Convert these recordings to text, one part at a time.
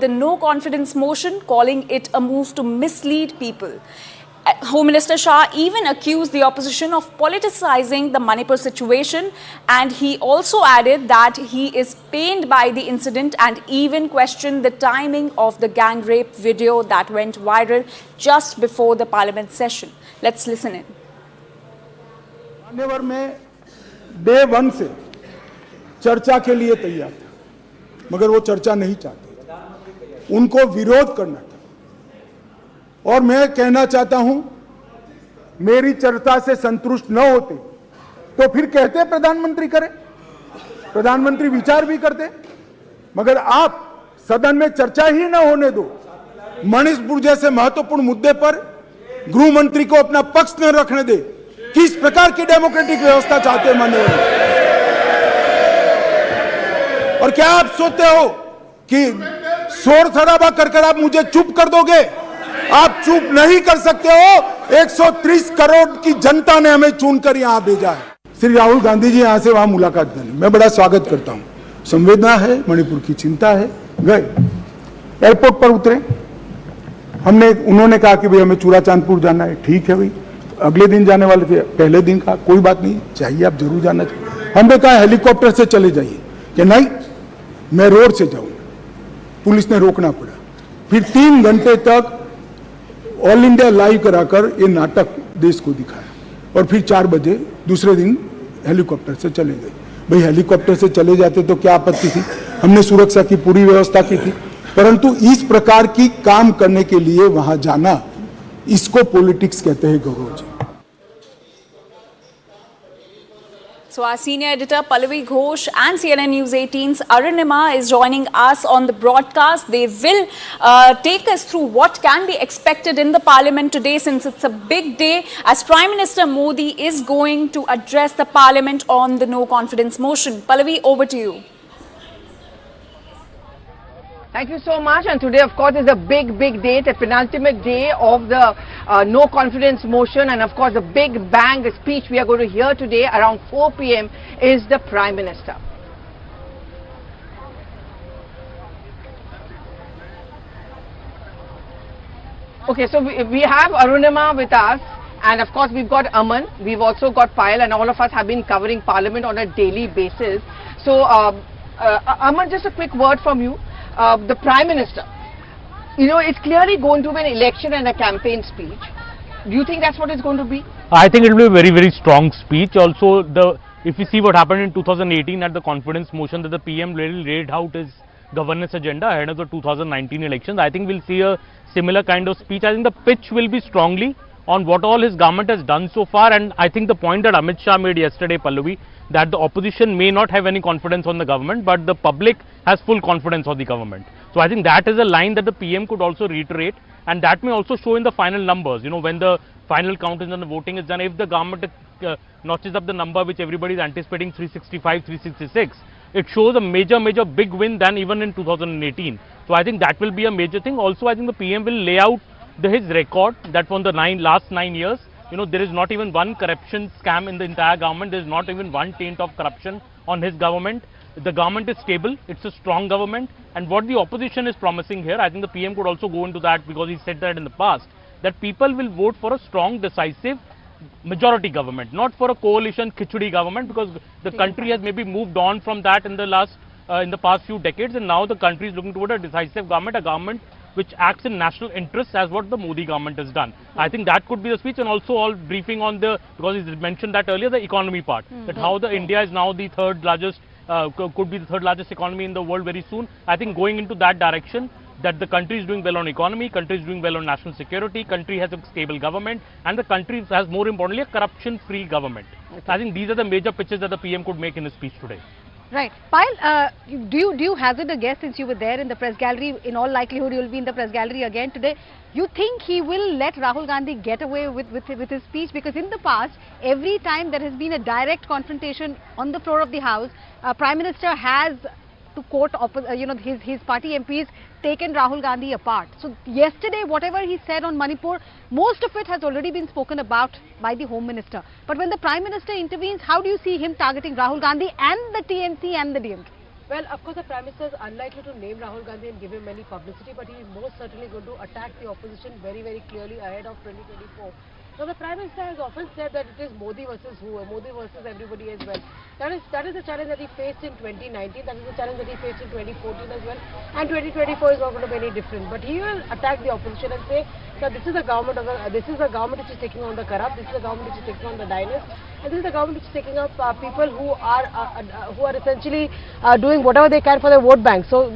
the no confidence motion, calling it a move to mislead people. Home Minister Shah even accused the opposition of politicizing the Manipur situation, and he also added that he is pained by the incident and even questioned the timing of the gang rape video that went viral just before the parliament session. Let's listen in. मान्यवर में day 1 से चर्चा के लिए तैयार थे, मगर वो चर्चा नहीं चाहते, उनको विरोध करना था। और मैं कहना चाहता हूं, मेरी चर्चा से संतुष्ट न होते तो फिर कहते प्रधानमंत्री करें, प्रधानमंत्री विचार भी करते, मगर आप सदन में चर्चा ही न होने दो। मणिपुर जैसे महत्वपूर्ण मुद्दे पर गृह मंत्री को अपना पक्ष न रखने दे। किस प्रकार की डेमोक्रेटिक व्यवस्था चाहते हैं माननीय? और क्या आप सोचते हो कि शोर शराबा कर आप मुझे चुप कर दोगे? आप चुप नहीं कर सकते हो। 130 करोड़ की जनता ने हमें चुनकर यहां भेजा है। श्री राहुल गांधी जी यहां से वहां मुलाकात करने, मैं बड़ा स्वागत करता हूं। संवेदना है, मणिपुर की चिंता है। गए एयरपोर्ट पर उतरे, उन्होंने कहा कि भाई हमें चूड़ाचांदपुर जाना है। ठीक है भाई, अगले दिन जाने वाले थे, पहले दिन कहा कोई बात नहीं, चाहिए आप जरूर जाना चाहिए। हमने कहा हेलीकॉप्टर से चले जाइए, कि नहीं मैं रोड से जाऊंगा। पुलिस ने रोकना पड़ा। फिर 3 घंटे तक ऑल इंडिया लाइव कराकर ये नाटक देश को दिखाया, और फिर 4 बजे दूसरे दिन हेलीकॉप्टर से चले गए। भाई हेलीकॉप्टर से चले जाते तो क्या आपत्ति थी? हमने सुरक्षा की पूरी व्यवस्था की थी, परंतु इस प्रकार की काम करने के लिए वहां जाना, इसको पॉलिटिक्स कहते हैं Gaurav ji. So our senior editor Pallavi Ghosh and CNN News 18's Arunima is joining us on the broadcast. They will take us through what can be expected in the parliament today, since it's a big day as Prime Minister Modi is going to address the parliament on the no confidence motion. Pallavi, over to you. Thank you so much. And today, of course, is a big day, the penultimate day of the no confidence motion, and of course the big bang speech we are going to hear today around 4 p.m. is the Prime Minister. Okay, so we have Arunima with us, and of course we've got Aman, we've also got Payal, and all of us have been covering Parliament on a daily basis. So Aman, just a quick word from you. The Prime Minister, it's clearly going to be an election and a campaign speech. Do you think that's what it's going to be? I think it will be a very strong speech. Also, if you see what happened in 2018 at the confidence motion, that the PM really laid out his governance agenda ahead of the 2019 elections, I think we'll see a similar kind of speech. I think the pitch will be strongly on what all his government has done so far, and I think the point that Amit Shah made yesterday, Pallavi, that the opposition may not have any confidence on the government, but the public has full confidence on the government. So I think that is a line that the PM could also reiterate, and that may also show in the final numbers. When the final count is and the voting is done, if the government notches up the number which everybody is anticipating, 365, 366, it shows a major big win than even in 2018. So I think that will be a major thing. Also, I think the PM will lay out his record, that from the last 9 years, there is not even one corruption scam in the entire government. There is not even one taint of corruption on his government. The government is stable. It's a strong government. And what the opposition is promising here, I think the PM could also go into that, because he said that in the past, that people will vote for a strong, decisive majority government, not for a coalition khichdi government, because the country has maybe moved on from that in the past few decades, and now the country is looking toward a decisive government, a government which acts in national interests, as what the Modi government has done. I think that could be the speech, and also all briefing on because he mentioned that earlier, the economy part, that how the India is now the third largest, could be the third largest economy in the world very soon. I think going into that direction, that the country is doing well on economy, country is doing well on national security, country has a stable government, and the country has, more importantly, a corruption-free government. Okay. I think these are the major pitches that the PM could make in his speech today. Right. Payal, do you hazard a guess, since you were there in the press gallery? In all likelihood, you will be in the press gallery again today. You think he will let Rahul Gandhi get away with his speech? Because in the past, every time there has been a direct confrontation on the floor of the House, Prime Minister has, to quote his party MPs, taken Rahul Gandhi apart. So yesterday, whatever he said on Manipur, most of it has already been spoken about by the Home Minister. But when the Prime Minister intervenes, how do you see him targeting Rahul Gandhi and the TMC and the DMK? Well, of course, the Prime Minister is unlikely to name Rahul Gandhi and give him any publicity, but he is most certainly going to attack the opposition very, very clearly ahead of 2024. Now, the Prime Minister has often said that it is Modi versus who, Modi versus everybody as well. That is the challenge that he faced in 2019, that is the challenge that he faced in 2014 as well, and 2024 is not going to be any different. But he will attack the opposition and say that this is the government which is taking on the corrupt, this is the government which is taking on the diners, and this is the government which is taking up people who are essentially doing whatever they can for their vote bank. So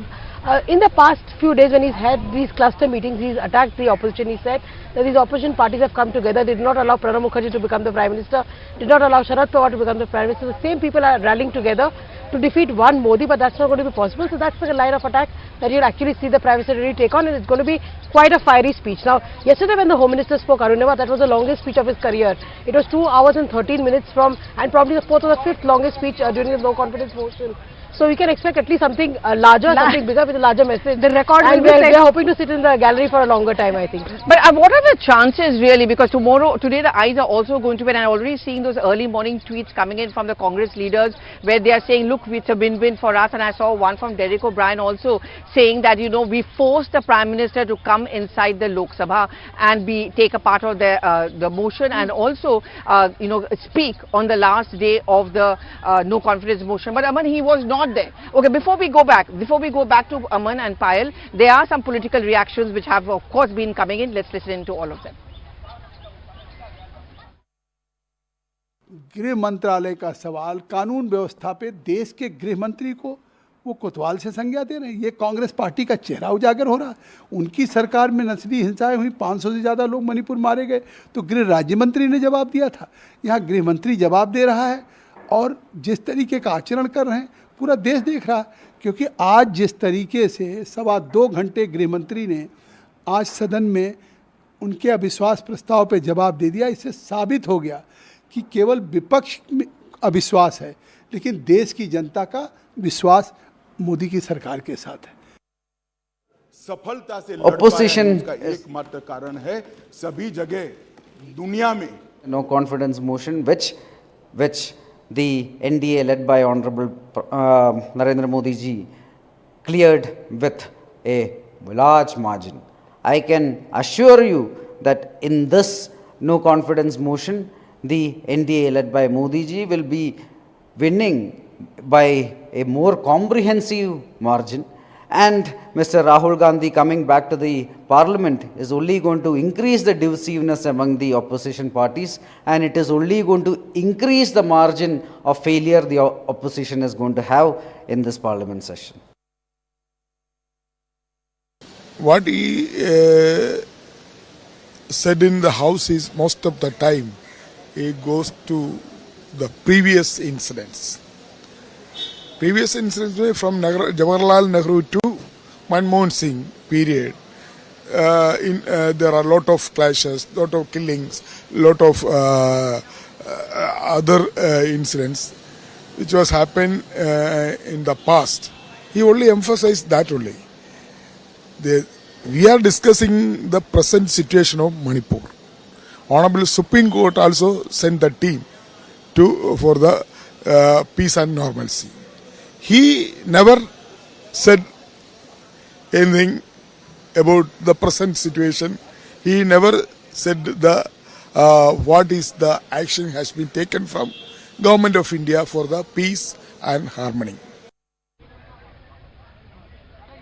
in the past few days when he's had these cluster meetings, he's attacked the opposition. He said that these opposition parties have come together. They did not allow Pranab Mukherjee to become the Prime Minister, did not allow Sharad Pawar to become the Prime Minister. The same people are rallying together to defeat one Modi, but that's not going to be possible. So that's the line of attack that you'll actually see the Prime Minister really take on, and it's going to be quite a fiery speech. Now, yesterday when the Home Minister spoke, Arunima, that was the longest speech of his career. It was 2 hours and 13 minutes and probably the 4th or the 5th longest speech during the no confidence motion. So we can expect at least something larger, something bigger with a larger message. The record will be set. We are hoping to sit in the gallery for a longer time, I think. But what are the chances really? Because today the eyes are also going to be, and I'm already seeing those early morning tweets coming in from the Congress leaders where they are saying, look, it's a win-win for us. And I saw one from Derek O'Brien also saying that, we forced the Prime Minister to come inside the Lok Sabha and take a part of the motion and also, speak on the last day of the no confidence motion. But Aman, he was not there. Okay, before we go back to Aman and Payal, there are some political reactions which have of course been coming in. Let's listen to all of them. गृह मंत्रालय का सवाल, कानून व्यवस्था पे देश के गृह मंत्री को वो कोतवाल से संज्ञा दे रहे हैं। ये कांग्रेस पार्टी का चेहरा उजागर हो रहा है। उनकी सरकार में नस्ली हिंसाएं हुई, 500 से ज़्यादा लोग मणिपुर मारे गए, तो गृह राज्य मंत्री ने जवाब दिया था। यहाँ गृह मंत्री जवाब दे रहा है और जिस तरीके का आचरण कर रहे हैं पूरा देश देख रहा। क्योंकि आज जिस तरीके से 2.25 घंटे गृह मंत्री ने आज सदन में उनके अविश्वास प्रस्ताव पे जवाब दे दिया, इससे साबित हो गया कि केवल विपक्ष में अविश्वास है, लेकिन देश की जनता का विश्वास मोदी की सरकार के साथ है। सफलता से ऑपोजिशन का एकमात्र कारण है सभी जगह दुनिया में no confidence motion which the NDA led by Honorable Narendra Modi ji cleared with a large margin. I can assure you that in this no confidence motion, the NDA led by Modi ji will be winning by a more comprehensive margin, and Mr. Rahul Gandhi coming back to the Parliament is only going to increase the divisiveness among the opposition parties, and it is only going to increase the margin of failure the opposition is going to have in this Parliament session. What he said in the House is most of the time it goes to the previous incidents. Previous incidents were from Jawaharlal Nehru to Monsoon Singh period. There are a lot of clashes, lot of killings, lot of other incidents which was happened in the past. He only emphasized that only. We are discussing the present situation of Manipur. Honorable Supreme Court also sent the team for the peace and normalcy. He never said anything about the present situation. He never said what is the action has been taken from Government of India for the peace and harmony.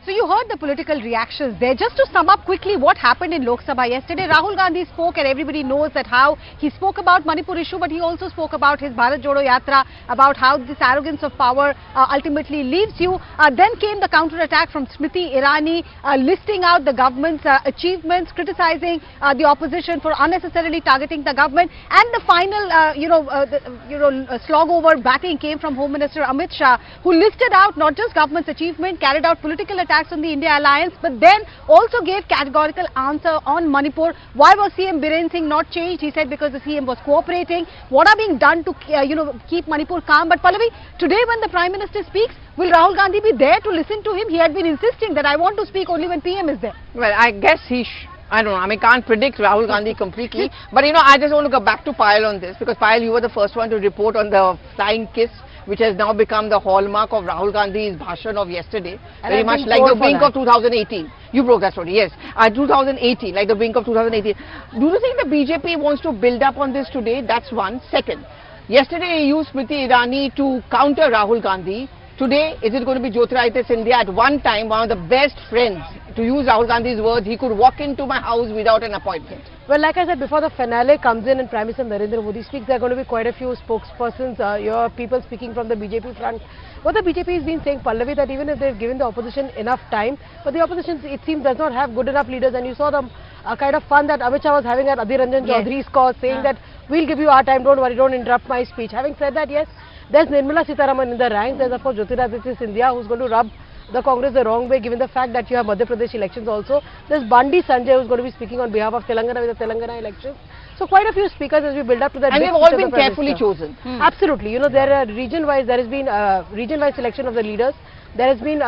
So you heard the political reactions there. Just to sum up quickly what happened in Lok Sabha yesterday, Rahul Gandhi spoke, and everybody knows that how he spoke about Manipur issue, but he also spoke about his Bharat Jodo Yatra, about how this arrogance of power ultimately leaves you. Then came the counter-attack from Smriti Irani, listing out the government's achievements, criticizing the opposition for unnecessarily targeting the government, and the final, slog-over batting came from Home Minister Amit Shah, who listed out not just government's achievement, carried out political attacks on the India alliance, but then also gave categorical answer on Manipur. Why was CM Biren Singh not changed? He said because the CM was cooperating. What are being done to keep Manipur calm? But Pallavi, today when the Prime Minister speaks, will Rahul Gandhi be there to listen to him? He had been insisting that I want to speak only when PM is there. Well, I guess I don't know. I mean, can't predict Rahul Gandhi completely. But I just want to go back to Payal on this, because Payal, you were the first one to report on the flying kiss which has now become the hallmark of Rahul Gandhi's bhashan of yesterday, And very I've much been like told the for brink that. of 2018. You broke that story, yes. 2018, like the brink of 2018. Do you think the BJP wants to build up on this today? That's one. Second, yesterday he used Smriti Irani to counter Rahul Gandhi. Today, is it going to be Jyotiraditya Scindia, at one time one of the best friends, to use Rahul Gandhi's words, he could walk into my house without an appointment? Well, like I said, before the finale comes in and Prime Minister Narendra Modi speaks, there are going to be quite a few spokespersons, your people speaking from the BJP front. What the BJP has been saying, Pallavi, that even if they've given the opposition enough time, but the opposition, it seems, does not have good enough leaders. And you saw the kind of fun that Amit Shah was having at Adhir Ranjan Chaudhary's cause, saying that we'll give you our time, don't worry, don't interrupt my speech. Having said that, yes, there's Nirmala Sitharaman in the ranks. There's of course Jyotiraditya Scindia, who's going to rub the Congress the wrong way, given the fact that you have Madhya Pradesh elections also. There's Bandi Sanjay, who's going to be speaking on behalf of Telangana with the Telangana elections. So quite a few speakers as we build up to that. And big they've all speech of been the Prime carefully Minister. chosen. Absolutely. You know, there are region-wise, there has been region-wise selection of the leaders. There has been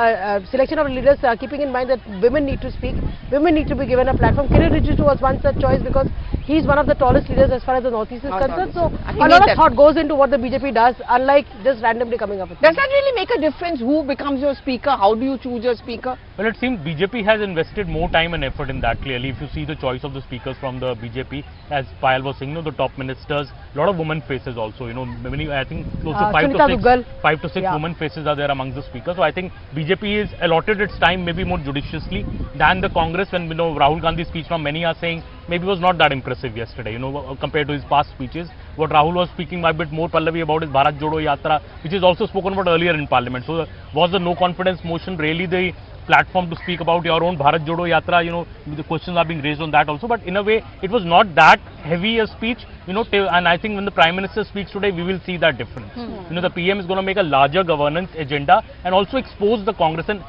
selection of leaders keeping in mind that women need to speak, women need to be given a platform. Kiran Rijiju was one such choice because he's one of the tallest leaders as far as the Northeast is concerned. So a lot of thought goes into what the BJP does, unlike just randomly coming up with Does that really make a difference who becomes your speaker? How do you choose your speaker? Well, it seems BJP has invested more time and effort in that clearly. If you see the choice of the speakers from the BJP, as Payal was saying, you know, the top ministers, a lot of women faces also, you know, many, I think close to 5 to 6 women faces are there amongst the speakers. So I think BJP is allotted its time maybe more judiciously than the Congress, when, you know, Rahul Gandhi's speech from many are saying maybe was not that impressive yesterday, you know, compared to his past speeches. What Rahul was speaking a bit more, Pallavi, about his Bharat Jodo Yatra, which is also spoken about earlier in Parliament. So was the no confidence motion really the platform to speak about your own Bharat Jodo Yatra? You know, the questions are being raised on that also, but in a way it was not that heavy a speech, you know, and I think when the Prime Minister speaks today, we will see that difference. You know, the PM is going to make a larger governance agenda and also expose the Congress. And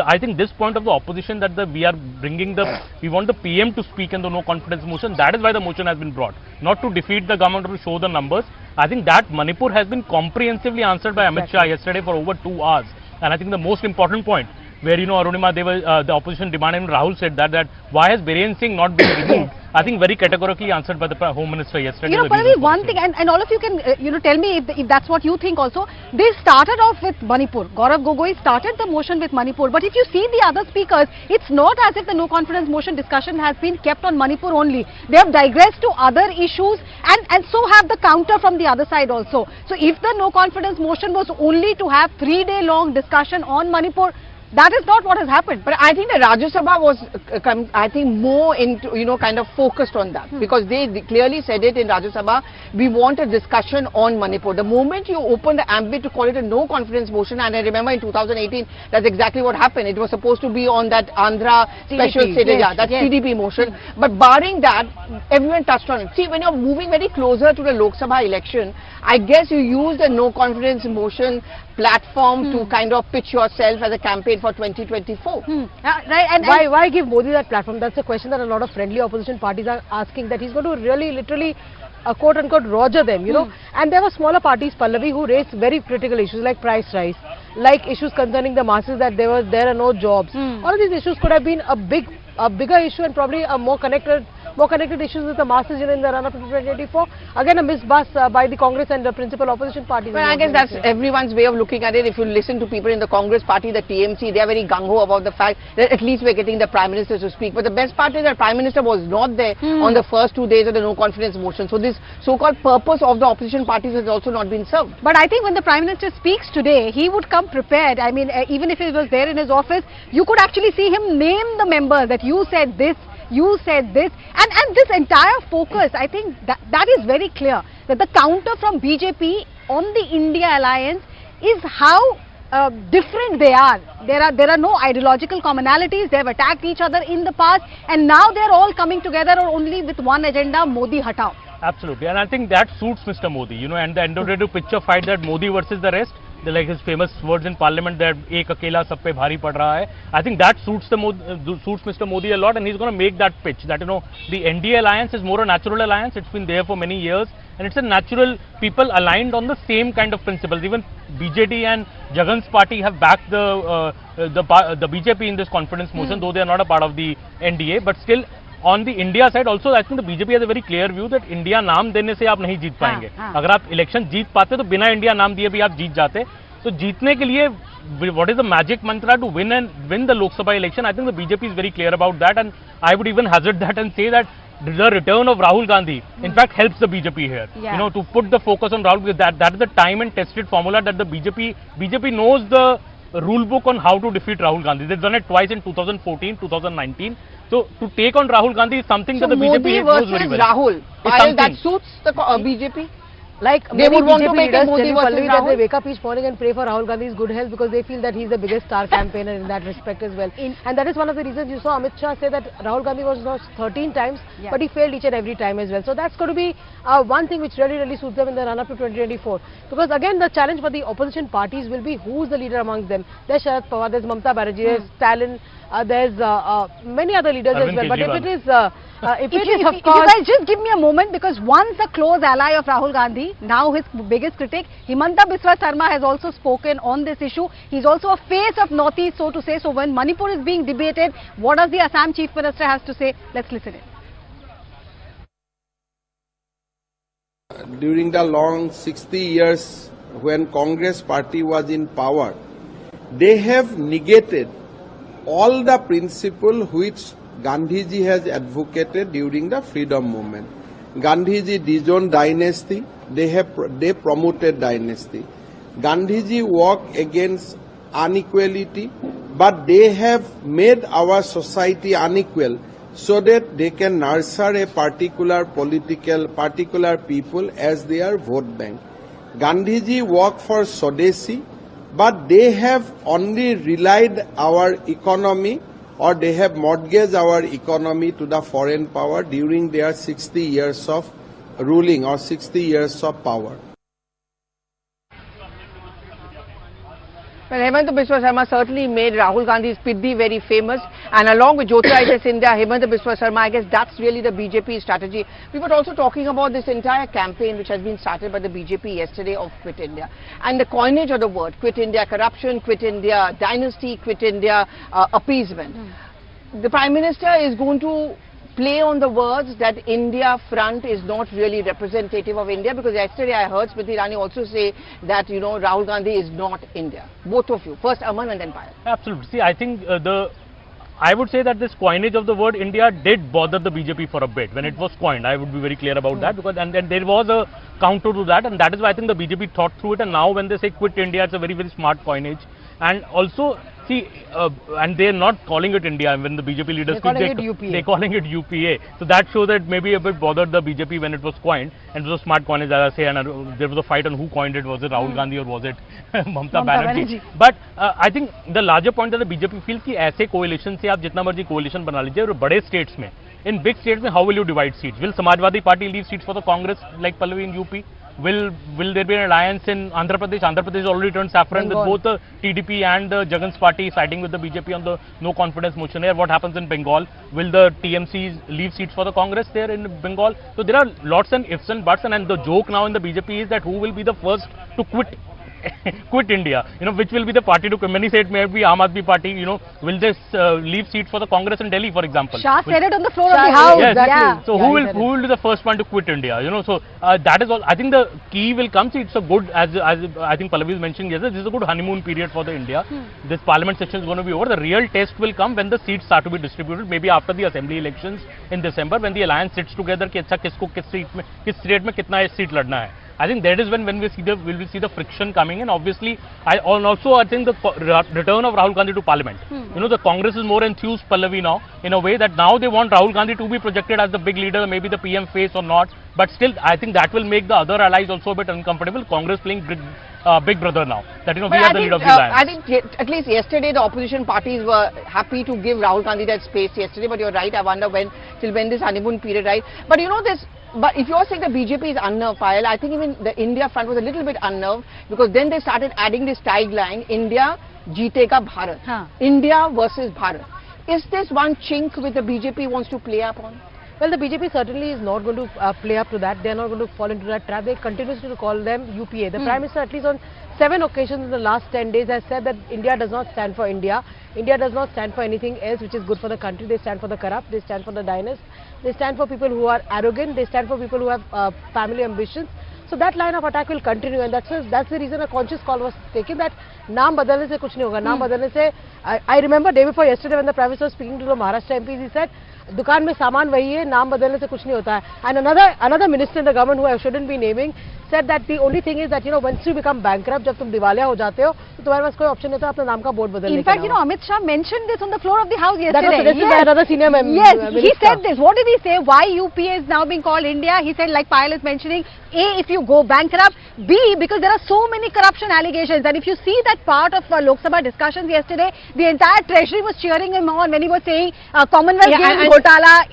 I think this point of the opposition that we are bringing we want the PM to speak in the no confidence motion. That is why the motion has been brought, not to defeat the government or to show the numbers. I think that Manipur has been comprehensively answered by Amit Shah yesterday for over 2 hours. And I think the most important point, where, you know, Arunima, the opposition demanded, and Rahul said that why has Biren Singh not been removed? I think very categorically answered by the Home Minister yesterday. You know, Pallavi, one thing, and all of you can, you know, tell me if that's what you think also. They started off with Manipur. Gaurav Gogoi started the motion with Manipur. But if you see the other speakers, it's not as if the no confidence motion discussion has been kept on Manipur only. They have digressed to other issues, and so have the counter from the other side also. So if the no confidence motion was only to have 3-day long discussion on Manipur, that is not what has happened. But I think the Rajya Sabha was, I think, more into, you know, kind of focused on that. Because they clearly said it in Rajya Sabha, we want a discussion on Manipur. The moment you open the ambit to call it a no confidence motion, and I remember in 2018, that's exactly what happened. It was supposed to be on that Andhra special status, that CDP motion. But barring that, everyone touched on it. See, when you're moving very closer to the Lok Sabha election, I guess you use the no confidence motion platform to kind of pitch yourself as a campaign for 2024. Right, and why give Modi that platform? That's a question that a lot of friendly opposition parties are asking, that he's going to really literally quote-unquote roger them, you know. And there were smaller parties, Pallavi, who raised very critical issues like price rise, like issues concerning the masses, that there are no jobs. All of these issues could have been a bigger issue and probably a more connected issues with the masses, you know, in the run-up to 2024. Again, a missed bus by the Congress and the principal opposition parties. Well, I guess that's everyone's way of looking at it. If you listen to people in the Congress party, the TMC, they are very gung-ho about the fact that at least we're getting the Prime Minister to speak. But the best part is that Prime Minister was not there on the first 2 days of the no confidence motion. So this so-called purpose of the opposition parties has also not been served. But I think when the Prime Minister speaks today, he would come prepared. I mean, even if he was there in his office, you could actually see him name the members, that you said this, you said this, and this entire focus, I think that is very clear, that the counter from BJP on the India alliance is how different they are. There are no ideological commonalities. They have attacked each other in the past, and now they are all coming together only with one agenda: Modi hatao. Absolutely, and I think that suits Mr. Modi, you know, and the endeavor to picture fight that Modi versus the rest, like his famous words in Parliament that ek akela sab pe bhari pad raha hai. I think that suits Mr. Modi a lot, and he's going to make that pitch that, you know, the NDA alliance is more a natural alliance. It's been there for many years, and it's a natural people aligned on the same kind of principles. Even BJD and Jagan's party have backed the BJP in this confidence motion, though they are not a part of the NDA, but still on the India side also, I think the BJP has a very clear view that India नाम देने से आप नहीं जीत पाएंगे. अगर आप election जीत पाते तो बिना इंडिया नाम दिए भी आप जीत जाते. तो जीतने के लिए what is the magic mantra to win the Lok Sabha election? I think the BJP is very clear about that, and I would even hazard that and say that the return of Rahul Gandhi in fact helps the BJP here. You know, to put the focus on Rahul, because that is the time and tested formula that the BJP knows the rule book on how to defeat Rahul Gandhi. They've done it twice in 2014, 2019. So to take on Rahul Gandhi is something that the BJP knows very well. Rahul, while that suits the BJP. Like they would want to make it Modi versus that they Rahul. wake up each morning and pray for Rahul Gandhi's good health because they feel that he's the biggest star campaigner in that respect as well. And that is one of the reasons you saw Amit Shah say that Rahul Gandhi was lost 13 times, but he failed each and every time as well. So that's going to be one thing which really suits them in the run-up to 2024. Because again, the challenge for the opposition parties will be who's the leader amongst them. There's Sharad Pawar, there's Mamta Banerjee, there's Stalin, there's many other leaders as well. But if it is, of course, you guys just give me a moment, because once a close ally of Rahul Gandhi, now his biggest critic, Himanta Biswa Sarma, has also spoken on this issue. He's also a face of Northeast, so to say. So when Manipur is being debated, what does the Assam Chief Minister has to say? Let's listen in. During the long 60 years when Congress party was in power, they have negated all the principle which Gandhiji has advocated during the freedom movement. Gandhiji disowned dynasty, they promoted dynasty. Gandhiji walked against inequality, but they have made our society unequal so that they can nurture a particular people as their vote bank. Gandhiji worked for Swadeshi, but they have only relied our economy, or they have mortgaged our economy to the foreign power during their 60 years of ruling or 60 years of power. Well, Himanta Biswa Sarma certainly made Rahul Gandhi's Piddi very famous, and along with Jyotiraditya Scindia, Himanta Biswa Sarma, I guess that's really the BJP strategy. We were also talking about this entire campaign which has been started by the BJP yesterday of Quit India, and the coinage of the word Quit India corruption, Quit India dynasty, Quit India appeasement. The Prime Minister is going to play on the words that India front is not really representative of India, because yesterday I heard Smriti Irani also say that, you know, Rahul Gandhi is not India. Both of you. First Aman and then Payal. Absolutely. See, I think I would say that this coinage of the word India did bother the BJP for a bit when it was coined. I would be very clear about that, because and then there was a counter to that, and that is why I think the BJP thought through it, and now when they say Quit India, it's a very, very smart coinage. And also, see, and they're not calling it India. When the BJP leaders they're calling it UPA. They're calling it UPA. So that shows that maybe a bit bothered the BJP when it was coined, and it was a smart coinage, as I say, and there was a fight on who coined it. Was it Rahul Gandhi or was it Mamta Banerjee? But I think the larger point that the BJP feels कि ऐसे coalition से आप जितना मर्जी coalition बना लीजिए, और बड़े states में, in big states में, how will you divide seats? Will Samajwadi Party leave seats for the Congress like Pallavi in UP? Will there be an alliance in Andhra Pradesh? Andhra Pradesh already turned saffron with both the TDP and the Jagan's party siding with the BJP on the no confidence motion here. What happens in Bengal? Will the TMCs leave seats for the Congress there in Bengal? So there are lots and ifs and buts, and the joke now in the BJP is that who will be the first to quit India, you know, which will be the party to, many say it may be Aam Aadmi Party, you know, will this leave seats for the Congress in Delhi, for example. Shah said it on the floor of the House. Yes. Yeah. So who will be the first one to quit India, you know? So that is all. I think the key will come. See, it's a good, as I think Pallavi is mentioning yesterday, this is a good honeymoon period for the India. This parliament session is going to be over. The real test will come when the seats start to be distributed, maybe after the assembly elections in December, when the alliance sits together कि अच्छा किसको किस state में कितना seat लड़ना है. I think that is when we will see the friction coming in. Obviously, I think the return of Rahul Gandhi to Parliament. You know, the Congress is more enthused, Pallavi, now, in a way that now they want Rahul Gandhi to be projected as the big leader, maybe the PM face or not. But still, I think that will make the other allies also a bit uncomfortable. Congress playing big brother now. That, you know, we are the leader of the alliance. I think at least yesterday the opposition parties were happy to give Rahul Gandhi that space yesterday. But you're right. I wonder till when this honeymoon period, right? But you know this. But if you're saying the BJP is unnerved, Payal, I think even the India front was a little bit unnerved, because then they started adding this tagline, India jeetega Bharat. India versus Bharat. Is this one chink which the BJP wants to play upon? Well, the BJP certainly is not going to play up to that. They are not going to fall into that trap. They continuously to call them UPA. The Prime Minister, at least on 7 occasions in the last 10 days, has said that India does not stand for India. India does not stand for anything else which is good for the country. They stand for the corrupt. They stand for the dynasty. They stand for people who are arrogant. They stand for people who have family ambitions. So that line of attack will continue, and that's the reason a conscious call was taken that naam badalne se kuch nahi hoga. Naam badalne se, I remember day before yesterday when the Prime Minister was speaking to the Maharashtra MPs, he said, दुकान में सामान वही है, नाम बदलने से कुछ नहीं होता है. And another minister in the government who I shouldn't be naming said that the only thing is that once you become bankrupt, जब तुम दिवालिया हो जाते हो तो तुम्हारे पास कोई ऑप्शन नहीं होता अपना नाम का बोर्ड बदलने का. In fact, Amit Shah mentioned this on the floor of the House yesterday. That was suggested by another senior member. Yes, he said this. What did he say? Why UPA is now being called India? He said, like Payal is mentioning, A, if you go bankrupt, B, because there are so many corruption allegations, and if you see that part of Lok Sabha discussions yesterday, the entire treasury was cheering him on when he was saying Commonwealth Games Ghotala,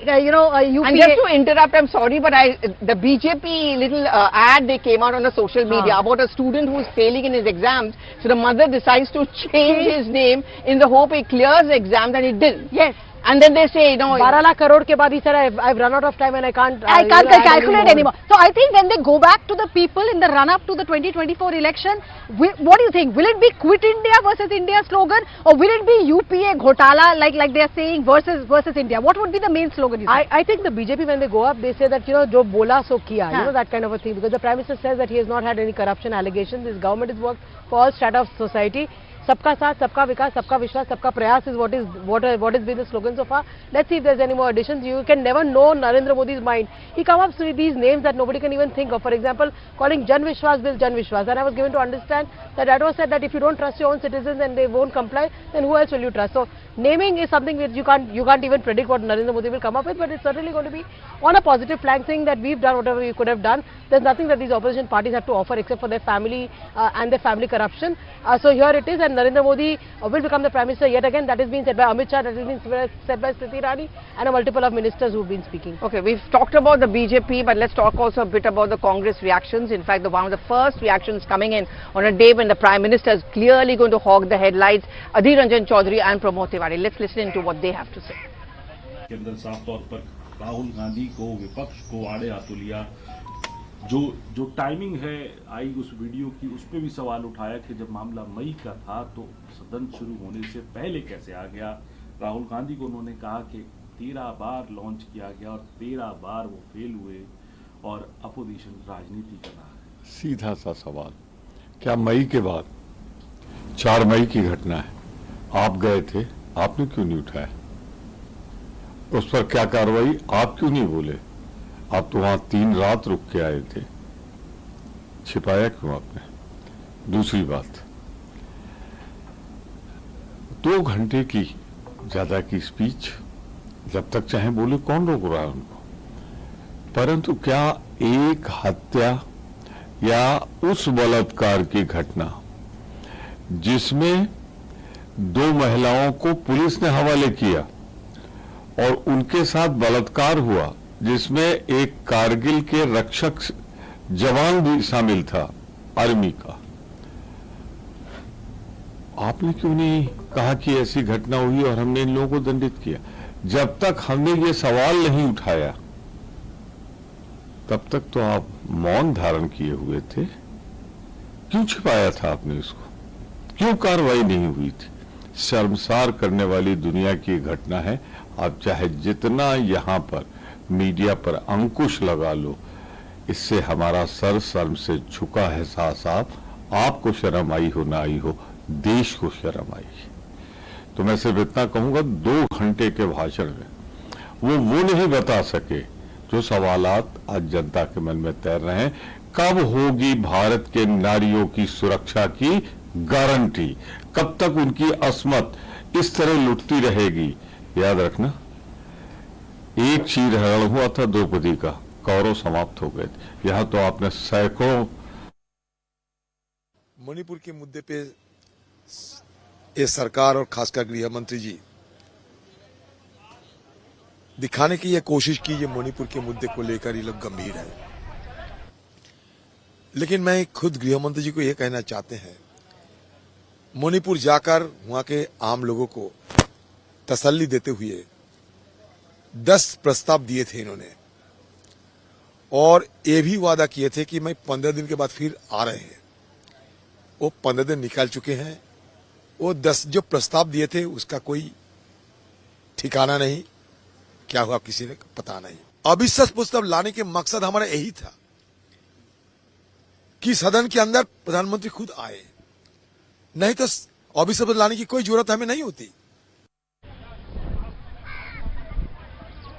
UPA. And just to interrupt, I'm sorry, but the BJP little ad they came out on the social media about a student who's failing in his exams, so the mother decides to change his name in the hope he clears the exams, and he didn't. Yes. And then they say, 12 lakh crore ke baad he said, I've run out of time and I can't calculate anymore. So I think when they go back to the people in the run-up to the 2024 election, what do you think? Will it be Quit India versus India slogan, or will it be UPA Ghotala like they are saying versus India? What would be the main slogan? You think? I think the BJP, when they go up, they say that jo bola so kiya, that kind of a thing, because the Prime Minister says that he has not had any corruption allegations. His government has worked for all strata of society. Sabka Saath, Sabka Vikas, Sabka Vishwas, Sabka Prayas is what has been the slogan so far. Let's see if there's any more additions. You can never know Narendra Modi's mind. He comes up with these names that nobody can even think of. For example, calling Jan Vishwas Bill Jan Vishwas. And I was given to understand that was said that if you don't trust your own citizens and they won't comply, then who else will you trust? So naming is something which you can't even predict what Narendra Modi will come up with, but it's certainly going to be on a positive flank, saying that we've done whatever we could have done. There's nothing that these opposition parties have to offer except for their family and their family corruption. So here it is, and Narendra Modi will become the Prime Minister yet again. That has been said by Amit Shah, that has been said by Smriti Irani, and a multiple of ministers who've been speaking. Okay, we've talked about the BJP, but let's talk also a bit about the Congress reactions. In fact, one of the first reactions coming in on a day when the Prime Minister is clearly going to hog the headlights, Adhir Ranjan Chaudhary and Pramod Tiwari. Let's listen to what they have to say. के अंदर साफ तौर पर राहुल गांधी को विपक्ष को आड़े हाथों लिया. जो टाइमिंग है आई उस वीडियो की, उस पर भी सवाल उठाया कि जब मामला मई का था तो सदन शुरू होने से पहले कैसे आ गया. राहुल गांधी को उन्होंने कहा कि 13 बार लॉन्च किया गया और 13 बार वो फेल हुए और अपोजिशन राजनीति कर रहा है. सीधा सा सवाल, क्या मई के बाद 4 मई की घटना है, आप गए थे, आपने क्यों नहीं उठाया? उस पर क्या कार्रवाई, आप क्यों नहीं बोले? आप तो वहां 3 रात रुक के आए थे, छिपाया क्यों आपने? दूसरी बात, 2 घंटे की ज्यादा की स्पीच जब तक चाहे बोले, कौन रोक रहा है उनको? परंतु क्या एक हत्या या उस बलात्कार की घटना जिसमें 2 महिलाओं को पुलिस ने हवाले किया और उनके साथ बलात्कार हुआ, जिसमें एक कारगिल के रक्षक जवान भी शामिल था आर्मी का, आपने क्यों नहीं कहा कि ऐसी घटना हुई और हमने इन लोगों को दंडित किया? जब तक हमने ये सवाल नहीं उठाया तब तक तो आप मौन धारण किए हुए थे. क्यों छिपाया था आपने इसको? क्यों कार्रवाई नहीं हुई थी? शर्मसार करने वाली दुनिया की घटना है. आप चाहे जितना यहां पर मीडिया पर अंकुश लगा लो, इससे हमारा सर शर्म से झुका है. साहब, आपको शर्म आई हो ना आई हो, देश को शर्म आई. तो मैं सिर्फ इतना कहूंगा, 2 घंटे के भाषण में वो नहीं बता सके जो सवालात आज जनता के मन में तैर रहे हैं. कब होगी भारत के नारियों की सुरक्षा की गारंटी? कब तक उनकी असमत इस तरह लुटती रहेगी? याद रखना, एक चीरहरण हुआ था द्रौपदी का, कौरव समाप्त हो गए थे. यहां तो आपने सैकड़ों. मणिपुर के मुद्दे पे ये सरकार और खासकर गृह मंत्री जी दिखाने की ये कोशिश की, ये मणिपुर के मुद्दे को लेकर ये लोग गंभीर है. लेकिन मैं खुद गृह मंत्री जी को ये कहना चाहते हैं, मणिपुर जाकर वहां के आम लोगों को तसल्ली देते हुए 10 प्रस्ताव दिए थे इन्होंने और ये भी वादा किए थे कि मैं 15 दिन के बाद फिर आ रहे हैं। वो 15 दिन निकाल चुके हैं। वो 10 जो प्रस्ताव दिए थे उसका कोई ठिकाना नहीं, क्या हुआ किसी ने पता नहीं। अविश्वास प्रस्ताव लाने के मकसद हमारा यही था कि सदन के अंदर प्रधानमंत्री खुद आए, नहीं तो अविश्वास लाने की कोई जरूरत हमें नहीं होती।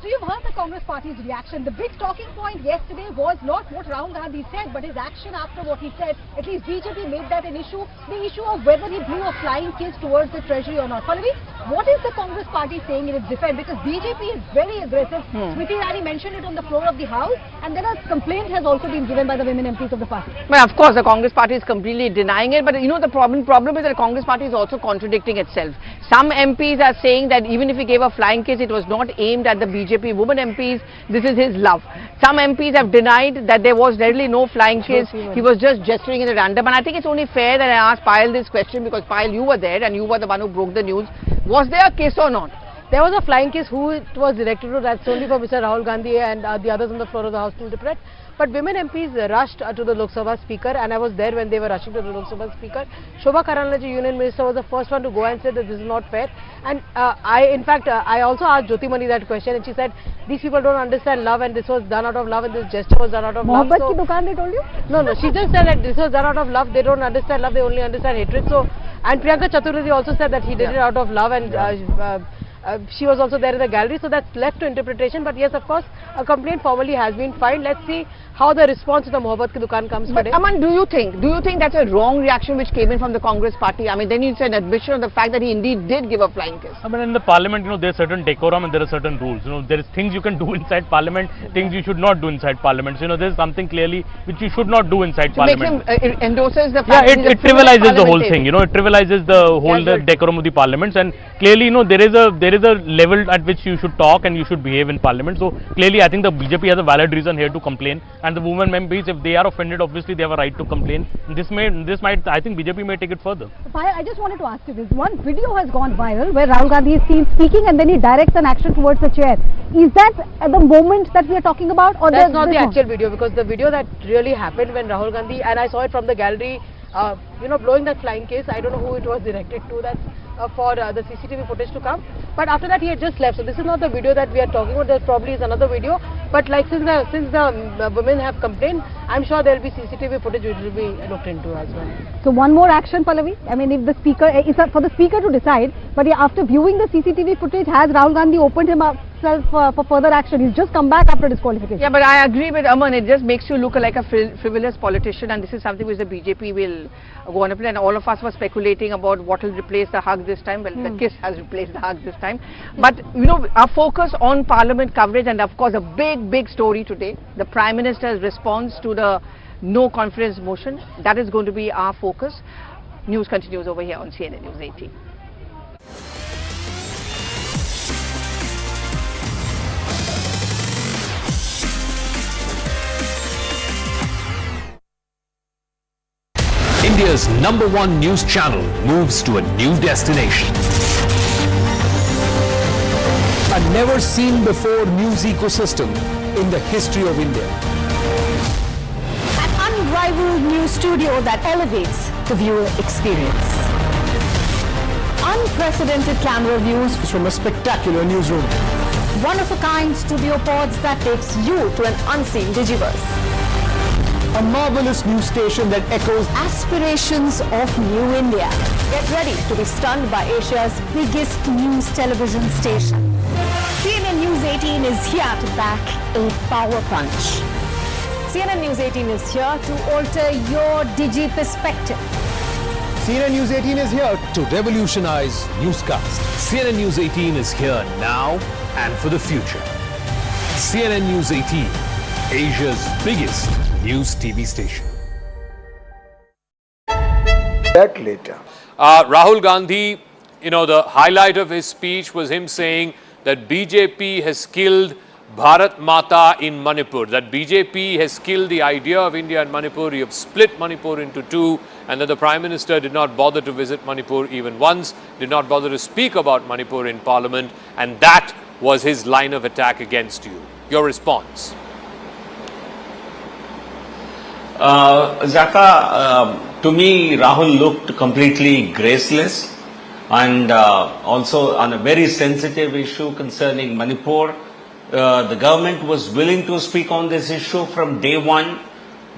So you've heard the Congress Party's reaction. The big talking point yesterday was not what Rahul Gandhi said, but his action after what he said. At least BJP made that an issue. The issue of whether he blew a flying kiss towards the treasury or not. Pallavi, what is the Congress Party saying in its defense? Because BJP is very aggressive. Smriti Irani mentioned it on the floor of the House, and then a complaint has also been given by the women MPs of the party. Well, of course, the Congress Party is completely denying it. But you know, the problem is that the Congress Party is also contradicting itself. Some MPs are saying that even if he gave a flying kiss, it was not aimed at the BJP women MPs. This is his love. Some MPs have denied that there was really no flying kiss. He was just gesturing in the random. And I think it's only fair that I asked Payal this question because Payal, you were there and you were the one who broke the news. Was there a kiss or not? There was a flying kiss. Who it was directed to, that's only for Mr. Rahul Gandhi and the others on the floor of the House to interpret. But women MPs rushed to the Lok Sabha speaker, and I was there when they were rushing to the Lok Sabha speaker. Shobha Karandlaje, Union Minister, was the first one to go and say that this is not fair. And I also asked Jyotimani that question, and she said these people don't understand love, and this was done out of love, and this gesture was done out of love. Mohabbat ki dukaan, they told you? No, she just said that this was done out of love. They don't understand love, they only understand hatred. So, and Priyanka Chaturvedi also said that he did it out of love, and she was also there in the gallery, so that's left to interpretation. But yes, of course, a complaint formally has been filed. Let's see how the response to the Mohabbat ki dukaan comes today. Aman, do you think that's a wrong reaction which came in from the Congress Party? I mean, then it's an admission of the fact that he indeed did give a flying kiss. I mean, in the Parliament, there's certain decorum and there are certain rules. There is things you can do inside Parliament, things you should not do inside Parliament. So, there's something clearly which you should not do inside Parliament. Make him endorses the fact that it trivializes the whole thing. It trivializes the whole decorum of the Parliaments, and clearly, there is a level at which you should talk and you should behave in Parliament. So clearly, I think the BJP has a valid reason here to complain, and the women MPs, if they are offended, obviously they have a right to complain. This might, I think BJP may take it further. Payal, I just wanted to ask you this. One video has gone viral where Rahul Gandhi is seen speaking and then he directs an action towards the chair. Is that the moment that we are talking about, or that's not the actual video? Because the video that really happened when Rahul Gandhi, and I saw it from the gallery, blowing that flying kiss. I don't know who it was directed to. That's for the CCTV footage to come. But after that, he had just left. So this is not the video that we are talking about. There probably is another video. But like since the women have complained, I'm sure there will be CCTV footage which will be looked into as well. So one more action, Pallavi. I mean, if the speaker, it's for the speaker to decide. But after viewing the CCTV footage, has Rahul Gandhi opened himself for further action? He's just come back after disqualification. Yeah, but I agree with Aman. It just makes you look like a frivolous politician, and this is something which the BJP will go on to play. And all of us were speculating about what will replace the hug this time. Well, the kiss has replaced the hug this time. But our focus on Parliament coverage, and of course a big story today, the Prime Minister's response to the no confidence motion, that is going to be our focus. News continues over here on CNN News 18. India's #1 news channel moves to a new destination. A never-seen-before news ecosystem in the history of India. An unrivaled news studio that elevates the viewer experience. Unprecedented camera views from a spectacular newsroom. One-of-a-kind studio pods that takes you to an unseen digiverse. A marvelous news station that echoes aspirations of New India. Get ready to be stunned by Asia's biggest news television station. CNN News 18 is here to back a power punch. CNN News 18 is here to alter your digi-perspective. CNN News 18 is here to revolutionize newscast. CNN News 18 is here now and for the future. CNN News 18, Asia's biggest news TV station. That later. Rahul Gandhi, the highlight of his speech was him saying that BJP has killed Bharat Mata in Manipur, that BJP has killed the idea of India and Manipur. You have split Manipur into two, and that the Prime Minister did not bother to visit Manipur even once, did not bother to speak about Manipur in Parliament, and that was his line of attack against you. Your response? Zaka, to me, Rahul looked completely graceless, and also on a very sensitive issue concerning Manipur. The government was willing to speak on this issue from day one.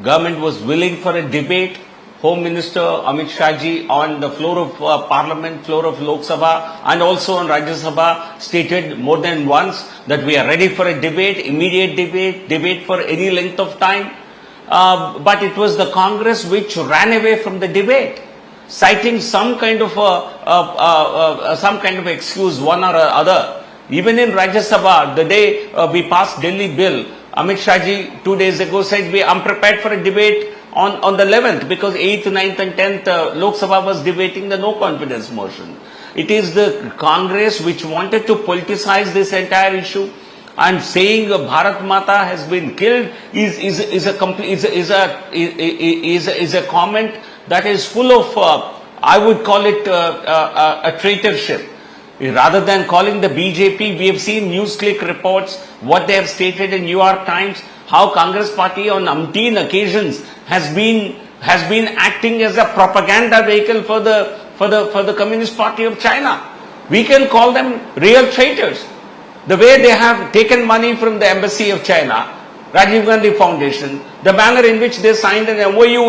Government was willing for a debate. Home Minister Amit Shah ji on the floor of Parliament, floor of Lok Sabha, and also on Rajya Sabha stated more than once that we are ready for a debate, immediate debate for any length of time. But it was the Congress which ran away from the debate, citing some kind of excuse, one or other. Even in Rajya Sabha, the day we passed Delhi bill, Amit Shah ji 2 days ago said we are unprepared for a debate on the 11th because 8th, 9th and 10th Lok Sabha was debating the no confidence motion. It is the Congress which wanted to politicize this entire issue, and saying Bharat Mata has been killed is a comment that is full of I would call it a traitorship. Rather than calling the BJP, we have seen NewsClick reports, what they have stated in New York Times, how Congress party on umpteen occasions has been acting as a propaganda vehicle for the Communist Party of China. We can call them real traitors. The way they have taken money from the embassy of China, Rajiv Gandhi Foundation, the manner in which they signed an MOU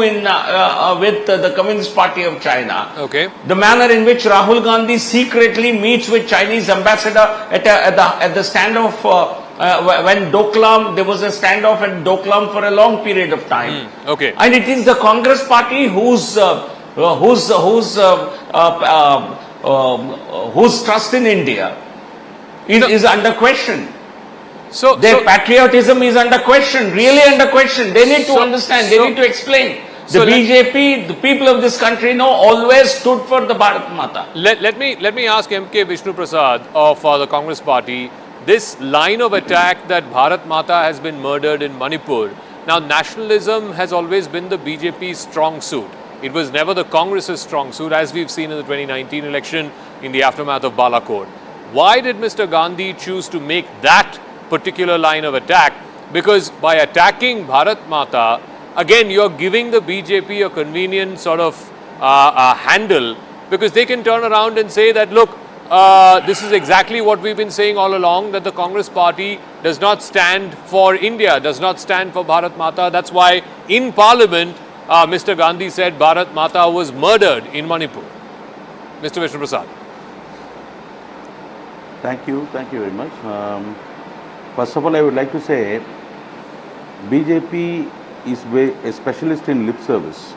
with the Communist Party of China, the manner in which Rahul Gandhi secretly meets with Chinese ambassador at the standoff when Doklam, there was a standoff at Doklam for a long period of time. And it is the Congress Party whose trust in India is under question. So their patriotism is under question, really under question. They need to understand, they need to explain. The BJP, the people of this country always stood for the Bharat Mata. Let me ask M.K. Vishnu Prasad of the Congress Party, this line of attack that Bharat Mata has been murdered in Manipur. Now, nationalism has always been the BJP's strong suit. It was never the Congress's strong suit, as we've seen in the 2019 election in the aftermath of Balakot. Why did Mr. Gandhi choose to make that particular line of attack? Because by attacking Bharat Mata, again, you're giving the BJP a convenient sort of handle, because they can turn around and say that, look, this is exactly what we've been saying all along, that the Congress party does not stand for India, does not stand for Bharat Mata. That's why in Parliament, Mr. Gandhi said Bharat Mata was murdered in Manipur. Mr. Vishnu Prasad. Thank you very much. First of all, I would like to say BJP is a specialist in lip service.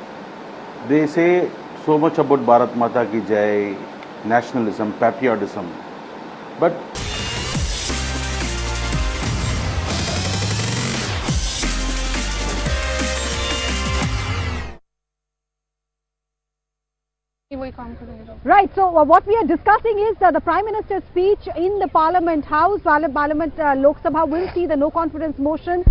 They say so much about Bharat Mata ki Jai, nationalism, patriotism, but Right, so what we are discussing is the Prime Minister's speech in the Parliament House. Parliament Lok Sabha will see the no confidence motion.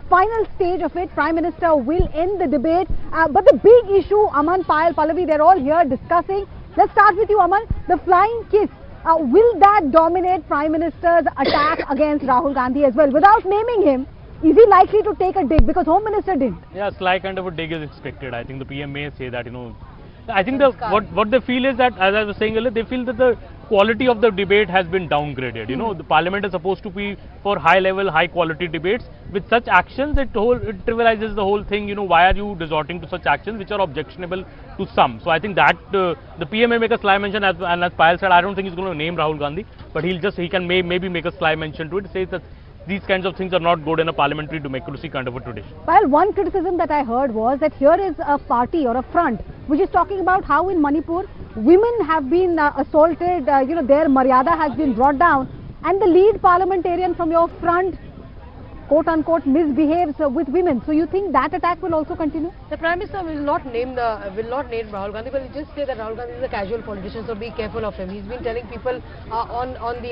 Final stage of it, Prime Minister will end the debate. But the big issue, Aman, Payal, Pallavi, they're all here discussing. Let's start with you, Aman. The flying kiss, will that dominate Prime Minister's attack against Rahul Gandhi as well? Without naming him, is he likely to take a dig? Because Home Minister didn't. Yeah, slight kind of a dig is expected. I think the PM may say that, I think what they feel is that, as I was saying earlier, they feel that the quality of the debate has been downgraded. The Parliament is supposed to be for high level, high quality debates. With such actions, it trivializes the whole thing. Why are you resorting to such actions which are objectionable to some? So I think that the PM may make a sly mention, and as Payal said, I don't think he's going to name Rahul Gandhi, but he can maybe make a sly mention to it, say that these kinds of things are not good in a parliamentary democracy kind of a tradition. Well, one criticism that I heard was that here is a party or a front which is talking about how in Manipur women have been assaulted, their maryada has been brought down, and the lead parliamentarian from your front, quote unquote, misbehaves with women. So you think that attack will also continue? The Prime Minister will not name Rahul Gandhi, but he'll just say that Rahul Gandhi is a casual politician, so be careful of him. He's been telling people on the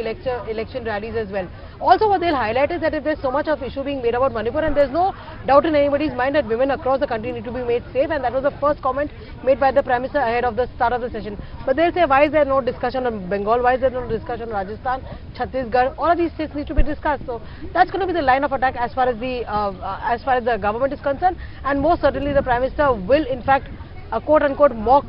election rallies as well. Also, what they'll highlight is that if there's so much of issue being made about Manipur, and there's no doubt in anybody's mind that women across the country need to be made safe, and that was the first comment made by the Prime Minister ahead of the start of the session. But they'll say, why is there no discussion on Bengal? Why is there no discussion on Rajasthan, Chhattisgarh? All of these states need to be discussed. So that's going to be the line of attack as far as the government is concerned, and most certainly the Prime Minister will, in fact, quote unquote mock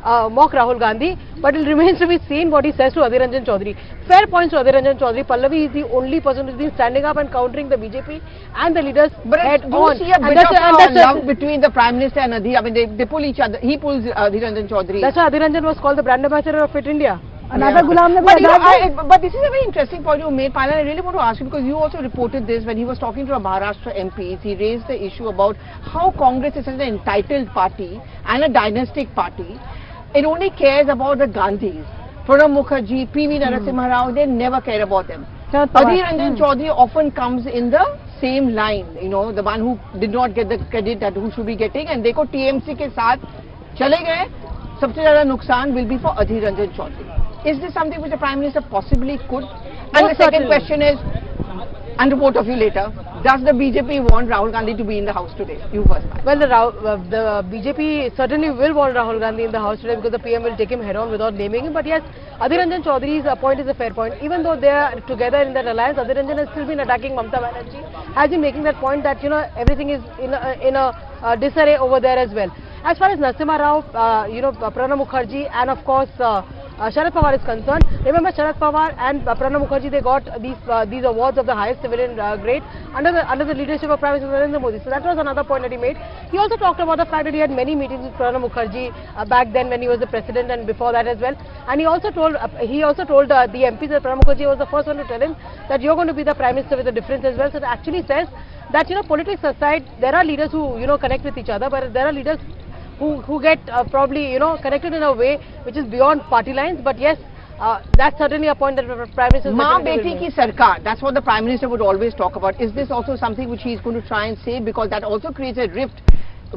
Rahul Gandhi, but it remains to be seen what he says to Adhir Ranjan Chaudhary. Fair points to Adhir Ranjan Chaudhary. Pallavi is the only person who's been standing up and countering the BJP and the leaders head on. See a bit of love between the Prime Minister and Adhir. I mean, they pull each other. He pulls Adhir Ranjan Chaudhary. That's why Adhir Ranjan was called the brand ambassador of Fit India. Another Gulam Nabi. But this is a very interesting point you made, Payal. I really want to ask you, because you also reported this when he was talking to a Maharashtra MPs. He raised the issue about how Congress is such an entitled party and a dynastic party. It only cares about the Gandhis. Pranab Mukherjee, P.V. Narasimha Rao, they never care about them. Adhir Ranjan Chaudhary often comes in the same line, you know, the one who did not get the credit that who should be getting, and देखो TMC के साथ चले गए, सबसे ज़्यादा नुकसान will be for Adhir Ranjan Chaudhary. Is this something which the Prime Minister possibly could? And the second question is, and report of you later, does the BJP want Rahul Gandhi to be in the house today? You first. Well, the BJP certainly will want Rahul Gandhi in the house today, because the PM will take him head on without naming him. But yes, Adhir Ranjan Chaudhary's point is a fair point. Even though they are together in that alliance, Adhir Ranjan has still been attacking Mamata Banerjee, has been making that point that, you know, everything is in a disarray over there as well. As far as Narasimha Rao, you know, Pranab Mukherjee and of course Sharad Pawar is concerned, remember Sharad Pawar and Pranab Mukherjee, they got these awards of the highest civilian grade under the leadership of Prime Minister Narendra Modi. So that was another point that he made. He also talked about the fact that he had many meetings with Pranab Mukherjee back then when he was the president and before that as well. And he also told the MPs that Pranab Mukherjee was the first one to tell him that you're going to be the Prime Minister with a difference as well. So it actually says that, you know, politics aside, there are leaders who, you know, connect with each other, but there are leaders who get probably, you know, connected in a way which is beyond party lines. But yes, that's certainly a point that the Prime Minister is Maa Beti Ki Sarkar, that's what the Prime Minister would always talk about. Is this also something which he is going to try and say, because that also creates a rift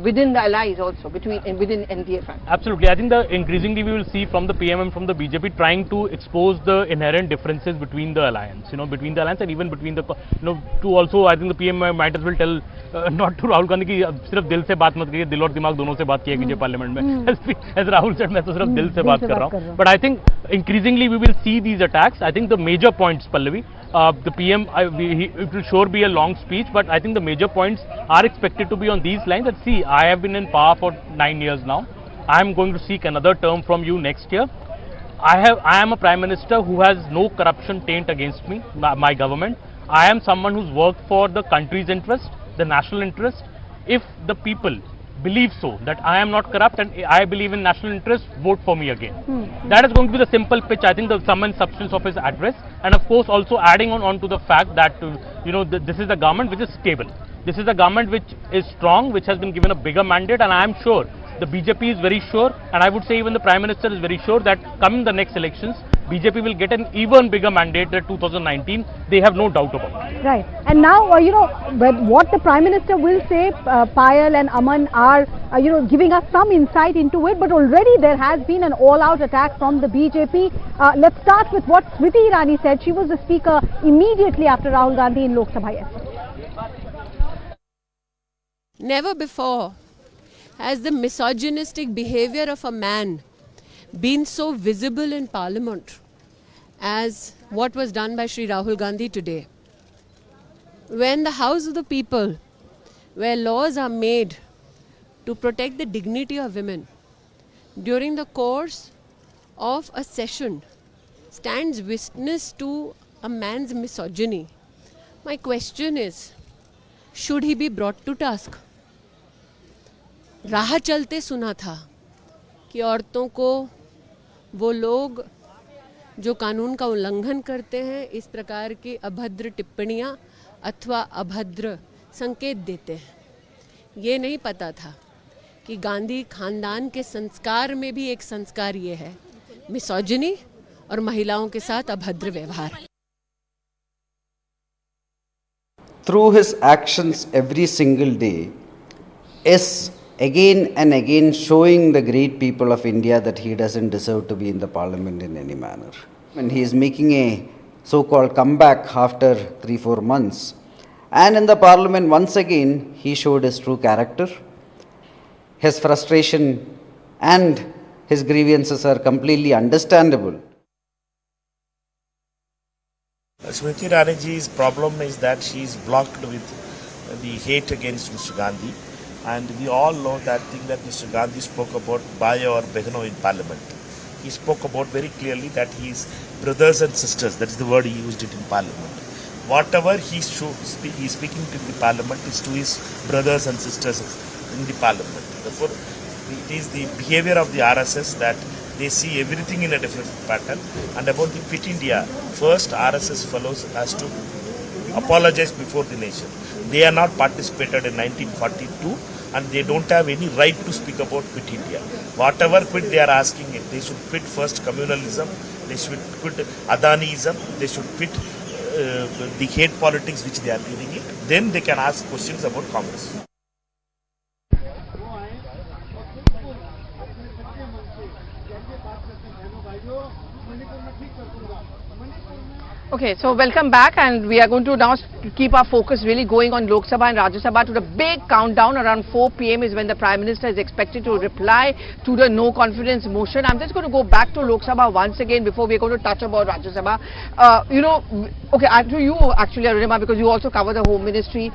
within the allies also, within NDA front? Absolutely. I think increasingly we will see from the PM and from the BJP trying to expose the inherent differences between the alliance, you know, between the alliance and even between the, you know, to also, I think the PM might as well tell not to Rahul Gandhi ki सिर्फ दिल से बात मत करिए, दिल और दिमाग दोनों से बात किया कीजिए पार्लियामेंट में. As Rahul said, मैं तो सिर्फ दिल से बात कर रहा हूँ. But I think increasingly we will see these attacks. I think the major points, Pallavi, the PM, it will sure be a long speech, but I think the major points are expected to be on these lines. That see, I have been in power for 9 years now. I am going to seek another term from you next year. I am a Prime Minister who has no corruption taint against me, my government. I am someone who's worked for the country's interest, the national interest. If the people believe so, that I am not corrupt and I believe in national interest, vote for me again. That is going to be the simple pitch, I think, the sum and substance of his address. And of course also adding on to the fact that, you know, this is a government which is stable. This is a government which is strong, which has been given a bigger mandate, and I am sure the BJP is very sure, and I would say even the Prime Minister is very sure that coming the next elections, BJP will get an even bigger mandate than 2019. They have no doubt about it. Right. And now, you know, what the Prime Minister will say, Payal and Aman are, you know, giving us some insight into it. But already there has been an all-out attack from the BJP. Let's start with what Smriti Irani said. She was the speaker immediately after Rahul Gandhi in Lok Sabha yesterday. Never before has the misogynistic behavior of a man been so visible in Parliament as what was done by Shri Rahul Gandhi today. When the House of the People, where laws are made to protect the dignity of women, during the course of a session stands witness to a man's misogyny, my question is, should he be brought to task? राह चलते सुना था कि औरतों को वो लोग जो कानून का उल्लंघन करते हैं इस प्रकार की अभद्र टिप्पणियां अथवा अभद्र संकेत देते हैं। ये नहीं पता था कि गांधी खानदान के संस्कार में भी एक संस्कार ये है मिसोजिनी और महिलाओं के साथ अभद्र व्यवहार। Through his actions every single day is again and again showing the great people of India that he doesn't deserve to be in the parliament in any manner. And he is making a so-called comeback after 3-4 months. And in the Parliament, once again, he showed his true character. His frustration and his grievances are completely understandable. Smriti Irani's problem is that she is blocked with the hate against Mr. Gandhi, and we all know that thing that Mr. Gandhi spoke about Bhai or Behno in Parliament. He spoke about very clearly that he is brothers and sisters. That's the word he used it in Parliament. Whatever he is speaking to the Parliament is to his brothers and sisters in the Parliament. Therefore, it is the behavior of the RSS that they see everything in a different pattern. And about the Fit India, first RSS fellows has to apologize before the nation. They are not participated in 1942 and they don't have any right to speak about Quit India. Whatever quit they are asking it, they should quit first communalism, they should quit Adaniism, they should quit the hate politics which they are leading it. Then they can ask questions about Congress. Okay, so welcome back, and we are going to now keep our focus really going on Lok Sabha and Rajya Sabha to the big countdown. Around 4 p.m. is when the Prime Minister is expected to reply to the no confidence motion. I'm just going to go back to Lok Sabha once again before we're going to touch about Rajya Sabha. To you actually, Arunima, because you also cover the Home Ministry.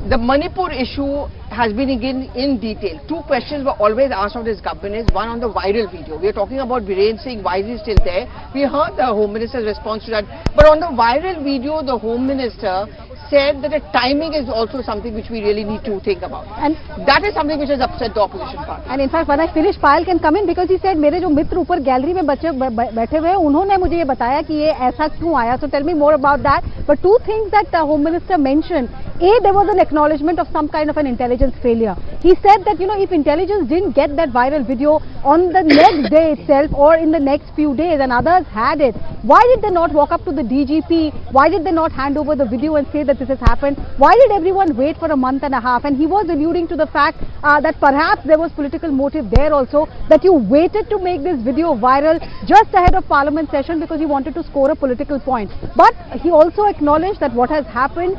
The Manipur issue has been in detail. 2 questions were always asked of this government. One on the viral video. We are talking about Biren Singh, why is he still there? We heard the Home Minister's response to that. But on the viral video, the Home Minister said that the timing is also something which we really need to think about. And that is something which has upset the opposition party. And in fact, when I finished, Payal can come in because he said, मेरे जो मित्र ऊपर gallery में बैठे हुए हैं, उन्होंने मुझे ये बताया कि ये ऐसा क्यों आया. So tell me more about that. But 2 things that the Home Minister mentioned. A, there was an acknowledgement of some kind of an intelligence failure. He said that, if intelligence didn't get that viral video on the next day itself or in the next few days and others had it, why did they not walk up to the DGP? Why did they not hand over the video and say that this has happened? Why did everyone wait for a month and a half? And he was alluding to the fact that perhaps there was political motive there also, that you waited to make this video viral just ahead of Parliament session because you wanted to score a political point. But he also acknowledged that what has happened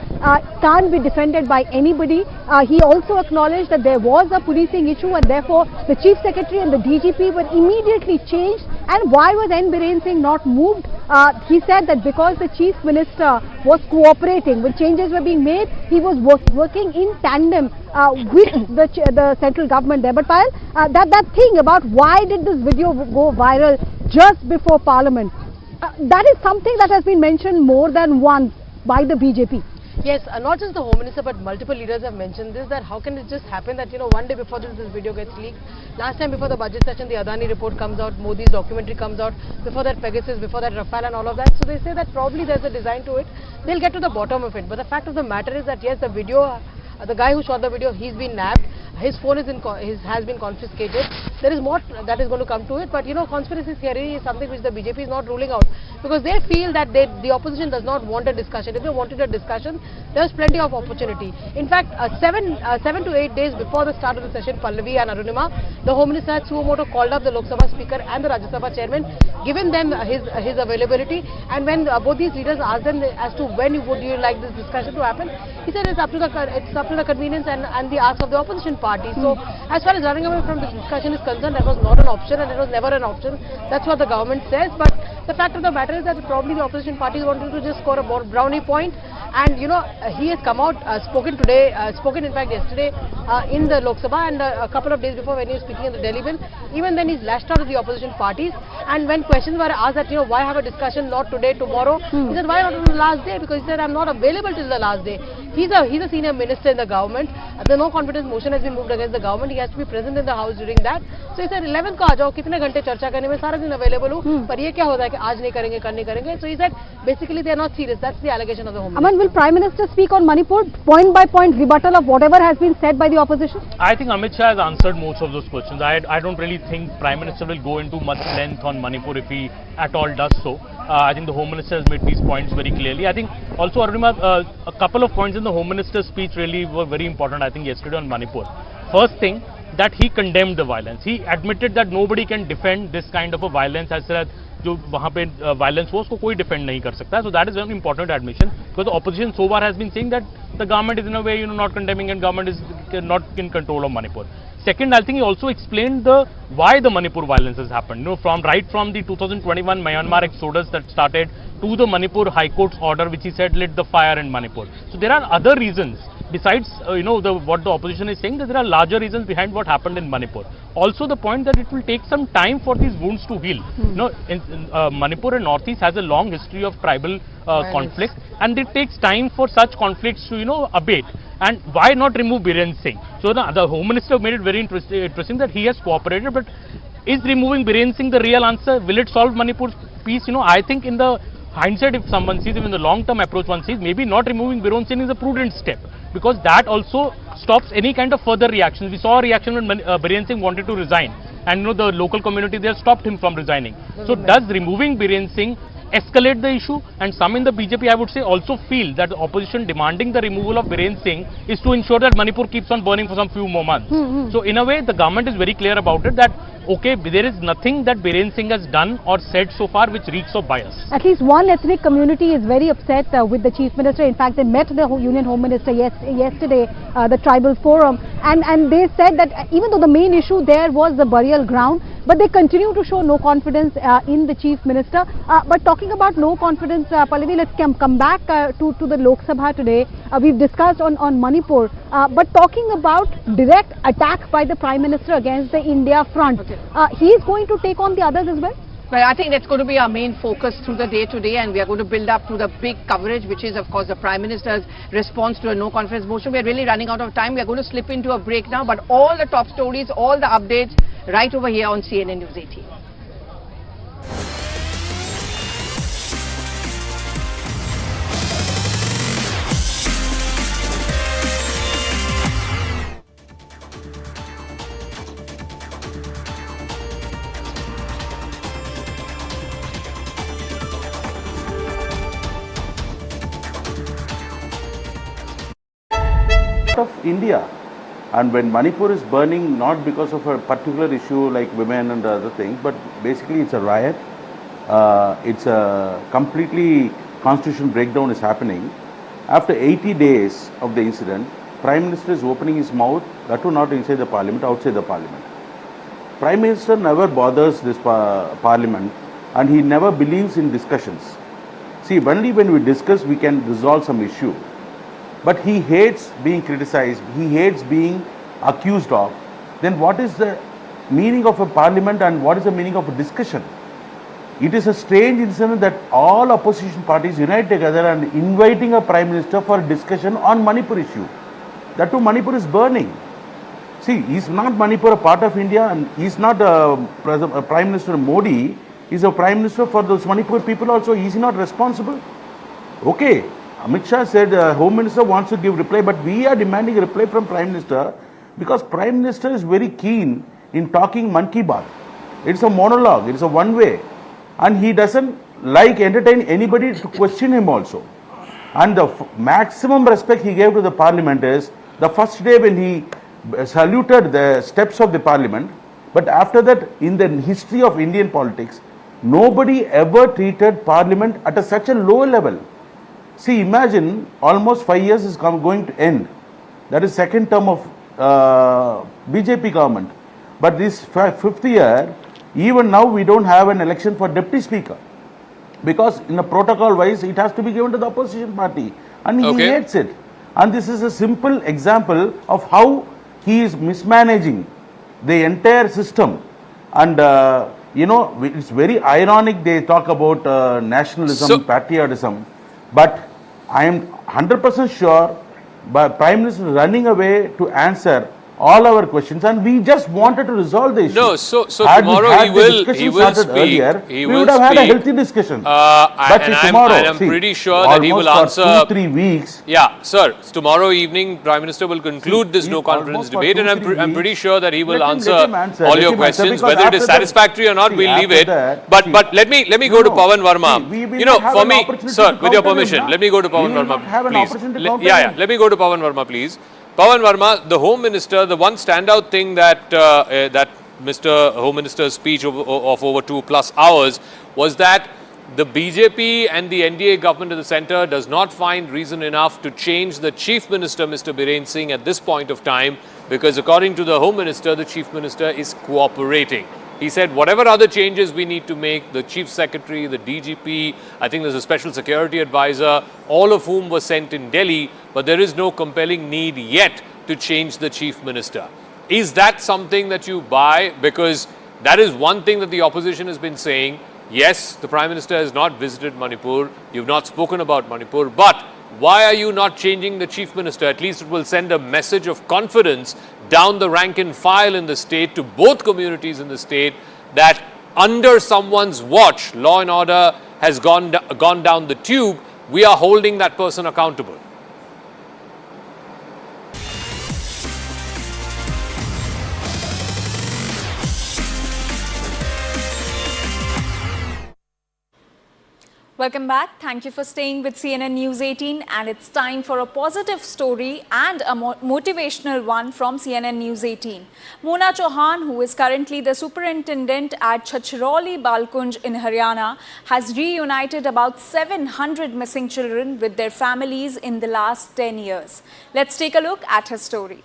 can't be defended by anybody. He also acknowledged that there was a policing issue and therefore the Chief Secretary and the DGP were immediately changed. And why was N. Biren Singh not moved? He said that because the Chief Minister was cooperating when changes were being made, he was working in tandem with the central government there. But Payal, that thing about why did this video go viral just before Parliament, that is something that has been mentioned more than once by the BJP. Yes, not just the Home Minister but multiple leaders have mentioned this, that how can it just happen that one day before this video gets leaked, last time before the budget session the Adani report comes out, Modi's documentary comes out, before that Pegasus, before that Rafale and all of that. So they say that probably there's a design to it, they'll get to the bottom of it. But the fact of the matter is that yes, the video, the guy who shot the video, he's been nabbed, his phone has been confiscated. There is more that is going to come to it, but conspiracy theory is something which the BJP is not ruling out, because they feel that the opposition does not want a discussion. If they wanted a discussion, there's plenty of opportunity. In fact, 7 to 8 days before the start of the session, Pallavi and Arunima, the Home Minister had suo moto called up the Lok Sabha Speaker and the Rajya Sabha Chairman, given them his availability, and when both these leaders asked them as to when would you like this discussion to happen, he said it's up to the convenience and the ask of the opposition party. So as far as running away from the discussion is concerned, that was not an option and it was never an option. That's what the government says. But the fact of the matter is that probably the opposition parties wanted to just score a brownie point. And he has come out, spoken in fact yesterday in the Lok Sabha, and a couple of days before when he was speaking in the Delhi bill. Even then he's lashed out at the opposition parties. And when questions were asked that why have a discussion, not today, tomorrow, he said why not on the last day, because he said I'm not available till the last day. He's a senior minister in the government. The no confidence motion has been moved against the government. He has to be present in the house during that. So he said 11 को आ जाओ, कितने घंटे चर्चा करने में, सारा दिन available हूँ, पर ये क्या होता है कि आज नहीं करेंगे, कल नहीं करेंगे. So he said basically they are not serious. That's the allegation of the Home Minister. Aman, will Prime Minister speak on Manipur, point by point rebuttal of whatever has been said by the opposition? I think Amit Shah has answered most of those questions. I don't really think Prime Minister will go into much length on Manipur if he at all does so. I think the Home Minister has made these points very clearly. I think also, Arunima, a couple of points in the Home Minister's speech really were very important, I think, yesterday on Manipur. First thing, that he condemned the violence. He admitted that nobody can defend this kind of a violence as जो वहाँ पे violence हुआ उसको कोई defend नहीं कर सकता है. So that is an important admission, because the opposition so far has been saying that the government is in a way, you know, not condemning and government is not in control of Manipur. Second, I think he also explained why the Manipur violence has happened. You know, from the 2021 Myanmar exodus that started to the Manipur High Court's order, which he said lit the fire in Manipur. So there are other reasons besides, you know, what the opposition is saying, that there are larger reasons behind what happened in Manipur. Also, the point that it will take some time for these wounds to heal. You know, Manipur and Northeast has a long history of tribal conflict, and it takes time for such conflicts to, you know, abate. And why not remove Biren Singh? So the Home Minister made it very interesting that he has cooperated, but is removing Biren Singh the real answer? Will it solve Manipur's peace? You know, I think in the hindsight, if someone sees, even the long-term approach one sees, maybe not removing Biren Singh is a prudent step, because that also stops any kind of further reactions. We saw a reaction when Biren Singh wanted to resign, and you know, the local community there stopped him from resigning. So does removing Biren Singh escalate the issue? And some in the BJP, I would say, also feel that the opposition demanding the removal of Biren Singh is to ensure that Manipur keeps on burning for some few more months. So in a way, the government is very clear about it, that okay, there is nothing that Biren Singh has done or said so far which reeks of bias. At least one ethnic community is very upset with the Chief Minister. In fact, they met the Union Home Minister yesterday, the Tribal Forum, and they said that even though the main issue there was the burial ground, but they continue to show no confidence in the Chief Minister. But talking about no confidence, Pallavi, let's come back to the Lok Sabha today. We've discussed on Manipur, but talking about direct attack by the Prime Minister against the India front. He is going to take on the others as well? Well, I think that's going to be our main focus through the day today, and we are going to build up to the big coverage, which is, of course, the Prime Minister's response to a no-confidence motion. We are really running out of time. We are going to slip into a break now, but all the top stories, all the updates, right over here on CNN News 18. Of India, and when Manipur is burning not because of a particular issue like women and other things, but basically it's a riot, it's a completely constitutional breakdown is happening. After 80 days of the incident, Prime Minister is opening his mouth, that too not inside the Parliament, outside the Parliament. Prime Minister never bothers this Parliament, and he never believes in discussions. See, only when we discuss we can resolve some issue. But he hates being criticized, he hates being accused of. Then what is the meaning of a parliament and what is the meaning of a discussion? It is a strange incident that all opposition parties unite together and inviting a Prime Minister for a discussion on Manipur issue. That too, Manipur is burning. See, is not Manipur a part of India, and is not Prime Minister Modi is a Prime Minister for those Manipur people also. Is he not responsible? Okay. Amit Shah said Home Minister wants to give reply, but we are demanding a reply from Prime Minister because Prime Minister is very keen in talking Man Ki Baat. It's a monologue, it's a one way, and he doesn't like entertain anybody to question him also. And the maximum respect he gave to the Parliament is the first day when he saluted the steps of the Parliament, but after that in the history of Indian politics, nobody ever treated Parliament at such a low level. See, imagine almost 5 years is going to end. That is second term of BJP government. But this fifth year, even now we don't have an election for deputy speaker. Because in a protocol wise, it has to be given to the opposition party. And he hates it. And this is a simple example of how he is mismanaging the entire system. And you know, it's very ironic they talk about nationalism, patriotism. But I am 100% sure Prime Minister running away to answer all our questions, and we just wanted to resolve the issue. No, so tomorrow he will speak. Earlier, we would have had a healthy discussion. But I'm pretty sure that he will answer. 2-3 weeks. Yeah, sir. Tomorrow evening, Prime Minister will conclude this no confidence debate, and I'm pretty sure that he will answer all your questions. Whether it is satisfactory or not, we'll leave it. But let me go to Pawan Verma. You know, for me, sir, with your permission, let me go to Pawan Verma, please. Let me go to Pawan Verma, please. Pawan Verma, the Home Minister, the one standout thing that Mr. Home Minister's speech of over 2+ hours was that the BJP and the NDA government of the centre does not find reason enough to change the Chief Minister, Mr. Biren Singh, at this point of time, because according to the Home Minister, the Chief Minister is cooperating. He said whatever other changes we need to make, the Chief Secretary, the DGP, I think there's a Special Security Advisor, all of whom were sent in Delhi, but there is no compelling need yet to change the Chief Minister. Is that something that you buy? Because that is one thing that the opposition has been saying. Yes, the Prime Minister has not visited Manipur, you've not spoken about Manipur, but why are you not changing the Chief Minister? At least it will send a message of confidence down the rank and file in the state to both communities in the state that under someone's watch, law and order has gone down the tube. We are holding that person accountable. Welcome back. Thank you for staying with CNN News 18, and it's time for a positive story and a motivational one from CNN News 18. Mona Chauhan, who is currently the superintendent at Chachrauli Balkunj in Haryana, has reunited about 700 missing children with their families in the last 10 years. Let's take a look at her story.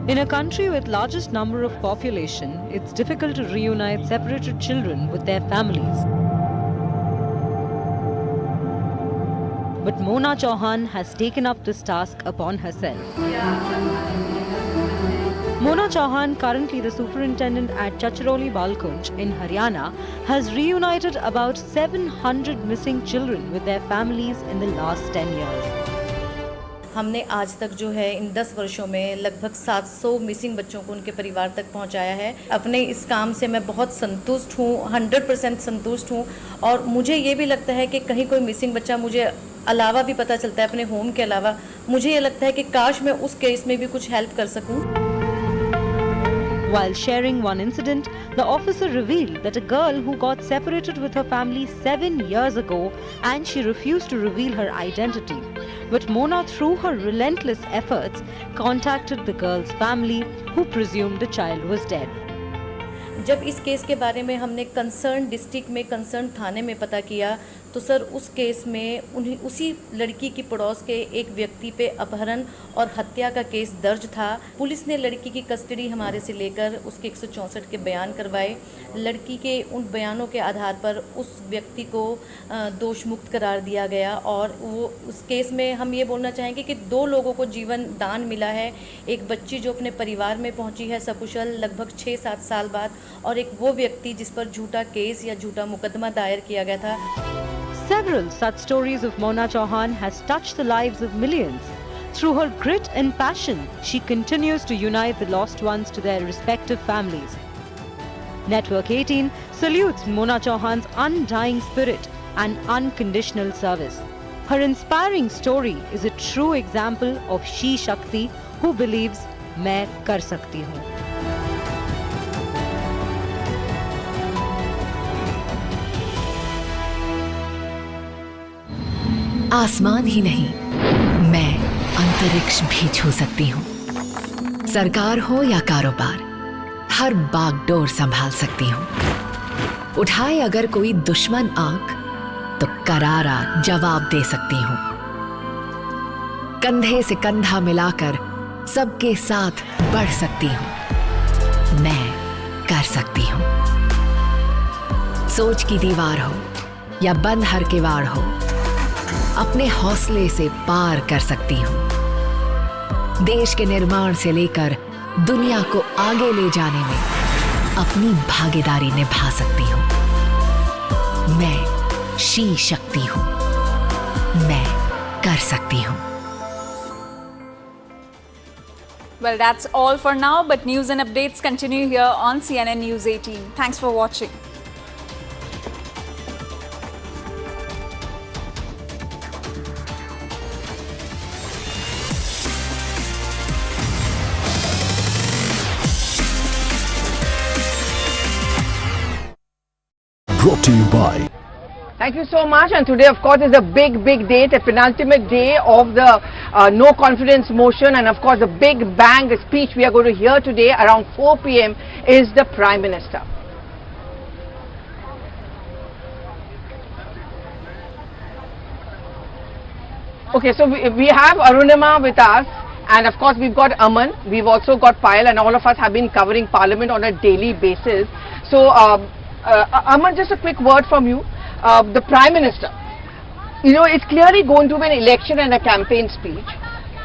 In a country with largest number of population, it's difficult to reunite separated children with their families. But Mona Chauhan has taken up this task upon herself. Mona Chauhan, currently the superintendent at Chachrauli Balkunj in Haryana, has reunited about 700 missing children with their families in the last 10 years. हमने आज तक जो है इन 10 वर्षों में लगभग 700 missing बच्चों को उनके परिवार तक पहुंचाया है। अपने इस काम से मैं बहुत संतुष्ट हूं, 100% संतुष्ट हूं, और मुझे ये भी लगता है कि कहीं कोई मिसिंग बच्चा मुझे अलावा भी पता चलता है, अपने होम के अलावा, मुझे ये लगता है कि काश मैं उस केस में भी कुछ हेल्प कर सकूं। While sharing one incident, the officer revealed that a girl who got separated with her family 7 years ago and she refused to reveal her identity. But Mona, through her relentless efforts, contacted the girl's family, who presumed the child was dead. जब इस case के बारे में हमने concern district में, concern थाने में पता किया, तो सर उस केस में उसी लड़की की पड़ोस के एक व्यक्ति पे अपहरण और हत्या का केस दर्ज था। पुलिस ने लड़की की कस्टडी हमारे से लेकर उसके 164 के बयान करवाए। लड़की के उन बयानों के आधार पर उस व्यक्ति को दोष मुक्त करार दिया गया, और वो उस केस में हम ये बोलना चाहेंगे कि 2 लोगों को जीवन दान मिला है। एक बच्ची जो अपने परिवार में पहुंची है सकुशल लगभग 6-7 साल बाद, और एक वो व्यक्ति जिस पर झूठा केस या झूठा मुकदमा दायर किया गया था। Several such stories of Mona Chauhan has touched the lives of millions. Through her grit and passion, she continues to unite the lost ones to their respective families. Network 18 salutes Mona Chauhan's undying spirit and unconditional service. Her inspiring story is a true example of She Shakti who believes मैं कर सकती हूँ. आसमान ही नहीं, मैं अंतरिक्ष भी छू सकती हूँ. सरकार हो या कारोबार, हर बागडोर संभाल सकती हूँ. उठाए अगर कोई दुश्मन आंख, तो करारा जवाब दे सकती हूँ. कंधे से कंधा मिलाकर सबके साथ बढ़ सकती हूँ. मैं कर सकती हूँ. सोच की दीवार हो या बंद हर किवाड़ हो, अपने हौसले से पार कर सकती हूँ. देश के निर्माण से लेकर दुनिया को आगे ले जाने में अपनी भागीदारी निभा सकती हूँ. मैं शी शक्ति हूँ. मैं कर सकती हूँ. Well, that's all for now, but news and updates continue here on CNN News 18. Thanks for watching. Brought to you by. Thank you so much. And today, of course, is a big day, the penultimate day of the no confidence motion. And of course, the big bang speech we are going to hear today around 4 p.m. is the Prime Minister. Okay, so we have Arunima with us. And of course, we've got Aman, we've also got Payal, and all of us have been covering Parliament on a daily basis. So, Aman, just a quick word from you. The Prime Minister, you know, it's clearly going to be an election and a campaign speech.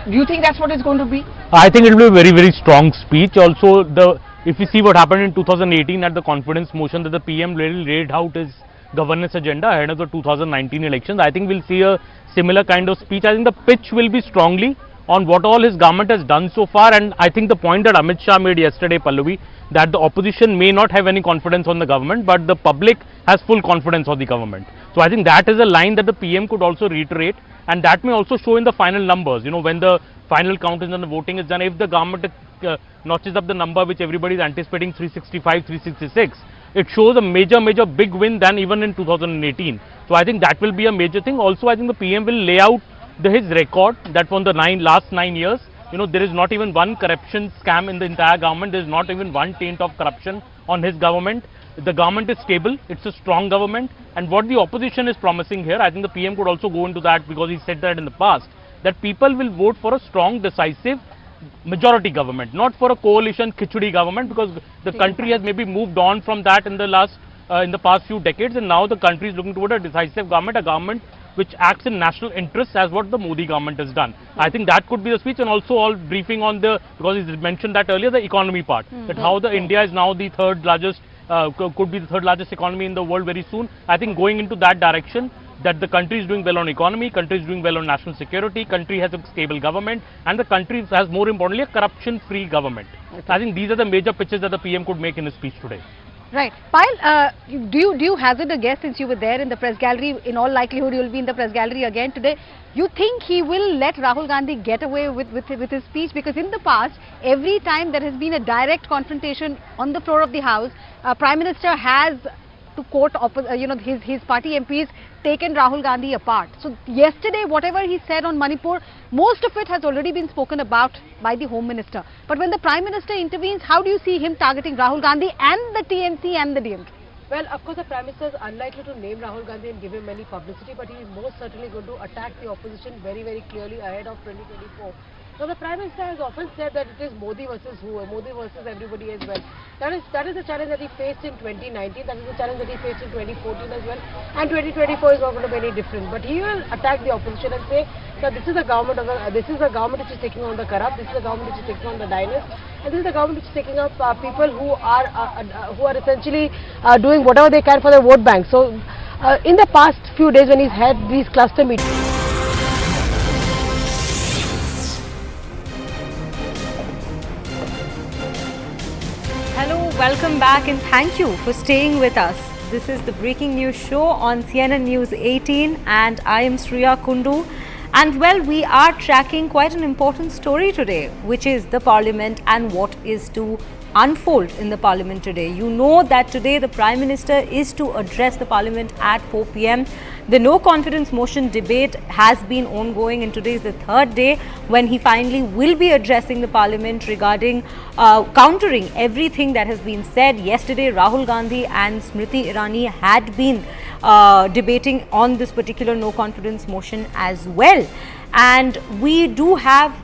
Do you think that's what it's going to be? I think it will be a very strong speech. Also, if you see what happened in 2018 at the confidence motion that the PM really laid out his governance agenda ahead of the 2019 elections, I think we'll see a similar kind of speech. I think the pitch will be strongly on what all his government has done so far, and I think the point that Amit Shah made yesterday, Pallavi, that the opposition may not have any confidence on the government, but the public has full confidence on the government. So I think that is a line that the PM could also reiterate, and that may also show in the final numbers. You know, when the final count is done, the voting is done, if the government notches up the number which everybody is anticipating, 365, 366, it shows a major big win than even in 2018. So I think that will be a major thing. Also, I think the PM will lay out his record that from the last 9 years, you know, there is not even one corruption scam in the entire government. There is not even one taint of corruption on his government. The government is stable. It's a strong government. And what the opposition is promising here, I think the PM could also go into that, because he said that in the past, that people will vote for a strong, decisive majority government, not for a coalition khichdi government, because the country has maybe moved on from that in the past few decades, and now the country is looking toward a decisive government, a government which acts in national interests, as what the Modi government has done. I think that could be the speech, and also all briefing on because he mentioned that earlier, the economy part, that how India is now the third largest, could be the third largest economy in the world very soon. I think going into that direction, that the country is doing well on economy, country is doing well on national security, country has a stable government, and the country has, more importantly, a corruption-free government. Okay. I think these are the major pitches that the PM could make in his speech today. Right. Payal, do you hazard a guess, since you were there in the press gallery? In all likelihood, you will be in the press gallery again today. You think he will let Rahul Gandhi get away with his speech? Because in the past, every time there has been a direct confrontation on the floor of the House, Prime Minister has, to quote his party MPs, taken Rahul Gandhi apart. So yesterday, whatever he said on Manipur, most of it has already been spoken about by the Home Minister. But when the Prime Minister intervenes, how do you see him targeting Rahul Gandhi and the TNC and the DMK? Well, of course, the Prime Minister is unlikely to name Rahul Gandhi and give him any publicity, but he is most certainly going to attack the opposition very clearly ahead of 2024. Now, the Prime Minister has often said that it is Modi versus who, Modi versus everybody as well. That is the challenge that he faced in 2019, that is the challenge that he faced in 2014 as well, and 2024 is not going to be any different. But he will attack the opposition and say that this is the government which is taking on the corrupt, this is the government which is taking on the diners, and this is the government which is taking up people who are essentially doing whatever they can for their vote bank. So, in the past few days, when he's had these cluster meetings, Welcome back and thank you for staying with us. This is the Breaking News Show on CNN News 18 and I am Shriya Kundu. And well, we are tracking quite an important story today, which is the Parliament and what is to unfold in the Parliament today. You know that today the Prime Minister is to address the Parliament at 4 p.m. The no confidence motion debate has been ongoing, and today is the third day when he finally will be addressing the Parliament regarding countering everything that has been said. Yesterday, Rahul Gandhi and Smriti Irani had been debating on this particular no confidence motion as well. And we do have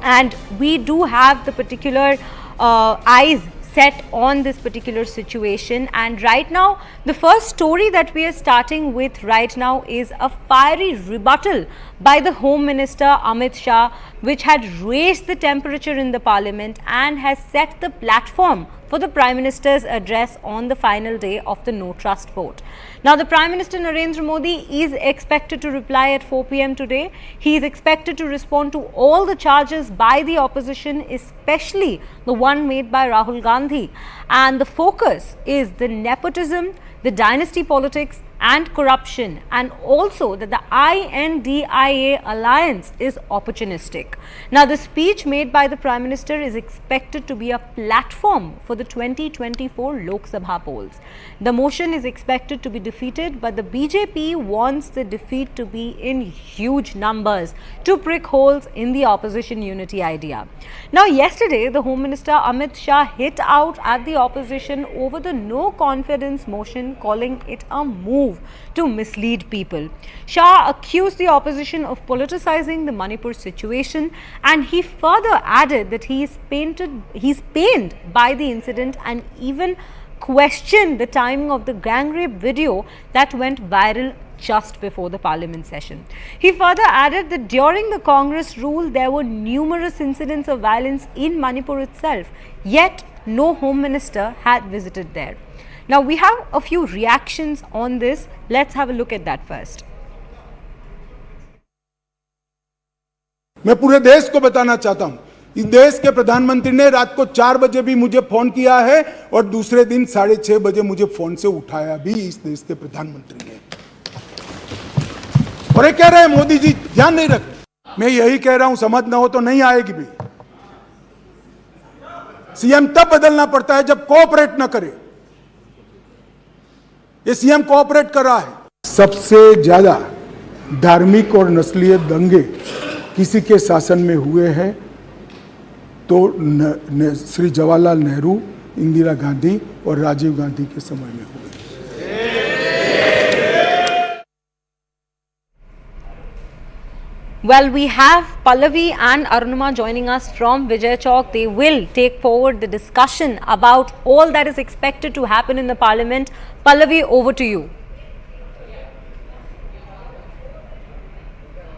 the particular eyes set on this particular situation. And right now, the first story that we are starting with right now is a fiery rebuttal by the Home Minister Amit Shah, which had raised the temperature in the Parliament and has set the platform for the Prime Minister's address on the final day of the no trust vote. Now, the Prime Minister Narendra Modi is expected to reply at 4 p.m. today. He is expected to respond to all the charges by the opposition, especially the one made by Rahul Gandhi. And the focus is the nepotism, the dynasty politics and corruption, and also that the INDIA alliance is opportunistic. Now, the speech made by the Prime Minister is expected to be a platform for the 2024 Lok Sabha polls. The motion is expected to be defeated, but the BJP wants the defeat to be in huge numbers to prick holes in the opposition unity idea. Now, yesterday, the Home Minister Amit Shah hit out at the opposition over the no confidence motion, calling it a move to mislead people. Shah accused the opposition of politicizing the Manipur situation, and he further added that he's pained by the incident and even questioned the timing of the gang rape video that went viral just before the Parliament session. He further added that during the Congress rule, there were numerous incidents of violence in Manipur itself, yet no Home Minister had visited there. Now, we have a few reactions on this. Let's have a look at that first. मैं पूरे देश को बताना चाहता हूं, इस देश के प्रधानमंत्री ने रात को 4 बजे भी मुझे फोन किया है और दूसरे दिन 6:30 बजे मुझे फोन से उठाया भी इस देश के प्रधानमंत्री ने। और ये कह रहे हैं मोदी जी ध्यान नहीं रख रहे। मैं यही कह रहा हूं, समझ ना हो तो नहीं आएगी भी। सीएम तब बदलना पड़ता है जब कोऑपरेट ना करे। ये सीएम कोऑपरेट कर रहा है। सबसे ज्यादा धार्मिक और नस्लीय दंगे किसी के शासन में हुए हैं तो श्री जवाहरलाल नेहरू, इंदिरा गांधी और राजीव गांधी के समय में हुए। Well, we have Pallavi and Arunima joining us from Vijay Chowk. They will take forward the discussion about all that is expected to happen in the Parliament. Pallavi, over to you.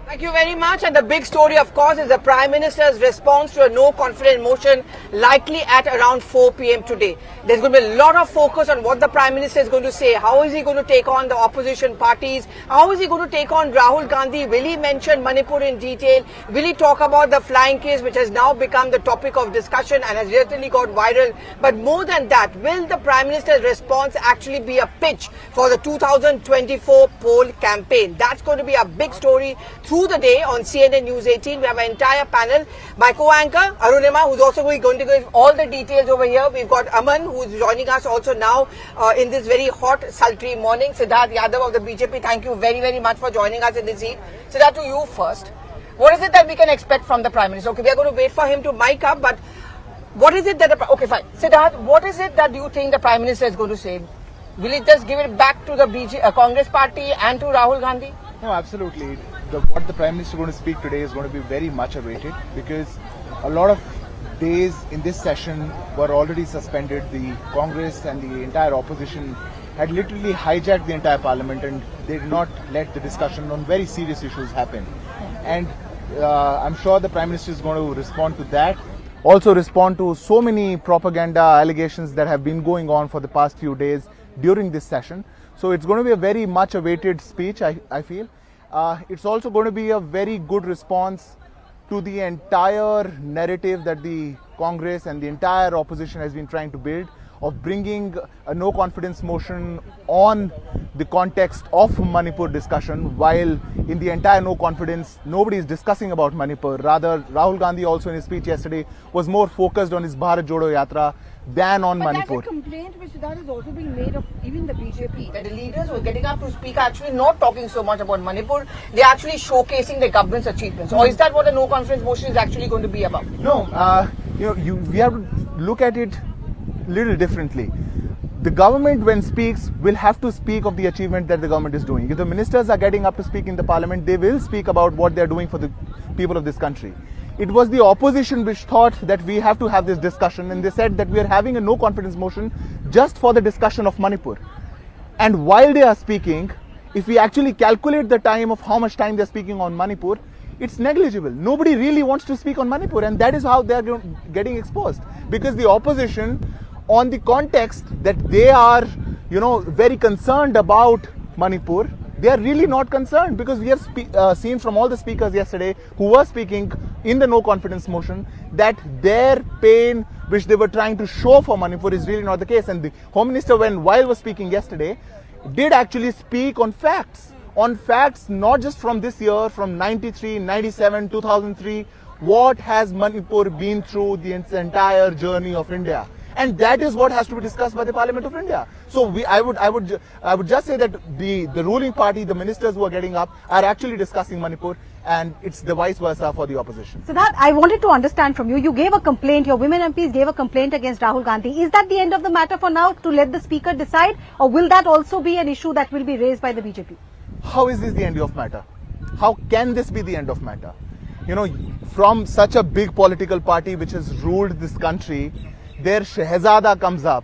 Thank you very much. And the big story, of course, is the Prime Minister's response to a no-confidence motion likely at around 4 p.m. today. There's going to be a lot of focus on what the Prime Minister is going to say. How is he going to take on the opposition parties? How is he going to take on Rahul Gandhi? Will he mention Manipur in detail? Will he talk about the flying case, which has now become the topic of discussion and has recently got viral? But more than that, will the Prime Minister's response actually be a pitch for the 2024 poll campaign? That's going to be a big story through the day on CNN News 18. We have an entire panel. My co-anchor Arunima, who's also going to give all the details over here. We've got Aman, who's joining us also now in this very hot, sultry morning. Siddharth Yadav of the BJP, thank you very, very much for joining us in this heat. Siddharth, to you first. What is it that we can expect from the Prime Minister? Okay, we are going to wait for him to mic up, but what is it that okay, fine. Siddharth, what is it that you think the Prime Minister is going to say? Will it just give it back to the Congress party and to Rahul Gandhi? No, absolutely. What the Prime Minister is going to speak today is going to be very much awaited, because a lot of days in this session were already suspended. The Congress and the entire opposition had literally hijacked the entire Parliament, and they did not let the discussion on very serious issues happen. And I'm sure the Prime Minister is going to respond to that. Also respond to so many propaganda allegations that have been going on for the past few days during this session. So it's going to be a very much awaited speech, I feel. It's also going to be a very good response to the entire narrative that the Congress and the entire opposition has been trying to build, of bringing a no confidence motion on the context of Manipur discussion, while in the entire no confidence nobody is discussing about Manipur. Rather, Rahul Gandhi also in his speech yesterday was more focused on his Bharat Jodo Yatra than on Manipur. That's a complaint which that is also being made of even the BJP, that the leaders who are getting up to speak are actually not talking so much about Manipur, they're actually showcasing the government's achievements. Or is that what a no confidence motion is actually going to be about? No, we have to look at it little differently. The government, when speaks, will have to speak of the achievement that the government is doing. If the ministers are getting up to speak in the Parliament, they will speak about what they are doing for the people of this country. It was the opposition which thought that we have to have this discussion, and they said that we are having a no confidence motion just for the discussion of Manipur. And while they are speaking, if we actually calculate the time of how much time they are speaking on Manipur, it's negligible. Nobody really wants to speak on Manipur, and that is how they are getting exposed. Because the opposition, on the context that they are, very concerned about Manipur, they are really not concerned, because we have seen from all the speakers yesterday who were speaking in the no confidence motion that their pain which they were trying to show for Manipur is really not the case. And the Home Minister, while was speaking yesterday, did actually speak on facts, not just from this year, from 93, 97, 2003. What has Manipur been through the entire journey of India? And that is what has to be discussed by the Parliament of India. So I would just say that the ruling party, the ministers who are getting up, are actually discussing Manipur, and it's the vice versa for the opposition. So that I wanted to understand from you. You gave a complaint. Your women MPs gave a complaint against Rahul Gandhi. Is that the end of the matter for now, to let the speaker decide, or will that also be an issue that will be raised by the BJP? How is this the end of matter? How can this be the end of matter? You know, from such a big political party which has ruled this country, their Shehzada comes up,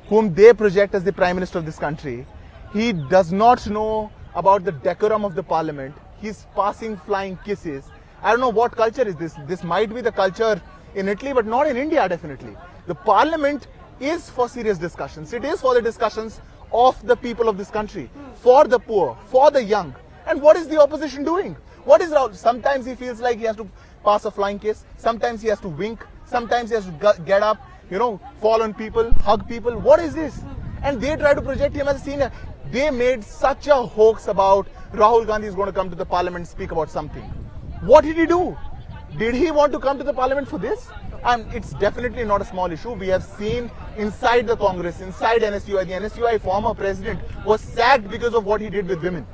whom they project as the Prime Minister of this country. He does not know about the decorum of the Parliament. He's passing flying kisses. I don't know what culture is this. This might be the culture in Italy, but not in India, definitely. The Parliament is for serious discussions. It is for the discussions of the people of this country, for the poor, for the young. And what is the opposition doing? What is Rahul? Sometimes he feels like he has to pass a flying kiss. Sometimes he has to wink. Sometimes he has to get up, fall on people, hug people. What is this? And they try to project him as a senior. They made such a hoax about Rahul Gandhi is going to come to the Parliament and speak about something. What did he do? Did he want to come to the Parliament for this? And it's definitely not a small issue. We have seen inside the Congress, inside NSUI, the NSUI former president was sacked because of what he did with women.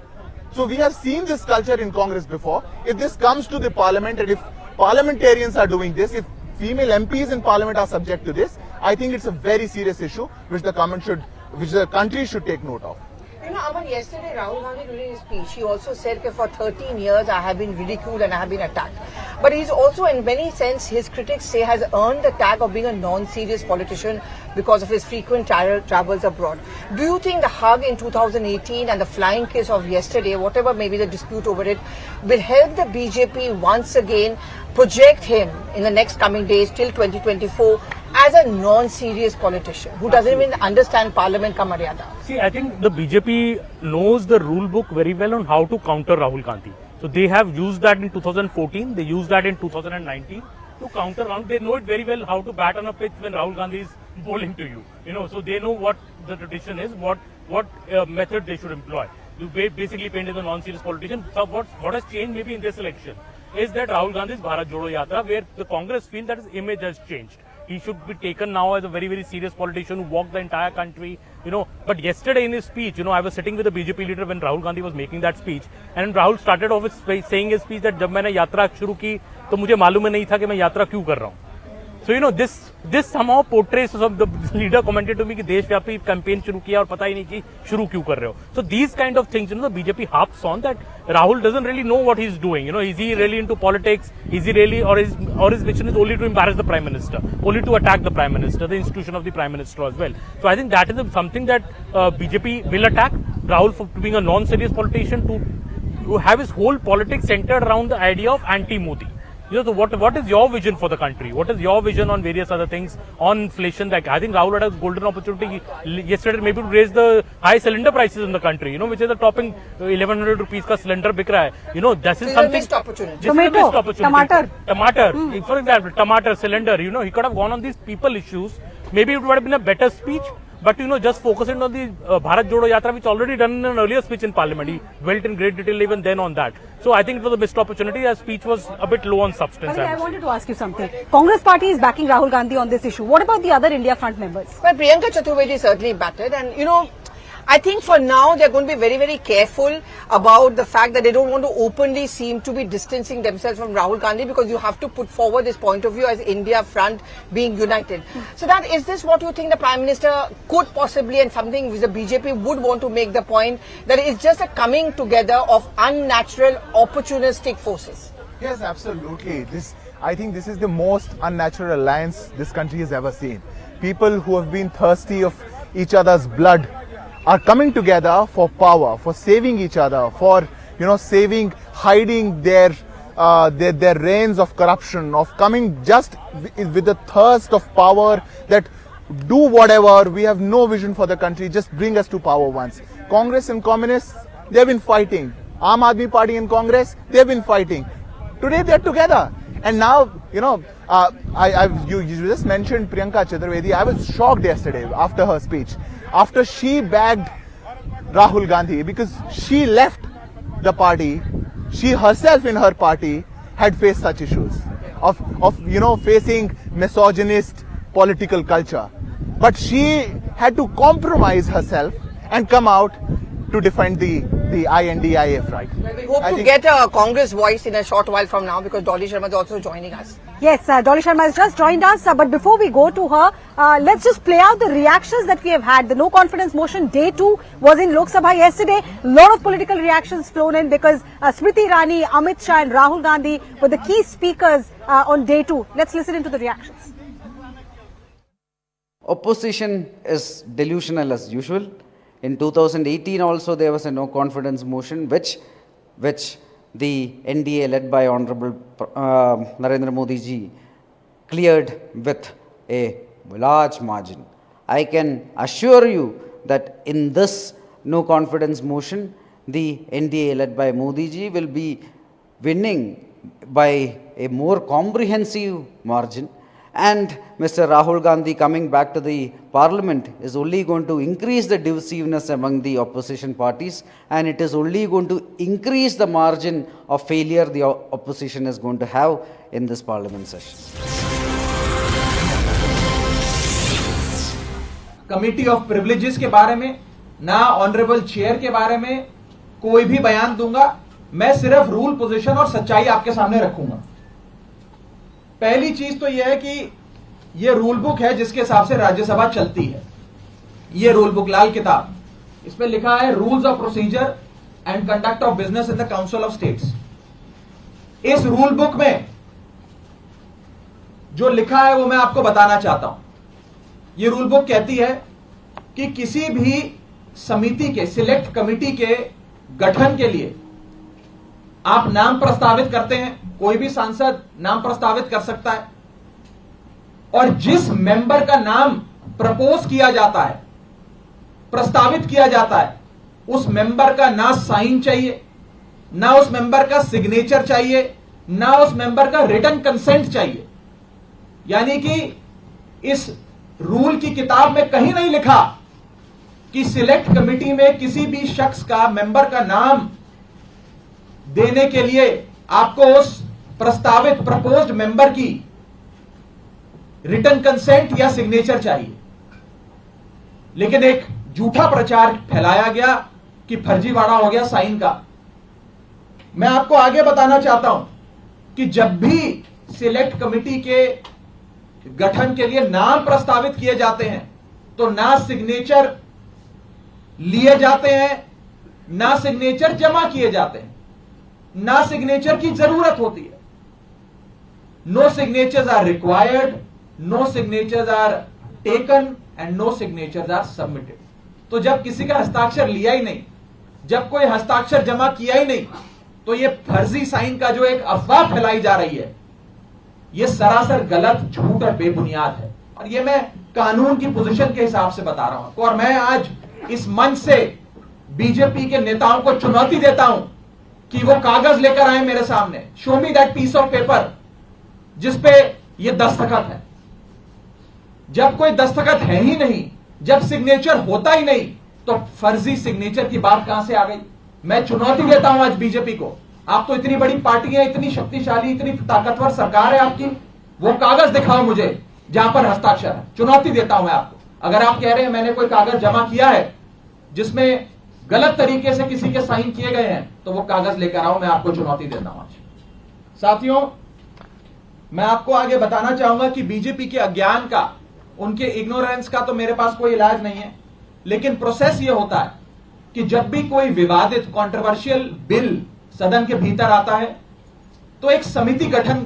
So we have seen this culture in Congress before. If this comes to the Parliament, and if parliamentarians are doing this, if female MPs in Parliament are subject to this, I think it's a very serious issue which the country should take note of. You know, Aman, yesterday Rahul Gandhi during his speech, he also said that for 13 years I have been ridiculed and I have been attacked. But he's also, in many sense, his critics say has earned the tag of being a non-serious politician because of his frequent travels abroad. Do you think the hug in 2018 and the flying kiss of yesterday, whatever may be the dispute over it, will help the BJP once again project him in the next coming days till 2024 as a non-serious politician who doesn't even understand Parliament ka maryada? See, I think the BJP knows the rule book very well on how to counter Rahul Gandhi. So they have used that in 2014, they used that in 2019 to counter Rahul. They know it very well how to bat on a pitch when Rahul Gandhi is bowling to you. So they know what the tradition is, what method they should employ. You basically paint as a non-serious politician. So what has changed maybe in this election is that Rahul Gandhi's Bharat Jodo Yatra, where the Congress feel that his image has changed. He should be taken now as a very, very serious politician who walked the entire country, But yesterday in his speech, I was sitting with the BJP leader when Rahul Gandhi was making that speech. And Rahul started off with saying his speech that जब मैंने यात्रा शुरू की तो मुझे मालूम ही नहीं था कि मैं यात्रा क्यों कर रहा हूँ. So, this somehow portrays, the leader commented to me कि देशव्यापी campaign शुरू किया और पता ही नहीं कि शुरू क्यों कर रहे हो. So these kind of things, the BJP harps on that Rahul doesn't really know what he's doing. Is he really into politics? Is he really, or his mission is only to embarrass the Prime Minister, only to attack the Prime Minister, the institution of the Prime Minister as well. So I think that is something that BJP will attack Rahul for being a non-serious politician, to have his whole politics centered around the idea of anti-Modi. So what is your vision for the country? What is your vision on various other things, on inflation? Like I think Rahul had a golden opportunity yesterday maybe to raise the high cylinder prices in the country, which is the topping 1100 rupees ka cylinder bik raha hai. This is something. Missed opportunity. This is a missed opportunity. Tomato. For example, tomato cylinder, he could have gone on these people issues. Maybe it would have been a better speech. But just focusing on the Bharat Jodo Yatra, which already done in an earlier speech in Parliament. He dwelt in great detail even then on that. So I think it was a missed opportunity. His speech was a bit low on substance. I wanted to ask you something. Congress party is backing Rahul Gandhi on this issue. What about the other India Front members? Well, Priyanka Chaturvedi certainly batted, and I think for now they're going to be very, very careful about the fact that they don't want to openly seem to be distancing themselves from Rahul Gandhi, because you have to put forward this point of view as India Front being united. So is this what you think the Prime Minister could possibly, and something which the BJP would want to make the point, that it's just a coming together of unnatural opportunistic forces? Yes, absolutely. I think this is the most unnatural alliance this country has ever seen. People who have been thirsty of each other's blood are coming together for power, for saving each other, for hiding their reigns of corruption, of coming just with the thirst of power, that do whatever, we have no vision for the country, just bring us to power once. Congress and communists, they've been fighting. Aam Aadmi Party and Congress, they've been fighting. Today they're together. And now, you just mentioned Priyanka Chaturvedi. I was shocked yesterday after her speech. After she bagged Rahul Gandhi, because she left the party, she herself in her party had faced such issues of facing misogynist political culture. But she had to compromise herself and come out to defend the INDIF right. We hope to get a Congress voice in a short while from now, because Dolly Sharma is also joining us. Yes, Dolly Sharma has just joined us, but before we go to her, let's just play out the reactions that we have had. The no confidence motion day 2 was in Lok Sabha yesterday. A lot of political reactions flown in because Smriti Irani, Amit Shah and Rahul Gandhi were the key speakers on day 2. Let's listen into the reactions. Opposition is delusional as usual. In 2018 also there was a no confidence motion which the NDA led by Honorable Narendra Modi ji cleared with a large margin. I can assure you that in this no confidence motion, the NDA led by Modi ji will be winning by a more comprehensive margin. And Mr. Rahul Gandhi coming back to the Parliament is only going to increase the divisiveness among the opposition parties, and it is only going to increase the margin of failure the opposition is going to have in this Parliament session. Committee of privileges के बारे में ना honourable chair के बारे में कोई भी बयान दूंगा। मैं सिर्फ रूल पोजीशन और सच्चाई आपके सामने रखूंगा। पहली चीज तो यह है कि यह रूल बुक है जिसके हिसाब से राज्यसभा चलती है। यह रूल बुक लाल किताब, इसमें लिखा है rules of procedure and conduct of business in the council of states. इस रूल बुक में जो लिखा है वो मैं आपको बताना चाहता हूं। यह रूल बुक कहती है कि किसी भी समिति के, सिलेक्ट कमिटी के गठन के लिए आप नाम प्रस्तावित करते हैं, कोई भी सांसद नाम प्रस्तावित कर सकता है, और जिस मेंबर का नाम प्रपोज किया जाता है, प्रस्तावित किया जाता है, उस मेंबर का ना साइन चाहिए, ना उस मेंबर का सिग्नेचर चाहिए, ना उस मेंबर का रिटन कंसेंट चाहिए। यानी कि इस रूल की किताब में कहीं नहीं लिखा कि सिलेक्ट कमिटी में किसी भी शख्स का, मेंबर का नाम देने के लिए आपको उस प्रस्तावित प्रपोज्ड मेंबर की रिटन कंसेंट या सिग्नेचर चाहिए। लेकिन एक झूठा प्रचार फैलाया गया कि फर्जीवाड़ा हो गया साइन का। मैं आपको आगे बताना चाहता हूं कि जब भी सिलेक्ट कमिटी के गठन के लिए नाम प्रस्तावित किए जाते हैं तो ना सिग्नेचर लिए जाते हैं, ना सिग्नेचर जमा किए जाते हैं, ना सिग्नेचर की जरूरत होती है। No signatures are required, no signatures are taken and no signatures are submitted. तो जब किसी का हस्ताक्षर लिया ही नहीं, जब कोई हस्ताक्षर जमा किया ही नहीं, तो ये फर्जी साइन का जो एक अफवाह फैलाई जा रही है, ये सरासर गलत, झूठ और बेबुनियाद है। और ये मैं कानून की पोजीशन के हिसाब से बता रहा हूं। और मैं आज इस मंच से बीजेपी के नेताओं को चुनौती देता हूं कि वो कागज लेकर आए मेरे सामने। Show me that piece of paper जिसपे ये दस्तखत है। जब कोई दस्तखत है ही नहीं, जब सिग्नेचर होता ही नहीं, तो फर्जी सिग्नेचर की बात कहां से आ गई? मैं चुनौती देता हूं आज बीजेपी को। आप तो इतनी बड़ी पार्टी है, इतनी शक्तिशाली, इतनी ताकतवर सरकार है आपकी, वो कागज दिखाओ मुझे जहां पर हस्ताक्षर है। चुनौती देता हूं मैं आपको। अगर आप कह रहे हैं मैंने कोई कागज जमा किया है जिसमें गलत तरीके से किसी के साइन किए गए हैं, तो वो कागज लेकर आओ, मैं आपको चुनौती देता हूं आज। साथियों, मैं आपको आगे बताना चाहूंगा कि बीजेपी के अज्ञान का, उनके इग्नोरेंस का तो मेरे पास कोई इलाज नहीं है। लेकिन प्रोसेस ये होता है कि जब भी कोई विवादित, कंट्रोवर्शियल बिल सदन के भीतर आता है, तो एक समिति गठन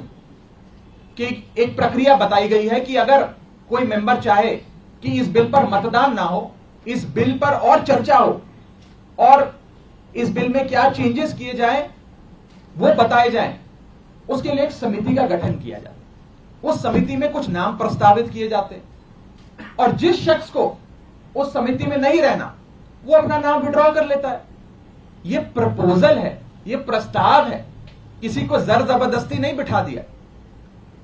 की एक प्रक्रिया बताई गई है कि अगर कोई मेंबर चाहे कि इस बिल पर मतदान ना हो, इस बिल पर और चर्चा हो और इस बिल में क्या चेंजेस किए जाएं वो बताए जाएं, उसके लिए एक समिति का गठन किया जाता है। उस समिति में कुछ नाम प्रस्तावित किए जाते हैं और जिस शख्स को उस समिति में नहीं रहना, वो अपना नाम विड्रॉ कर लेता है। ये प्रपोजल है, ये प्रस्ताव है, किसी को जर जबरदस्ती नहीं बिठा दिया।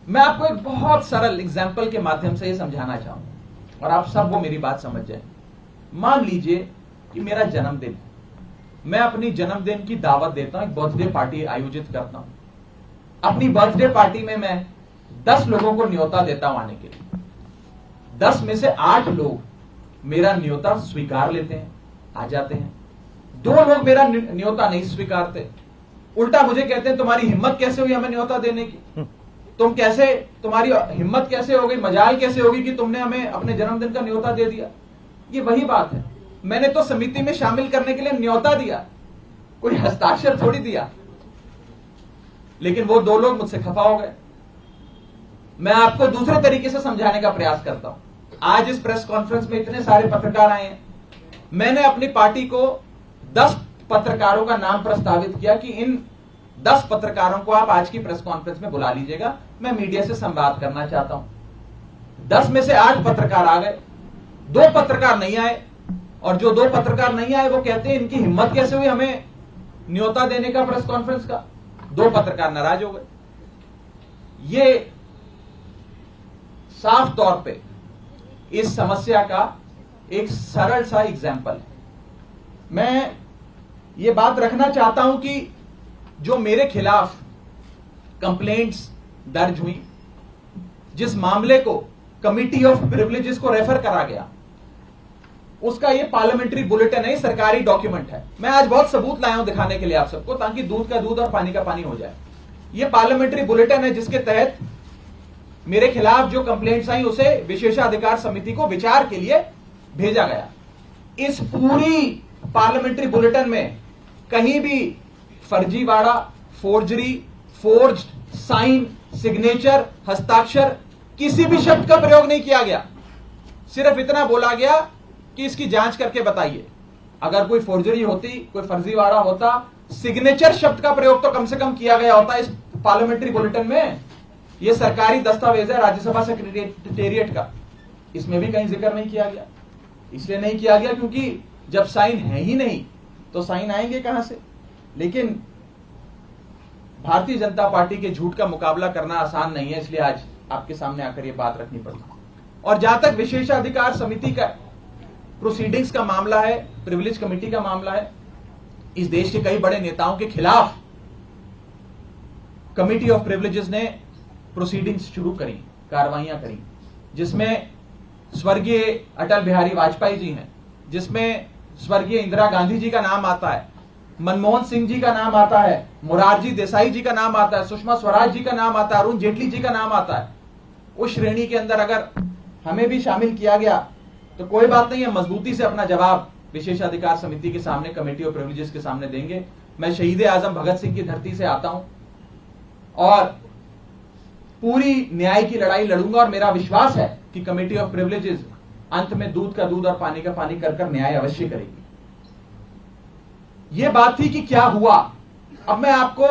मैं आपको एक बहुत सरल एग्जाम्पल के माध्यम से ये समझाना चाहूंगा और आप सब वो मेरी बात समझ जाए। मान लीजिए कि मेरा जन्मदिन, मैं अपनी जन्मदिन की दावत देता हूं, एक बर्थडे पार्टी आयोजित करता हूं। अपनी बर्थडे पार्टी में मैं 10 लोगों को न्योता देता हूं आने के लिए। 10 में से 8 लोग मेरा न्योता स्वीकार लेते हैं, आ जाते हैं। 2 लोग मेरा न्योता नहीं स्वीकारते, उल्टा मुझे कहते हैं तुम्हारी हिम्मत कैसे हुई हमें न्योता देने की, तुम्हारी हिम्मत कैसे हो गई, मजाल कैसे होगी कि तुमने हमें अपने जन्मदिन का न्योता दे दिया। ये वही बात है, मैंने तो समिति में शामिल करने के लिए न्योता दिया, कोई हस्ताक्षर थोड़ी दिया। लेकिन वो 2 लोग मुझसे खफा हो गए। मैं आपको दूसरे तरीके से समझाने का प्रयास करता हूं। आज इस प्रेस कॉन्फ्रेंस में इतने सारे पत्रकार आए हैं, मैंने अपनी पार्टी को 10 पत्रकारों का नाम प्रस्तावित किया कि इन 10 पत्रकारों को आप आज की प्रेस कॉन्फ्रेंस में बुला लीजिएगा, मैं मीडिया से संवाद करना चाहता हूं। 10 में से 8 पत्रकार आ गए, 2 पत्रकार नहीं आए, और जो 2 पत्रकार नहीं आए वो कहते हैं इनकी हिम्मत कैसे हुई हमें न्योता देने का प्रेस कॉन्फ्रेंस का। 2 पत्रकार नाराज हो गए। ये साफ तौर पे इस समस्या का एक सरल सा एग्जाम्पल है। मैं ये बात रखना चाहता हूं कि जो मेरे खिलाफ कंप्लेंट्स दर्ज हुई, जिस मामले को कमिटी ऑफ प्रिविलेजेस को रेफर करा गया, उसका ये पार्लियामेंट्री बुलेटिन है, सरकारी डॉक्यूमेंट है। मैं आज बहुत सबूत लाया हूं दिखाने के लिए आप सबको, ताकि दूध का दूध और पानी का पानी हो जाए। ये पार्लियामेंट्री बुलेटिन है जिसके तहत मेरे खिलाफ जो कंप्लेंट्स आई उसे विशेषाधिकार समिति को विचार के लिए भेजा गया। इस पूरी पार्लियामेंट्री बुलेटिन में कहीं भी फर्जीवाड़ा, फोर्जरी, फोर्ज्ड साइन, सिग्नेचर, हस्ताक्षर, किसी भी शब्द का प्रयोग नहीं किया गया। सिर्फ इतना बोला गया कि इसकी जांच करके बताइए। अगर कोई फोर्जरी होती, कोई फर्जीवाड़ा होता, सिग्नेचर शब्द का प्रयोग तो कम से कम किया गया होता इस पार्लियामेंट्री बुलेटिन में। यह सरकारी दस्तावेज है राज्यसभा सेक्रेटेरिएट का, इसमें भी कहीं जिक्र नहीं किया गया। इसलिए नहीं किया गया क्योंकि जब साइन है ही नहीं तो साइन आएंगे कहां से। लेकिन भारतीय जनता पार्टी के झूठ का मुकाबला करना आसान नहीं है, इसलिए आज आपके सामने आकर यह बात रखनी पड़ी। और जहां तक विशेषाधिकार समिति का प्रोसीडिंग्स का मामला है, प्रिविलेज कमेटी का मामला है, इस देश के कई बड़े नेताओं के खिलाफ कमिटी ऑफ प्रिविलेजेस ने प्रोसीडिंग्स शुरू करी, कार्रवाइयां करी, जिसमें स्वर्गीय अटल बिहारी वाजपेयी जी हैं, जिसमें स्वर्गीय इंदिरा गांधी जी का नाम आता है, मनमोहन सिंह जी का नाम आता है, मोरारजी देसाई जी का नाम आता है, सुषमा स्वराज जी का नाम आता है, अरुण जेटली जी का नाम आता है। उस श्रेणी के अंदर अगर हमें भी शामिल किया गया तो कोई बात नहीं है, मजबूती से अपना जवाब विशेषाधिकार समिति के सामने, कमेटी ऑफ प्रिविलेजेस के सामने देंगे। मैं शहीद आजम भगत सिंह की धरती से आता हूं और पूरी न्याय की लड़ाई लड़ूंगा, और मेरा विश्वास है कि कमेटी ऑफ प्रिविलेजेस अंत में दूध का दूध और पानी का पानी कर न्याय अवश्य करेगी। यह बात थी कि क्या हुआ। अब मैं आपको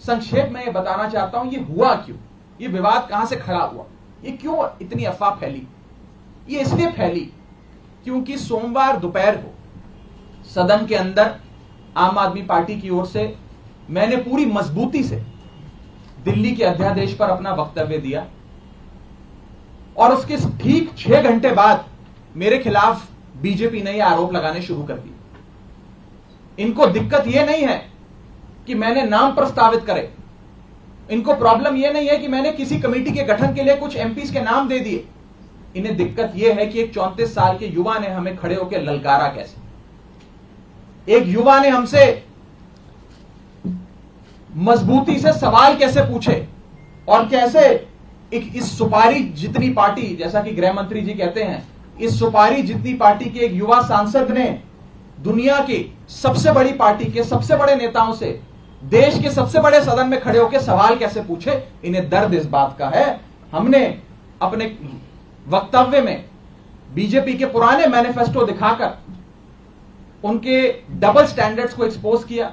संक्षेप में यह बताना चाहता हूं, यह हुआ क्यों, यह विवाद कहां से खड़ा हुआ, यह क्यों इतनी अफवाह फैली। यह इसलिए फैली क्योंकि सोमवार दोपहर को सदन के अंदर आम आदमी पार्टी की ओर से मैंने पूरी मजबूती से दिल्ली के अध्यादेश पर अपना वक्तव्य दिया, और उसके ठीक 6 घंटे बाद मेरे खिलाफ बीजेपी ने यह आरोप लगाने शुरू कर दिए। इनको दिक्कत यह नहीं है कि मैंने नाम प्रस्तावित करे, इनको प्रॉब्लम यह नहीं है कि मैंने किसी कमेटी के गठन के लिए कुछ एमपीज के नाम दे दिए। इन्हें दिक्कत यह है कि एक 34 साल के युवा ने हमें खड़े होकर ललकारा कैसे, एक युवा ने हमसे मजबूती से सवाल कैसे पूछे, और कैसे इस सुपारी जितनी पार्टी, जैसा कि गृह मंत्री जी कहते हैं, इस सुपारी जितनी पार्टी के एक युवा सांसद ने दुनिया की सबसे बड़ी पार्टी के सबसे बड़े नेताओं से देश के सबसे बड़े सदन में खड़े होकर सवाल कैसे पूछे। इन्हें दर्द इस बात का है। हमने अपने वक्तव्य में बीजेपी के पुराने मैनिफेस्टो दिखाकर उनके डबल स्टैंडर्ड्स को एक्सपोज किया,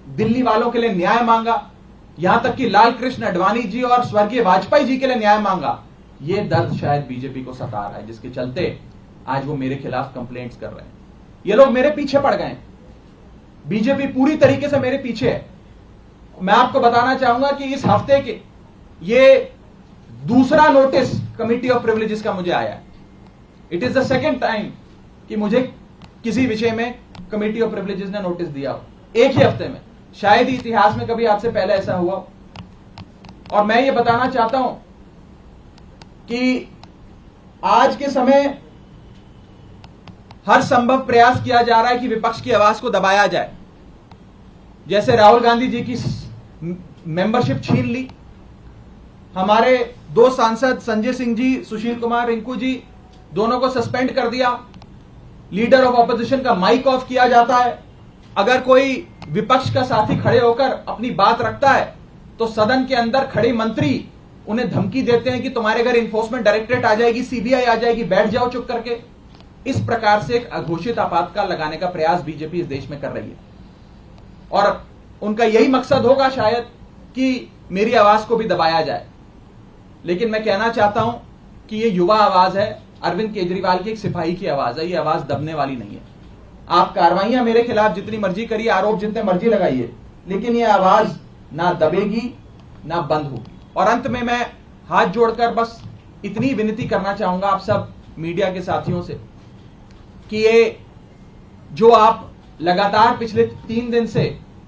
दिल्ली वालों के लिए न्याय मांगा, यहां तक कि लाल कृष्ण अडवाणी जी और स्वर्गीय वाजपेयी जी के लिए न्याय मांगा। यह दर्द शायद बीजेपी को सता रहा है, जिसके चलते आज वो मेरे खिलाफ कंप्लेंट्स कर रहे हैं। ये लोग मेरे पीछे पड़ गए, बीजेपी पूरी तरीके से मेरे पीछे है। मैं आपको बताना चाहूंगा कि इस हफ्ते के ये दूसरा नोटिस कमिटी ऑफ प्रिविलेजेस का मुझे आया है। It is the second time कि मुझे किसी विषय में कमेटी ऑफ प्रिविलेजेस ने नोटिस दिया हो एक ही हफ्ते में। शायद ही इतिहास में कभी आज से पहले ऐसा हुआ हो। और मैं ये बताना चाहता हूं कि आज के समय हर संभव प्रयास किया जा रहा है कि विपक्ष की आवाज को दबाया जाए। जैसे राहुल गांधी जी की मेंबरशिप छीन ली, हमारे 2 सांसद संजय सिंह जी, सुशील कुमार, रिंकू जी, दोनों को सस्पेंड कर दिया। लीडर ऑफ ऑपोजिशन का माइक ऑफ किया जाता है। अगर कोई विपक्ष का साथी खड़े होकर अपनी बात रखता है तो सदन के अंदर खड़े मंत्री उन्हें धमकी देते हैं कि तुम्हारे घर इन्फोर्समेंट डायरेक्टरेट आ जाएगी, सीबीआई आ जाएगी, बैठ जाओ चुप करके। इस प्रकार से एक अघोषित आपातकाल लगाने का प्रयास बीजेपी इस देश में कर रही है और उनका यही मकसद होगा शायद कि मेरी आवाज को भी दबाया जाए। लेकिन मैं कहना चाहता हूं कि ये युवा आवाज है, अरविंद केजरीवाल की एक सिपाही की आवाज है, ये आवाज दबने वाली नहीं है। आप कार्रवाइयां मेरे खिलाफ जितनी मर्जी करिए, आरोप जितने मर्जी लगाइए, लेकिन ये आवाज ना दबेगी ना बंद होगी। और अंत में मैं हाथ जोड़कर बस इतनी विनती करना चाहूंगा आप सब मीडिया के साथियों से कि ये जो आप लगातार पिछले 3 दिन से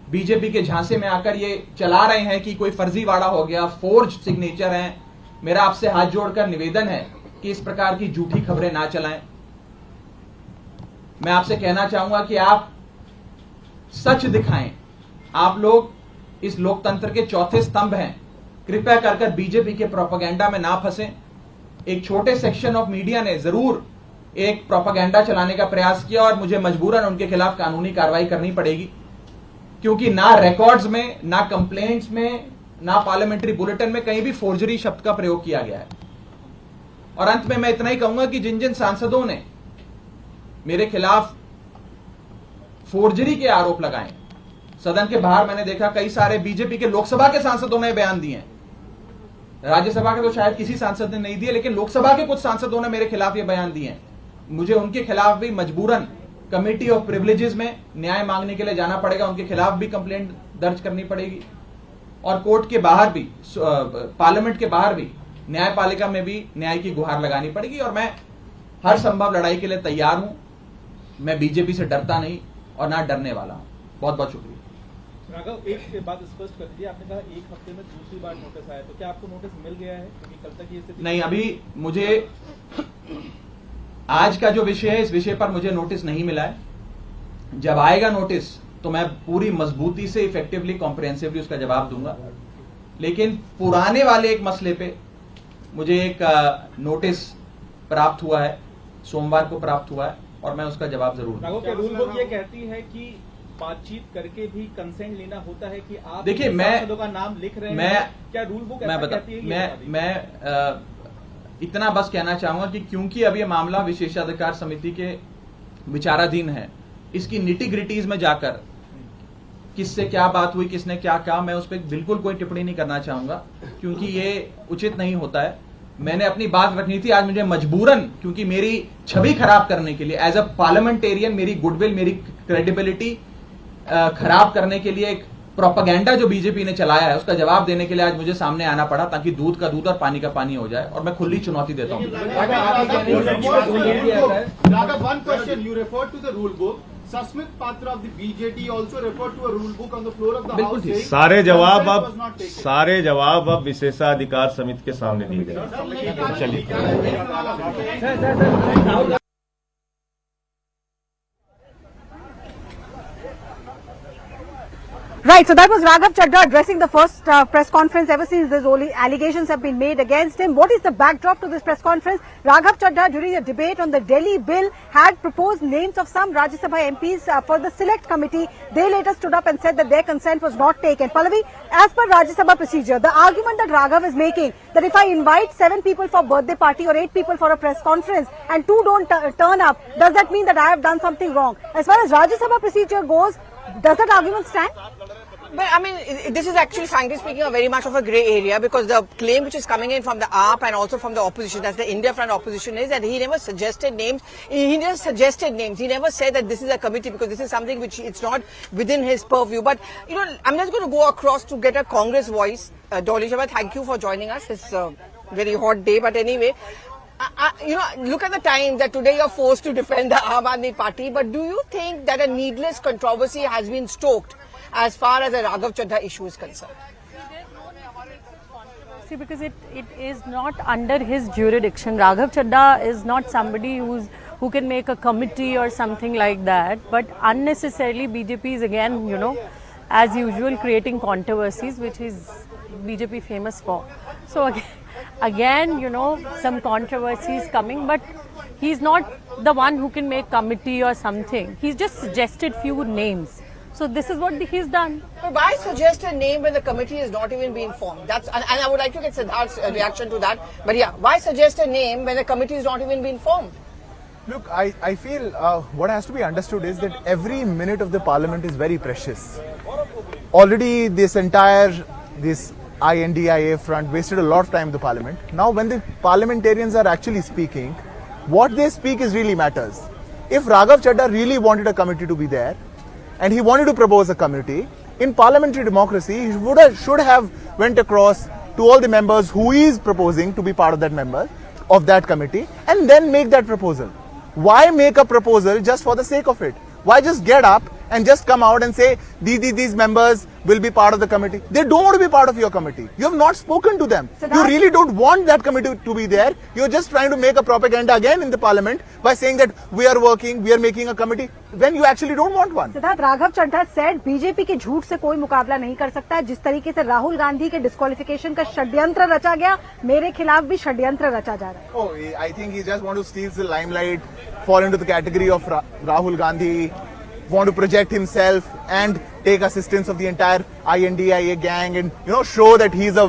बीजेपी के झांसे में आकर ये चला रहे हैं कि कोई फर्जीवाड़ा हो गया, फोर्ज सिग्नेचर हैं, मेरा आपसे हाथ जोड़कर निवेदन है कि इस प्रकार की झूठी खबरें ना चलाएं। मैं आपसे कहना चाहूंगा कि आप सच दिखाएं। आप लोग इस लोकतंत्र के चौथे स्तंभ हैं। कृपया कर बीजेपी के प्रोपेगेंडा में ना फंसें। एक छोटे सेक्शन ऑफ मीडिया ने जरूर एक प्रोपेगेंडा चलाने का प्रयास किया और मुझे मजबूरन उनके खिलाफ कानूनी कार्रवाई करनी पड़ेगी, क्योंकि ना रिकॉर्ड्स में, ना कंप्लेंट्स में, ना पार्लियामेंट्री बुलेटिन में कहीं भी फोर्जरी शब्द का प्रयोग किया गया है। और अंत में मैं इतना ही कहूंगा कि जिन जिन सांसदों ने मेरे खिलाफ फोर्जरी के आरोप लगाए, सदन के बाहर मैंने देखा कई सारे बीजेपी के लोकसभा के सांसदों ने बयान दिए हैं। राज्यसभा के तो शायद किसी सांसद ने नहीं दिए, लेकिन लोकसभा के कुछ सांसदों ने मेरे खिलाफ ये बयान दिए हैं। मुझे उनके खिलाफ भी मजबूरन कमेटी ऑफ प्रिविलेजेस में न्याय मांगने के लिए जाना पड़ेगा, उनके खिलाफ भी कंप्लेंट दर्ज करनी पड़ेगी और कोर्ट के बाहर भी, पार्लियामेंट के बाहर भी, न्यायपालिका में भी न्याय की गुहार लगानी पड़ेगी। और मैं हर संभव लड़ाई के लिए तैयार हूं। मैं बीजेपी से डरता नहीं और ना डरने वाला हूं। बहुत बहुत शुक्रिया। राघव, एक बात स्पष्ट कर दीजिए, आपने कहा 1 हफ्ते में दूसरी बार नोटिस आया, तो क्या आपको नोटिस मिल गया है? क्योंकि कल तक ये स्थिति नहीं, अभी मुझे आज का जो विषय है इस विषय पर मुझे नोटिस नहीं मिला है। जब आएगा नोटिस तो मैं पूरी मजबूती से, इफेक्टिवली, कॉम्प्रिहेंसिवली उसका जवाब दूंगा। लेकिन पुराने वाले एक मसले पे मुझे एक नोटिस प्राप्त हुआ है, सोमवार को प्राप्त हुआ है और मैं उसका जवाब जरूर दूंगा। रूल बुक ये कहती है कि बातचीत करके भी कंसेंट लेना होता है कि आप देखिए, मैं का नाम लिख रहे हैं, क्या रूल बुक ऐसा कहती है? मैं इतना बस कहना चाहूंगा कि क्योंकि अब ये मामला विशेषाधिकार समिति के विचाराधीन है, इसकी निटी ग्रिटीज में जाकर किससे क्या बात हुई, किसने क्या कहा, मैं उस पर बिल्कुल कोई टिप्पणी नहीं करना चाहूंगा, क्योंकि ये उचित नहीं होता है। मैंने अपनी बात रखनी थी, आज मुझे मजबूरन, क्योंकि मेरी छवि खराब करने के लिए, एज अ पार्लियामेंटेरियन, मेरी गुडविल, मेरी क्रेडिबिलिटी खराब करने के लिए एक प्रोपेगेंडा जो बीजेपी ने चलाया है, उसका जवाब देने के लिए आज मुझे सामने आना पड़ा, ताकि दूध का दूध और पानी का पानी हो जाए। और मैं खुली चुनौती देता हूं। Susmit Patra of the BJT also referred to a rule book on the floor of the House. सारे जवाब अब विशेषाधिकार समिति के सामने दिए गए। चलिए। Right, so that was Raghav Chadha addressing the first press conference ever since these only allegations have been made against him. What is the backdrop to this press conference? Raghav Chadha, during a debate on the Delhi bill, had proposed names of some Rajya Sabha MPs for the select committee. They later stood up and said that their consent was not taken. Pallavi, as per Rajya Sabha procedure, the argument that Raghav is making, that if I invite 7 people for birthday party or 8 people for a press conference and 2 don't turn up, does that mean that I have done something wrong? As far as Rajya Sabha procedure goes, does that argument stand? But I mean, this is actually, frankly speaking, a very much of a grey area, because the claim which is coming in from the AAP and also from the opposition, that's the India Front opposition, is that he never suggested names. He never suggested names. He never said that this is a committee, because this is something which it's not within his purview. But, you know, I'm just going to go across to get a Congress voice. Dolly Shabbat, thank you for joining us. It's a very hot day, but anyway. You know, look at the time that today you're forced to defend the Aam Aadmi Party, but do you think that a needless controversy has been stoked as far as the Raghav Chadha issue is concerned? See, because it is not under his jurisdiction. Raghav Chadha is not somebody who can make a committee or something like that, but unnecessarily BJP is again, you know, as usual creating controversies, which is BJP famous for. So again, you know, some controversies coming, but he's not the one who can make committee or something. He's just suggested few names. So this is what he's done. But why suggest a name when the committee has not even been formed? And I would like to get Siddharth's reaction to that. But yeah, why suggest a name when the committee has not even been formed? Look, I feel what has to be understood is that every minute of the parliament is very precious. Already this INDIA front wasted a lot of time in the parliament. Now when the parliamentarians are actually speaking, what they speak is really matters. If Raghav Chadha really wanted a committee to be there, and he wanted to propose a committee, in parliamentary democracy, he should have went across to all the members who he is proposing to be part of that committee, and then make that proposal. Why make a proposal just for the sake of it? Why just get up and just come out and say, these members will be part of the committee? They don't want to be part of your committee. You have not spoken to them. You really don't want that committee to be there. You're just trying to make a propaganda again in the parliament by saying that we are working, we are making a committee, when you actually don't want one. Siddharth, Raghav Chadha said, BJP के झूठ से कोई मुकाबला नहीं कर सकता है. जिस तरीके से राहुल गांधी के डिस्क्वालिफिकेशन का षड्यंत्र रचा गया, मेरे खिलाफ भी षड्यंत्र रचा जा रहा है. Oh, I think he just want to steal the limelight, fall into the category of Rahul Gandhi, want to project himself and take assistance of the entire INDIA gang and, you know, show that he's a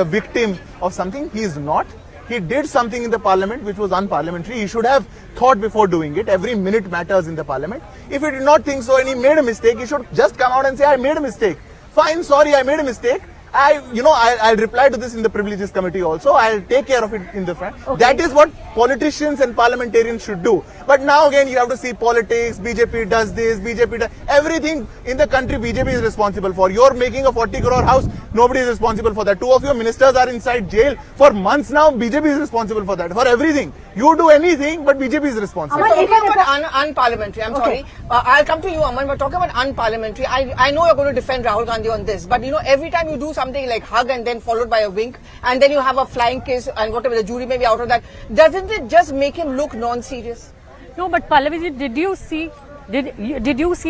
victim of something. He is not. He did something in the parliament which was unparliamentary. He should have thought before doing it. Every minute matters in the parliament. If he did not think so and he made a mistake, he should just come out and say, I made a mistake. Fine, sorry, I made a mistake. I'll reply to this in the privileges committee also. I'll take care of it in the front. Okay. That is what politicians and parliamentarians should do. But now again, you have to see politics. BJP does this, BJP does everything in the country. BJP is responsible for. You're making a 40 crore house. Nobody is responsible for that. 2 of your ministers are inside jail for months now. BJP is responsible for that. For everything. You do anything, but BJP is responsible. Talking about unparliamentary, I'm sorry. I'll come to you, Aman, but talking about unparliamentary, I know you're going to defend Rahul Gandhi on this, but you know, every time you do something like hug and then followed by a wink, and then you have a flying kiss and whatever, the jury may be out of that, doesn't it just make him look non-serious? No, but Pallavi, did you see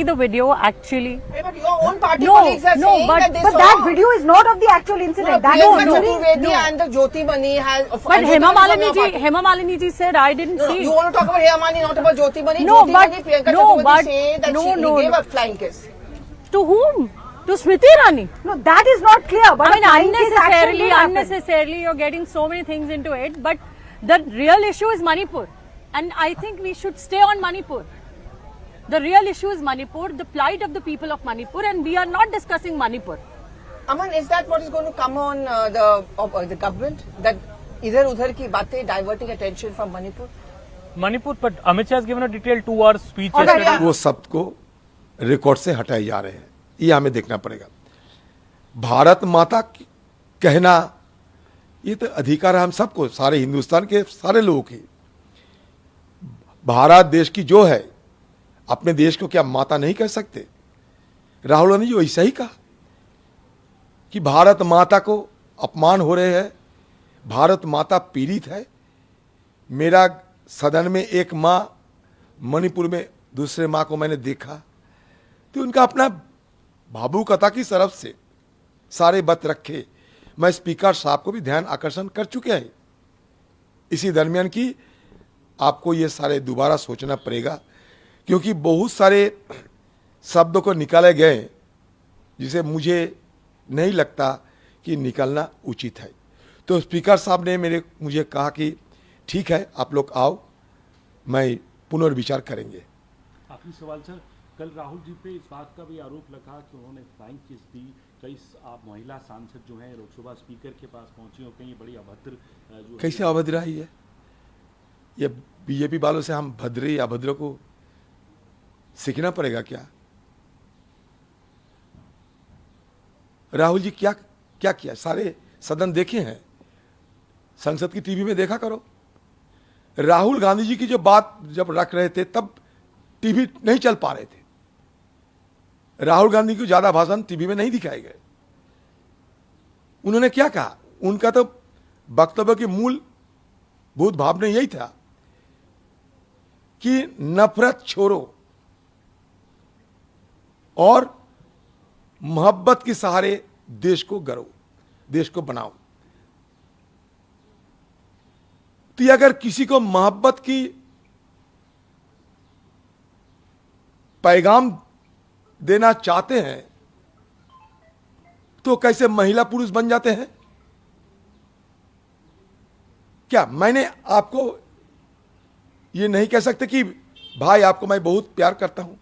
the video actually? But your own party colleagues are saying that they saw. But that video is not of the actual incident. And the Jyoti Mani has. But Hema Malini ji said, I didn't see. You want to talk about Hema Malini, not about Jyoti Mani? No, Jyoti but Mani, Priyanka Chaturvedi say that he gave a flying kiss. To whom? To Smriti Irani? No, that is not clear. But I mean, unnecessarily, you're getting so many things into it. But the real issue is Manipur. And I think we should stay on Manipur. The real issue is Manipur, the plight of the people of Manipur, and we are not discussing Manipur. Aman, is that what is going to come on the government? That idhar-udhar ki baatein diverting attention from Manipur? Manipur, but Amit Shah has given a detailed 2-hour speech yesterday. वो शब्द को record से हटाए जा रहे हैं, ये हमें देखना पड़ेगा. भारत माता कहना ये तो अधिकार है हम सबको, सारे हिंदुस्तान के सारे लोगों की. भारत देश की जो है, अपने देश को क्या माता नहीं कह सकते? राहुल गांधी जी ऐसा ही कहा कि भारत माता को अपमान हो रहे हैं, भारत माता पीड़ित है. मेरा सदन में एक माँ मणिपुर में दूसरे माँ को मैंने देखा, तो उनका अपना भावुकता की तरफ से सारे बात रखे. मैं स्पीकर साहब को भी ध्यान आकर्षण कर चुके हैं इसी दरमियान की आपको ये सारे दोबारा सोचना पड़ेगा, क्योंकि बहुत सारे शब्दों को निकाले गए जिसे मुझे नहीं लगता कि निकालना उचित है. तो स्पीकर साहब ने मुझे कहा कि ठीक है, आप लोग आओ, मैं पुनर्विचार करेंगे. आखिरी सवाल सर, कल राहुल जी पे इस बात का भी आरोप लगा कि उन्होंने फ्लाइंग किस दी. कई महिला सांसद जो हैं लोकसभा स्पीकर के पास पहुंची और कहीं बड़ी अभद्र. कैसे अभद्र आई है? ये बीजेपी वालों से हम भद्र या अभद्र को सीखना पड़ेगा क्या? राहुल जी क्या किया? सारे सदन देखे हैं, संसद की टीवी में देखा करो. राहुल गांधी जी की जो बात जब रख रहे थे तब टीवी नहीं चल पा रहे थे, राहुल गांधी को ज्यादा भाषण टीवी में नहीं दिखाए गए। उन्होंने क्या कहा, उनका तो वक्तव्य की मूलभूत भावना यही था कि नफरत छोड़ो और मोहब्बत के सहारे देश को गढ़ो, देश को बनाओ। तो अगर किसी को मोहब्बत की पैगाम देना चाहते हैं तो कैसे महिला पुरुष बन जाते हैं? क्या मैंने आपको ये नहीं कह सकते कि भाई आपको मैं बहुत प्यार करता हूं?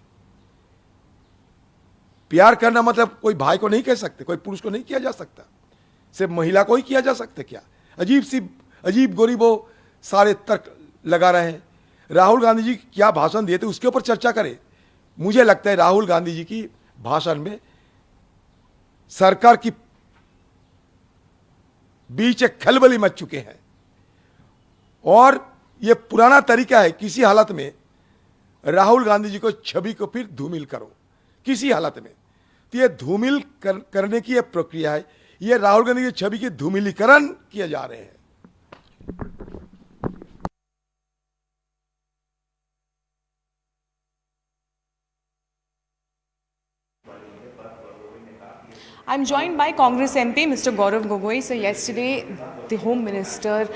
प्यार करना मतलब कोई भाई को नहीं कह सकते, कोई पुरुष को नहीं किया जा सकता, सिर्फ महिला को ही किया जा सकता। क्या अजीब गोरी वो सारे तर्क लगा रहे हैं। राहुल गांधी जी क्या भाषण दिए थे उसके ऊपर चर्चा करें। मुझे लगता है राहुल गांधी जी की भाषण में सरकार की बीच एक खलबली मच चुके हैं और यह पुराना तरीका है किसी हालत में राहुल गांधी जी को छवि को फिर धूमिल करो, किसी हालत में। तो यह धूमिल करने की यह प्रक्रिया है, यह राहुल गांधी की छवि की धूमिलीकरण किए जा रहे हैं। I'm joined by Congress MP Mr. Gaurav Gogoi. So yesterday the Home Minister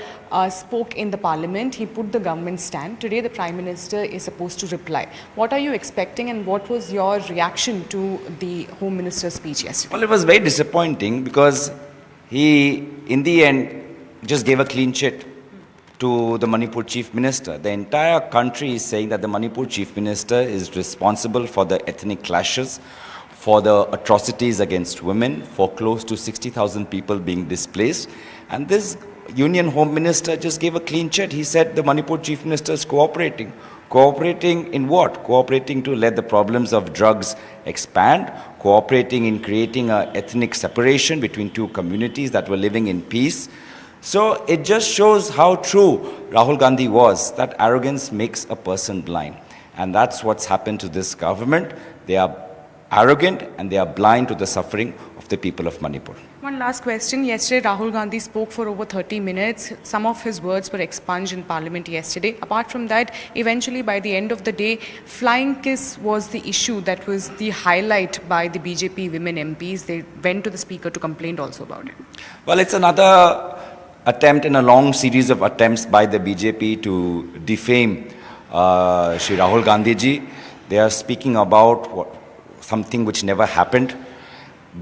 spoke in the Parliament. He put the government stand. Today the Prime Minister is supposed to reply. What are you expecting and what was your reaction to the Home Minister's speech yesterday? Well, it was very disappointing because he, in the end, just gave a clean sheet to the Manipur Chief Minister. The entire country is saying that the Manipur Chief Minister is responsible for the ethnic clashes, for the atrocities against women, for close to 60,000 people being displaced. And this Union Home Minister just gave a clean sheet. He said the Manipur Chief Minister is cooperating. Cooperating in what? Cooperating to let the problems of drugs expand, cooperating in creating an ethnic separation between two communities that were living in peace. So it just shows how true Rahul Gandhi was, that arrogance makes a person blind. And that's what's happened to this government. They are arrogant and they are blind to the suffering of the people of Manipur. One last question. Yesterday Rahul Gandhi spoke for over 30 minutes. Some of his words were expunged in Parliament yesterday. Apart from that, eventually by the end of the day, flying kiss was the issue that was the highlight by the BJP women MPs. They went to the Speaker to complain also about it. Well, it's another attempt in a long series of attempts by the BJP to defame Shri Rahul Gandhi ji. They are speaking about something which never happened.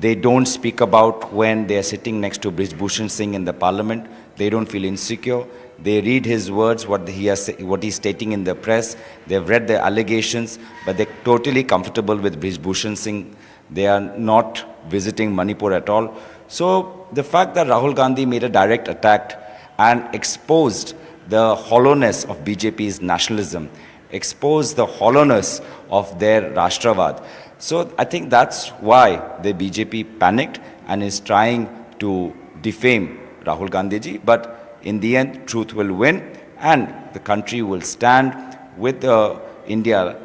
They don't speak about when they are sitting next to Bhushan Singh in the Parliament. They don't feel insecure. They read his words, what he's stating in the press. They've read the allegations, but they're totally comfortable with Bhushan Singh. They are not visiting Manipur at all. So the fact that Rahul Gandhi made a direct attack and exposed the hollowness of BJP's nationalism, exposed the hollowness of their Rashtravad. So I think that's why the BJP panicked and is trying to defame Rahul Gandhi ji. But in the end, truth will win and the country will stand with the India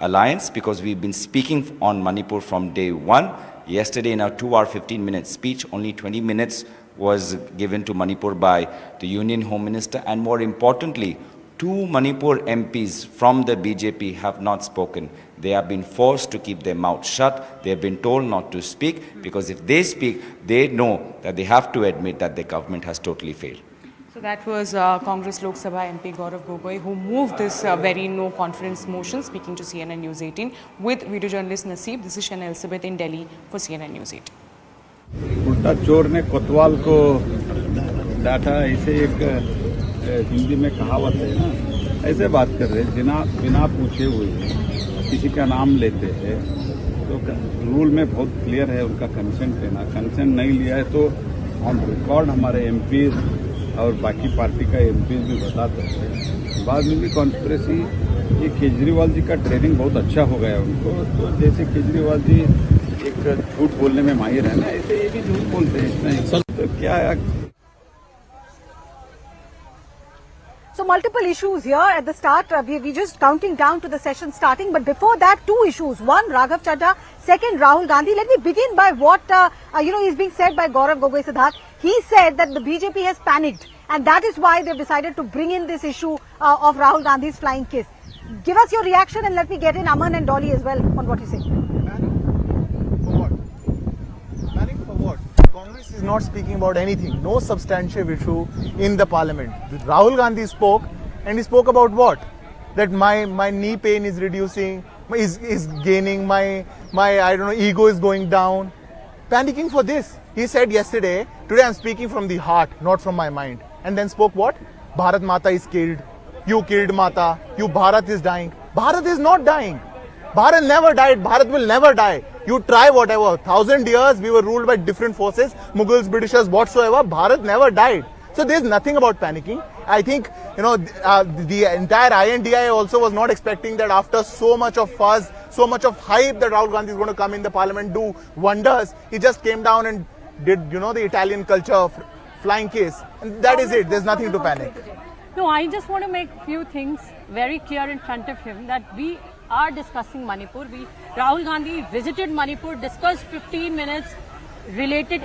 alliance, because we've been speaking on Manipur from day one. Yesterday in our 2-hour 15-minute speech, only 20 minutes was given to Manipur by the Union Home Minister, and more importantly, 2 Manipur MPs from the BJP have not spoken. They have been forced to keep their mouth shut. They have been told not to speak, because if they speak, they know that they have to admit that the government has totally failed. So that was Congress Lok Sabha MP Gaurav Gogoi, who moved this very no-confidence motion, speaking to CNN News 18 with video journalist Naseeb. This is Shana Elizabeth in Delhi for CNN News 18. उल्टा चोर ने कोतवाल को डांटा, ऐसे एक हिंदी में कहावत है ना, ऐसे बात कर रहे हैं बिना पूछे हुए किसी का नाम लेते हैं। तो रूल में बहुत क्लियर है उनका कंसेंट लेना। कंसेंट नहीं लिया है तो ऑन रिकॉर्ड हमारे एमपी और बाकी पार्टी का एमपी भी बताते हैं। बाद में भी कॉन्स्पिरेसी, ये केजरीवाल जी का ट्रेनिंग बहुत अच्छा हो गया उनको। तो जैसे केजरीवाल जी एक झूठ बोलने में माहिर है ना, ऐसे ये भी झूठ बोलते हैं। तो क्या So multiple issues here at the start. We're just counting down to the session starting. But before that, two issues. One, Raghav Chadha. Second, Rahul Gandhi. Let me begin by what, is being said by Gaurav Gogoi Siddharth. He said that the BJP has panicked. And that is why they've decided to bring in this issue of Rahul Gandhi's flying kiss. Give us your reaction and let me get in Aman and Dolly as well on what you say. Congress is not speaking about anything, no substantive issue in the parliament. Rahul Gandhi spoke, and he spoke about what? That my knee pain is reducing, is gaining, my ego is going down. Panicking for this. He said yesterday, today I'm speaking from the heart, not from my mind. And then spoke what? Bharat Mata is killed. You killed Mata. Bharat is dying. Bharat is not dying. Bharat never died. Bharat will never die. You try whatever. 1,000 years we were ruled by different forces, Mughals, Britishers, whatsoever. Bharat never died. So there's nothing about panicking. I think, the entire INDI also was not expecting that after so much of fuss, so much of hype that Rahul Gandhi is going to come in the parliament, do wonders. He just came down and did, the Italian culture of flying kiss. And that is it. There's nothing to panic. No, I just want to make a few things very clear in front of him that we are discussing Manipur. Rahul Gandhi visited Manipur, discussed 15 minutes, related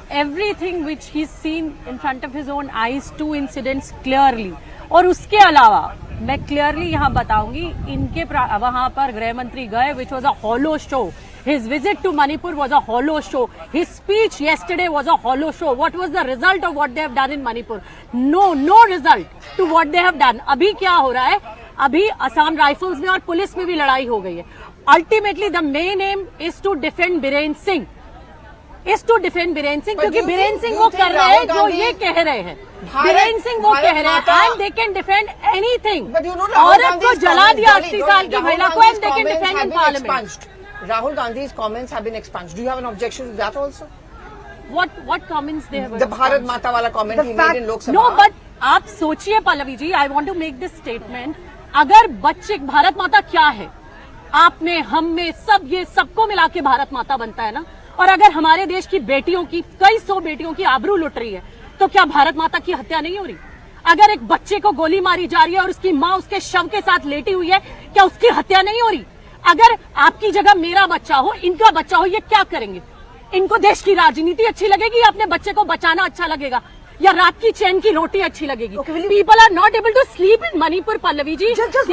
everything which he's seen in front of his own eyes, two incidents clearly. और उसके अलावा मैं clearly यहाँ बताऊंगी इनके वहाँ पर गृह मंत्री गए, which was a hollow show. His visit to Manipur was a hollow show. His speech yesterday was a hollow show. What was the result of what they have done in Manipur? No result to what they have done. अभी क्या हो रहा है? अभी Assam rifles में और police में भी लड़ाई हो गई है. Ultimately, the main aim is to defend Biren Singh. क्योंकि बीरेन सिंह वो कर रहे हैं जो ये कह रहे हैं. बीरेन सिंह वो कह रहे हैं and they can defend anything. औरत को जला दिया 80 साल की महिला को and they can defend in parliament. Rahul Gandhi's comments have been expunged. Do you have an objection to that also? What comments they have? The Bharat Mata wala comment he made in Lok Sabha. No, but आप सोचिए Pallavi ji, I want to make this statement. अगर बच्चे भारत माता क्या है, आप में, हम में, सब ये सबको मिला के भारत माता बनता है ना. और अगर हमारे देश की बेटियों की, कई सौ बेटियों की आबरू लुट रही है, तो क्या भारत माता की हत्या नहीं हो रही? अगर एक बच्चे को गोली मारी जा रही है और उसकी माँ उसके शव के साथ लेटी हुई है, क्या उसकी हत्या नहीं हो रही? अगर आपकी जगह मेरा बच्चा हो, इनका बच्चा हो, ये क्या करेंगे? इनको देश की राजनीति अच्छी लगेगी या अपने बच्चे को बचाना अच्छा लगेगा या रात की चैन की रोटी अच्छी लगेगी? People are not able to sleep in Manipur, Pallavi ji. Just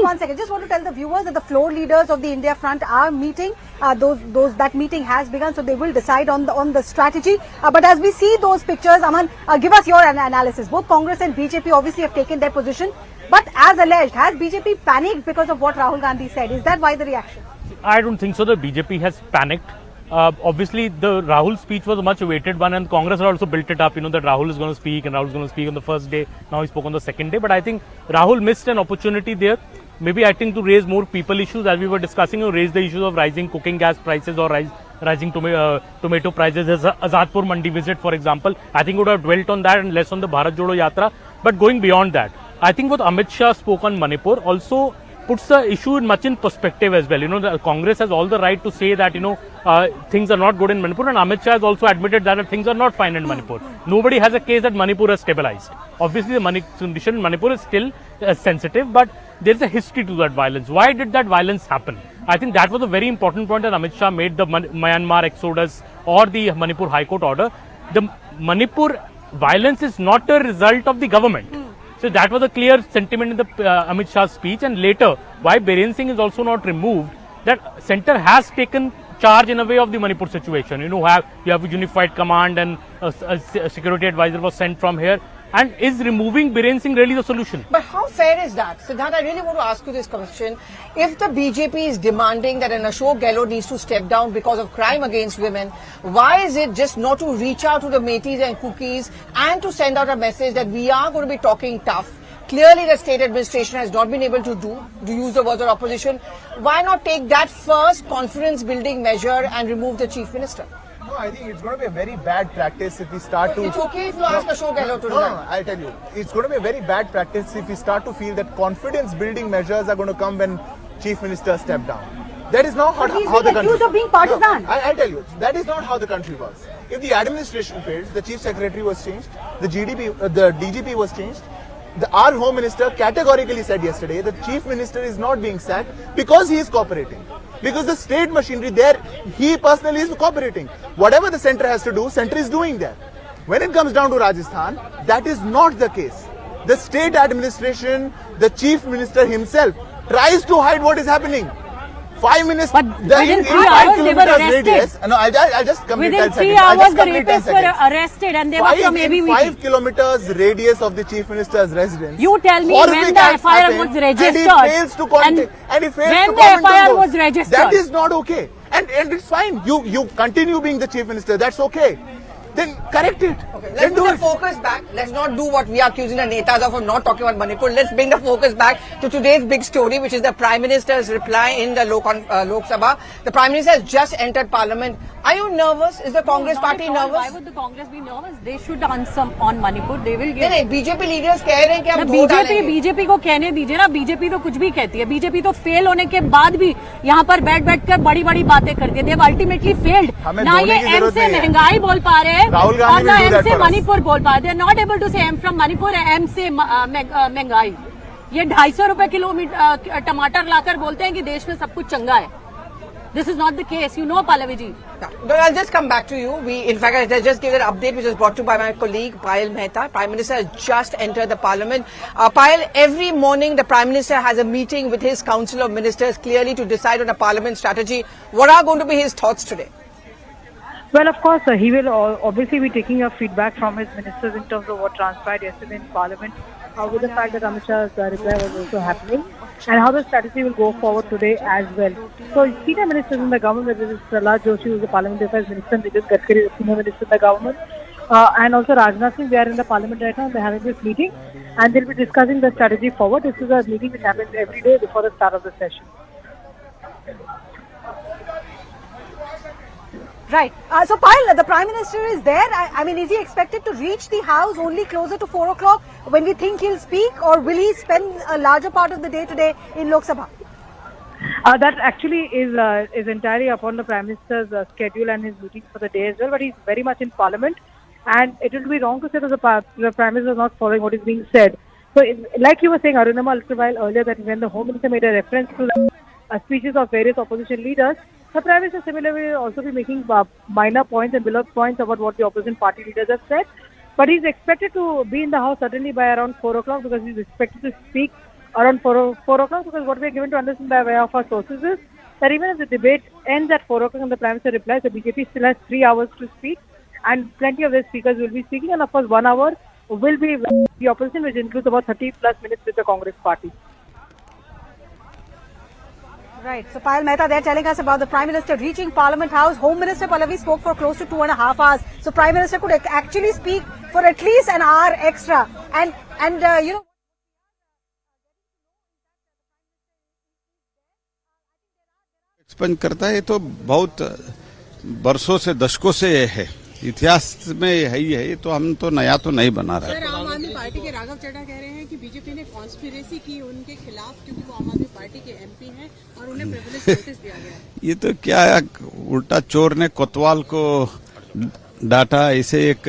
one second. Just want to tell the viewers that the floor leaders of the India Front are meeting. That meeting has begun, so they will decide on the strategy. But as we see those pictures, Aman, give us your analysis. Both Congress and BJP obviously have taken their position. But as alleged, has BJP panicked because of what Rahul Gandhi said? Is that why the reaction? I don't think so. The BJP has panicked. Obviously, the Rahul speech was a much awaited one, and Congress had also built it up, that Rahul is going to speak, and Rahul is going to speak on the first day. Now he spoke on the second day. But I think Rahul missed an opportunity there. Maybe I think to raise more people issues, as we were discussing, raise the issues of rising cooking gas prices or rising tomato prices. As Azadpur Mandi visit, for example, I think would have dwelt on that and less on the Bharat Jodo Yatra. But going beyond that, I think what Amit Shah spoke on Manipur also puts the issue much in perspective as well. The Congress has all the right to say that, things are not good in Manipur, and Amit Shah has also admitted that things are not fine in Manipur. Nobody has a case that Manipur has stabilized. Obviously, the condition in Manipur is still sensitive, but there is a history to that violence. Why did that violence happen? I think that was a very important point that Amit Shah made, the Myanmar exodus or the Manipur High Court order. The Manipur violence is not a result of the government. So that was a clear sentiment in the Amit Shah's speech, and later why Biren Singh is also not removed, that centre has taken charge in a way of the Manipur situation. You have a unified command, and a security advisor was sent from here, and is removing Biren Singh really the solution? But how fair is that? Siddharth, I really want to ask you this question. If the BJP is demanding that an Ashok Gehlot needs to step down because of crime against women, why is it just not to reach out to the Metis and Cookies and to send out a message that we are going to be talking tough? Clearly, the state administration has not been able to use the words of opposition. Why not take that first confidence-building measure and remove the chief minister? No, I think it's going to be a very bad practice if we start to... It's okay if you ask Ashok Gehlot to do that. No, I'll tell you. It's going to be a very bad practice if we start to feel that confidence-building measures are going to come when Chief Minister step down. That is not how the country... He's accused of being partisan. No, I'll tell you. That is not how the country works. If the administration fails, the Chief Secretary was changed, the DGP was changed, Our Home Minister categorically said yesterday that Chief Minister is not being sacked because he is cooperating. Because the state machinery there, he personally is cooperating. Whatever the centre has to do, centre is doing there. When it comes down to Rajasthan, that is not the case. The state administration, the Chief Minister himself tries to hide what is happening. 5 minutes, but within 3 hours they were arrested. Radius, no, I'll just complete within 10 3 seconds. hours the rapists were arrested and they were from ABVP. 5 kilometers radius of the Chief Minister's residence. You tell me when the FIR was registered. And he fails to contact. And he fails when to the comment on FIR those. was registered. That is not okay. And it's fine. You continue being the Chief Minister. That's okay. Then correct it. Okay, let's put the focus back. Let's not do what we are accusing the netas of not talking about Manipur. Let's bring the focus back to today's big story, which is the Prime Minister's reply in the Lok Sabha. The Prime Minister has just entered Parliament. Are you nervous? Is the Congress party nervous? Why would the Congress be nervous? They should answer on Manipur. They will get. नहीं, BJP leaders कह रहे हैं कि हम vote डालेंगे. BJP को कहने दीजिए ना. बीजेपी तो कुछ भी कहती है. बीजेपी तो फेल होने के बाद भी यहाँ पर बैठ कर बड़ी बातें करती है. They have ultimately failed. ना ये M से महंगाई बोल पा रहे हैं और ना M से मणिपुर बोल पा रहे हैं. They are not able to say M from Manipur and M से महंगाई. ये 250 रुपए किलो टमाटर लाकर बोलते हैं कि देश में सब कुछ चंगा है. This is not the case, you know, Pallavi ji. But I'll just come back to you. In fact, I'll just give an update which was brought to you by my colleague Payal Mehta. Prime Minister has just entered the Parliament. Payal, every morning the Prime Minister has a meeting with his Council of Ministers clearly to decide on a Parliament strategy. What are going to be his thoughts today? Well, of course, he will obviously be taking up feedback from his ministers in terms of what transpired yesterday in Parliament, with the fact that Amit Shah's reply was also happening, and how the strategy will go forward today as well. So, senior ministers in the government, whether it's Prahlad Joshi, who is the Parliamentary Affairs Minister, and Nitin Gadkari, the senior minister in the government, and also Rajnath Singh, they are in the Parliament right now, and they're having this meeting, and they'll be discussing the strategy forward. This is a meeting which happens every day before the start of the session. Right. So, Payal, the Prime Minister is there. I mean, is he expected to reach the House only closer to 4 o'clock when we think he'll speak, or will he spend a larger part of the day today in Lok Sabha? That actually is entirely upon the Prime Minister's schedule and his meetings for the day as well, but he's very much in Parliament, and it will be wrong to say that the Prime Minister is not following what is being said. So, like you were saying, Arunama, a little while earlier, that when the Home Minister made a reference to the speeches of various opposition leaders, the Prime Minister similarly will also be making minor points and below points about what the opposition party leaders have said. But he's expected to be in the House certainly by around 4 o'clock, because he's expected to speak around 4 o'clock, because what we are given to understand by way of our sources is that even if the debate ends at 4 o'clock and the Prime Minister replies, the BJP still has 3 hours to speak, and plenty of their speakers will be speaking, and of course 1 hour will be the opposition, which includes about 30 plus minutes with the Congress party. Right. So, Payal Mehta, they're telling us about the Prime Minister reaching Parliament House. Home Minister Pallavi spoke for close to 2.5 hours. So, Prime Minister could actually speak for at least an hour extra. And you know, expand करता है, ये तो बहुत बरसों से दशकों से है, इतिहास में है ही है, ये तो हम तो नया तो नहीं बना रहे। सर, आम आदमी पार्टी के राघव चड्ढा कह रहे हैं कि बीजेपी ने कॉन्स्पिरेसी की उनके खिलाफ, क्योंकि वो आम आदमी पार्टी के एमपी हैं और उन्हें प्रिविलेज नोटिस दिया गया है। ये तो क्या है, उल्टा चोर ने कोतवाल को डांटा, ऐसे एक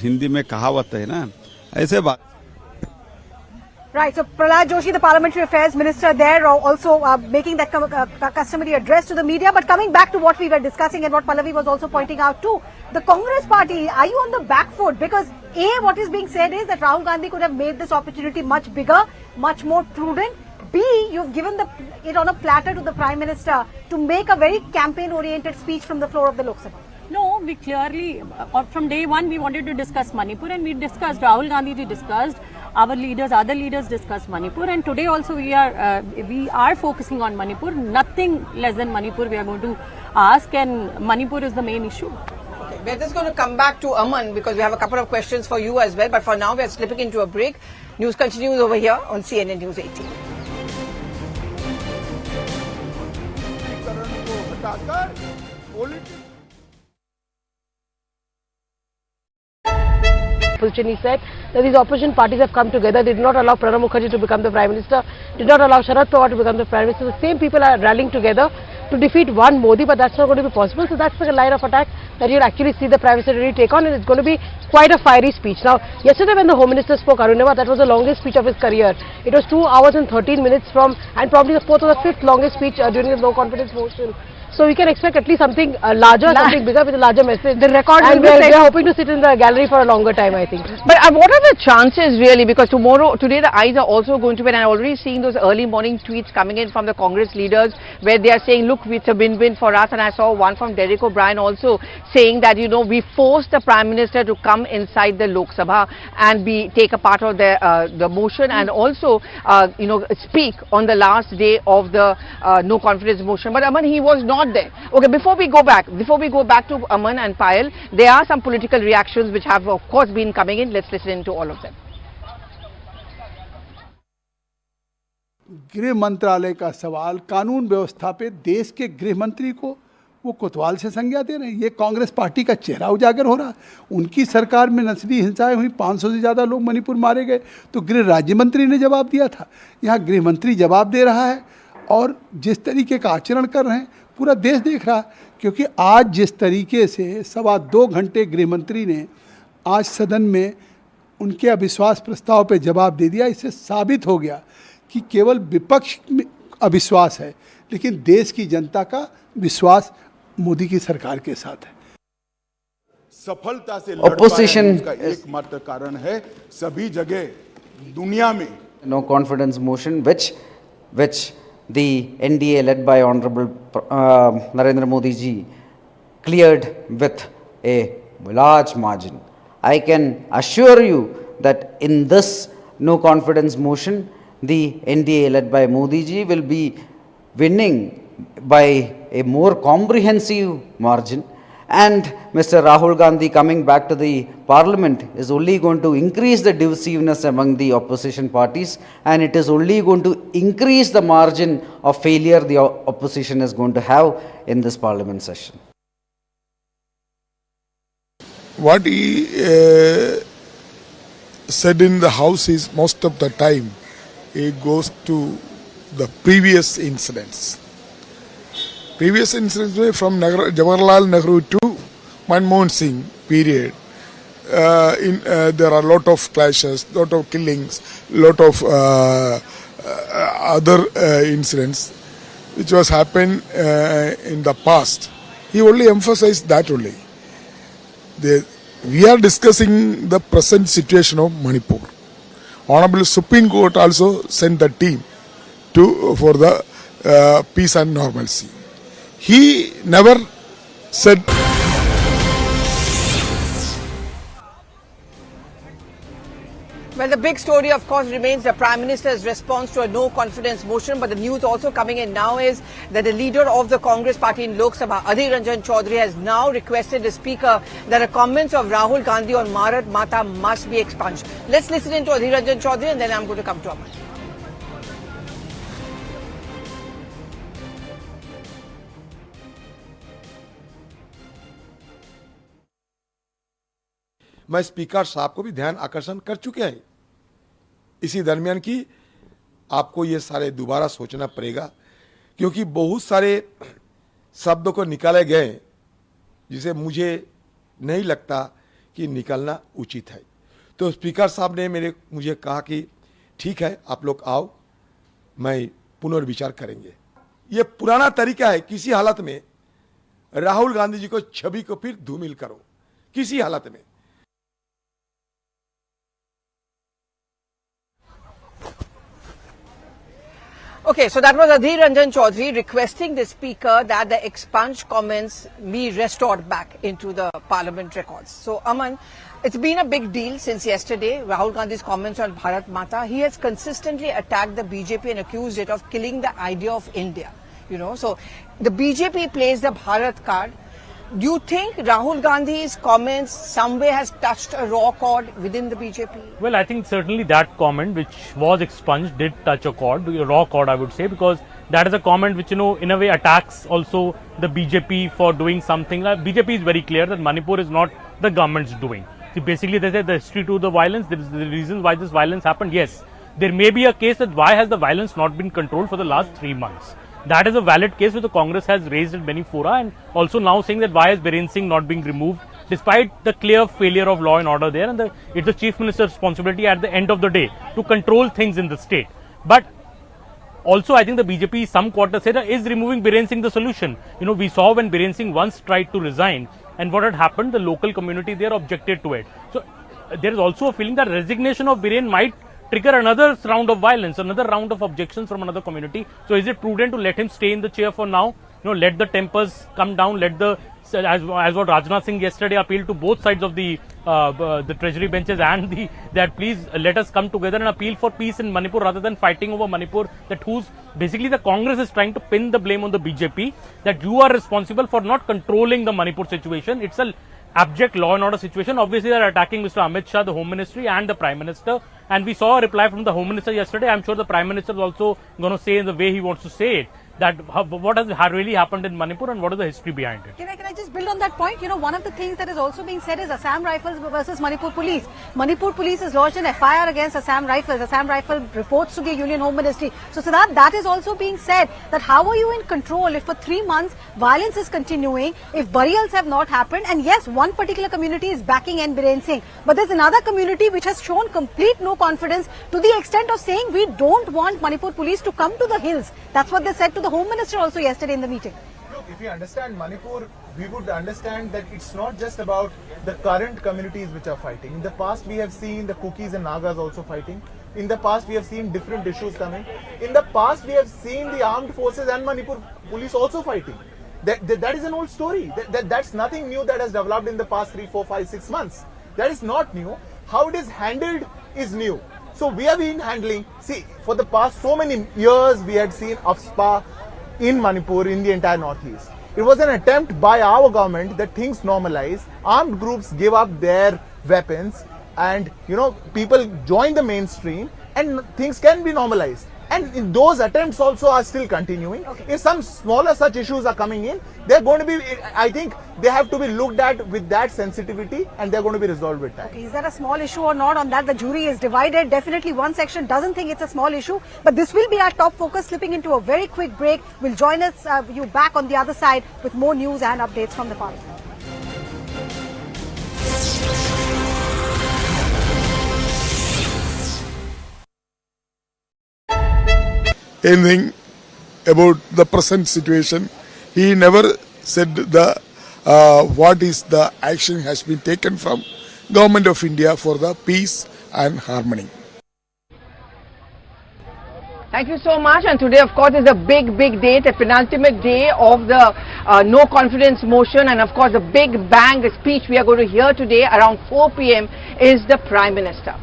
हिंदी में कहावत है ना, ऐसे बात। Right. So, Prahlad Joshi, the Parliamentary Affairs Minister there, also making that customary address to the media. But coming back to what we were discussing and what Pallavi was also pointing out too, the Congress party, are you on the back foot? Because A, what is being said is that Rahul Gandhi could have made this opportunity much bigger, much more prudent. B, you've given it on a platter to the Prime Minister to make a very campaign-oriented speech from the floor of the Lok Sabha. No, we clearly, from day one, we wanted to discuss Manipur, and we discussed, Rahul Gandhi ji discussed, our leaders, other leaders discussed Manipur, and today also we are focusing on Manipur. Nothing less than Manipur we are going to ask, and Manipur is the main issue. Okay, we're just going to come back to Aman because we have a couple of questions for you as well, but for now we are slipping into a break. News continues over here on CNN News 18. He said that these opposition parties have come together. They did not allow Pranab Mukherjee to become the Prime Minister, did not allow Sharad Pawar to become the Prime Minister. The same people are rallying together to defeat one Modi, but that's not going to be possible. So that's the line of attack that you'll actually see the Prime Minister really take on, and it's going to be quite a fiery speech. Now, yesterday when the Home Minister spoke, Arunima, that was the longest speech of his career. It was 2 hours and 13 minutes and probably the 4th or the 5th longest speech during the no confidence motion. So we can expect at least something larger, something bigger with a larger message. The record, and we are hoping to sit in the gallery for a longer time, I think. But what are the chances really? Because today the eyes are also going to be, and I'm already seeing those early morning tweets coming in from the Congress leaders where they are saying, look, it's a win-win for us. And I saw one from Derek O'Brien also saying that, we forced the Prime Minister to come inside the Lok Sabha and take a part of the motion and also, speak on the last day of the no confidence motion. But Aman, he was not there. Okay, before we go back to Aman and Payal, there are some political reactions which have of course been coming in. Let's listen to all of them. गृह मंत्रालय का सवाल, कानून व्यवस्था पे देश के गृह मंत्री को वो कोतवाल से संज्ञा दे रहे हैं। ये कांग्रेस पार्टी का चेहरा उजागर हो रहा है। उनकी सरकार में नस्ली हिंसाएं हुई, 500 से ज़्यादा लोग मणिपुर मारे गए, तो गृह राज्य मंत्री ने जवाब दिया था। यहाँ गृह मंत्री जवाब दे रहा है और जिस तरीके का आचरण कर रहे हैं पूरा देश देख रहा है। क्योंकि आज जिस तरीके से 2.25 घंटे गृह मंत्री ने आज सदन में उनके अविश्वास प्रस्ताव पे जवाब दे दिया, इससे साबित हो गया कि केवल विपक्ष में अविश्वास है, लेकिन देश की जनता का विश्वास मोदी की सरकार के साथ है। सफलता से ऑपोजिशन का एकमात्र कारण है सभी जगह दुनिया में no confidence motion which the NDA led by Honorable Narendra Modi ji cleared with a large margin. I can assure you that in this no confidence motion, the NDA led by Modi ji will be winning by a more comprehensive margin, and Mr. Rahul Gandhi coming back to the Parliament is only going to increase the divisiveness among the opposition parties, and it is only going to increase the margin of failure the opposition is going to have in this Parliament session. What he said in the House is most of the time it goes to the previous incidents. Previous incidents from Jawaharlal Nehru to Monsoon Singh period. There are a lot of clashes, lot of killings, lot of other incidents which was happened in the past. He only emphasized that only. We are discussing the present situation of Manipur. Honorable Supreme Court also sent the team for the peace and normalcy. He never said. Well, the big story, of course, remains the Prime Minister's response to a no-confidence motion. But the news also coming in now is that the leader of the Congress party in Lok Sabha, Adhir Ranjan Chaudhary, has now requested the Speaker that the comments of Rahul Gandhi on Bharat Mata must be expunged. Let's listen in to Adhir Ranjan Chaudhary and then I'm going to come to Aman. मैं speaker साहब को भी ध्यान आकर्षण कर चुके हैं इसी दरमियान की आपको ये सारे दोबारा सोचना पड़ेगा क्योंकि बहुत सारे शब्दों को निकाले गए जिसे मुझे नहीं लगता कि निकालना उचित है। तो स्पीकर साहब ने मुझे कहा कि ठीक है आप लोग आओ, मैं पुनर्विचार करेंगे। ये पुराना तरीका है, किसी हालत में राहुल गांधी जी को छवि को फिर धूमिल करो, किसी हालत में। Okay, so that was Adhir Ranjan Chaudhary requesting the Speaker that the expunged comments be restored back into the Parliament records. So, Aman, it's been a big deal since yesterday, Rahul Gandhi's comments on Bharat Mata. He has consistently attacked the BJP and accused it of killing the idea of India. So the BJP plays the Bharat card. Do you think Rahul Gandhi's comments somewhere has touched a raw chord within the BJP? Well, I think certainly that comment which was expunged did touch a chord, a raw chord I would say, because that is a comment which, in a way attacks also the BJP for doing something. BJP is very clear that Manipur is not the government's doing. See, basically they say the history to the violence, there is the reasons why this violence happened. Yes, there may be a case that why has the violence not been controlled for the last 3 months. that is a valid case which the Congress has raised at many fora, and also now saying that why is Biren Singh not being removed despite the clear failure of law and order there, and it's the Chief Minister's responsibility at the end of the day to control things in the state. But also, I think the BJP, some quarters said, is removing Biren Singh the solution. We saw when Biren Singh once tried to resign, and what had happened, the local community there objected to it. So there is also a feeling that resignation of Biren might trigger another round of violence, another round of objections from another community. So is it prudent to let him stay in the chair for now? Let the tempers come down, let the, as what Rajnath Singh yesterday appealed to both sides of the treasury benches and that please let us come together and appeal for peace in Manipur rather than fighting over Manipur, that basically the Congress is trying to pin the blame on the BJP, that you are responsible for not controlling the Manipur situation. It's a abject law and order situation. Obviously, they are attacking Mr. Amit Shah, the Home Ministry, and the Prime Minister. And we saw a reply from the Home Minister yesterday. I'm sure the Prime Minister is also going to say in the way he wants to say it, that what has really happened in Manipur and what is the history behind it. Can I just build on that point? One of the things that is also being said is Assam Rifles versus Manipur Police. Manipur Police has lodged an FIR against Assam Rifles. Assam Rifle reports to the Union Home Ministry. So Siddharth, that is also being said, that how are you in control if for 3 months violence is continuing, if burials have not happened, and yes, one particular community is backing N. Biren Singh, but there's another community which has shown complete no confidence to the extent of saying we don't want Manipur Police to come to the hills. That's what they said to the Home Minister also yesterday in the meeting. Look, if we understand Manipur, we would understand that it's not just about the current communities which are fighting. In the past, we have seen the Kukis and Nagas also fighting. In the past, we have seen different issues coming. In the past, we have seen the armed forces and Manipur police also fighting. That is an old story. That's nothing new that has developed in the past 3, 4, 5, 6 months. That is not new. How it is handled is new. So we have been handling, see, for the past so many years, we had seen AFSPA in Manipur, in the entire northeast. It was an attempt by our government that things normalize, armed groups give up their weapons, and people join the mainstream and things can be normalized. And those attempts also are still continuing. Okay. If some smaller such issues are coming in, they're going to be, I think they have to be looked at with that sensitivity and they're going to be resolved with time. Okay, is that a small issue or not? On that, the jury is divided. Definitely one section doesn't think it's a small issue, but this will be our top focus. Slipping into a very quick break. We'll join you back on the other side with more news and updates from the Parliament. Anything about the present situation. He never said what is the action has been taken from Government of India for the peace and harmony. Thank you so much. And today, of course, is a big day, the penultimate day of the no confidence motion. And of course, the big bang speech we are going to hear today around 4 p.m. is the Prime Minister.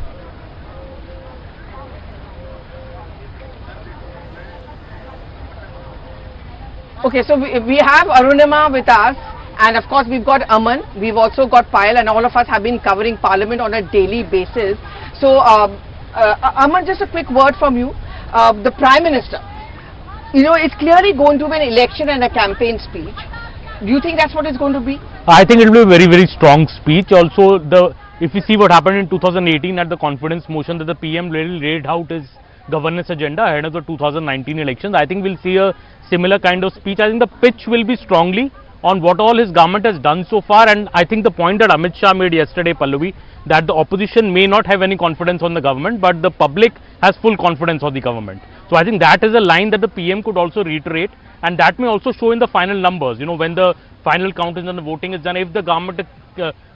Okay, so we have Arunima with us, and of course we've got Aman, we've also got Payal, and all of us have been covering Parliament on a daily basis. So Aman, just a quick word from you. The Prime Minister, it's clearly going to be an election and a campaign speech. Do you think that's what it's going to be? I think it will be a very strong speech. Also, if you see what happened in 2018 at the confidence motion, that the PM really laid out his governance agenda ahead of the 2019 elections, I think we'll see a similar kind of speech. I think the pitch will be strongly on what all his government has done so far, and I think the point that Amit Shah made yesterday, Pallavi, that the opposition may not have any confidence on the government, but the public has full confidence on the government. So I think that is a line that the PM could also reiterate, and that may also show in the final numbers. When the final count is done, the voting is done, if the government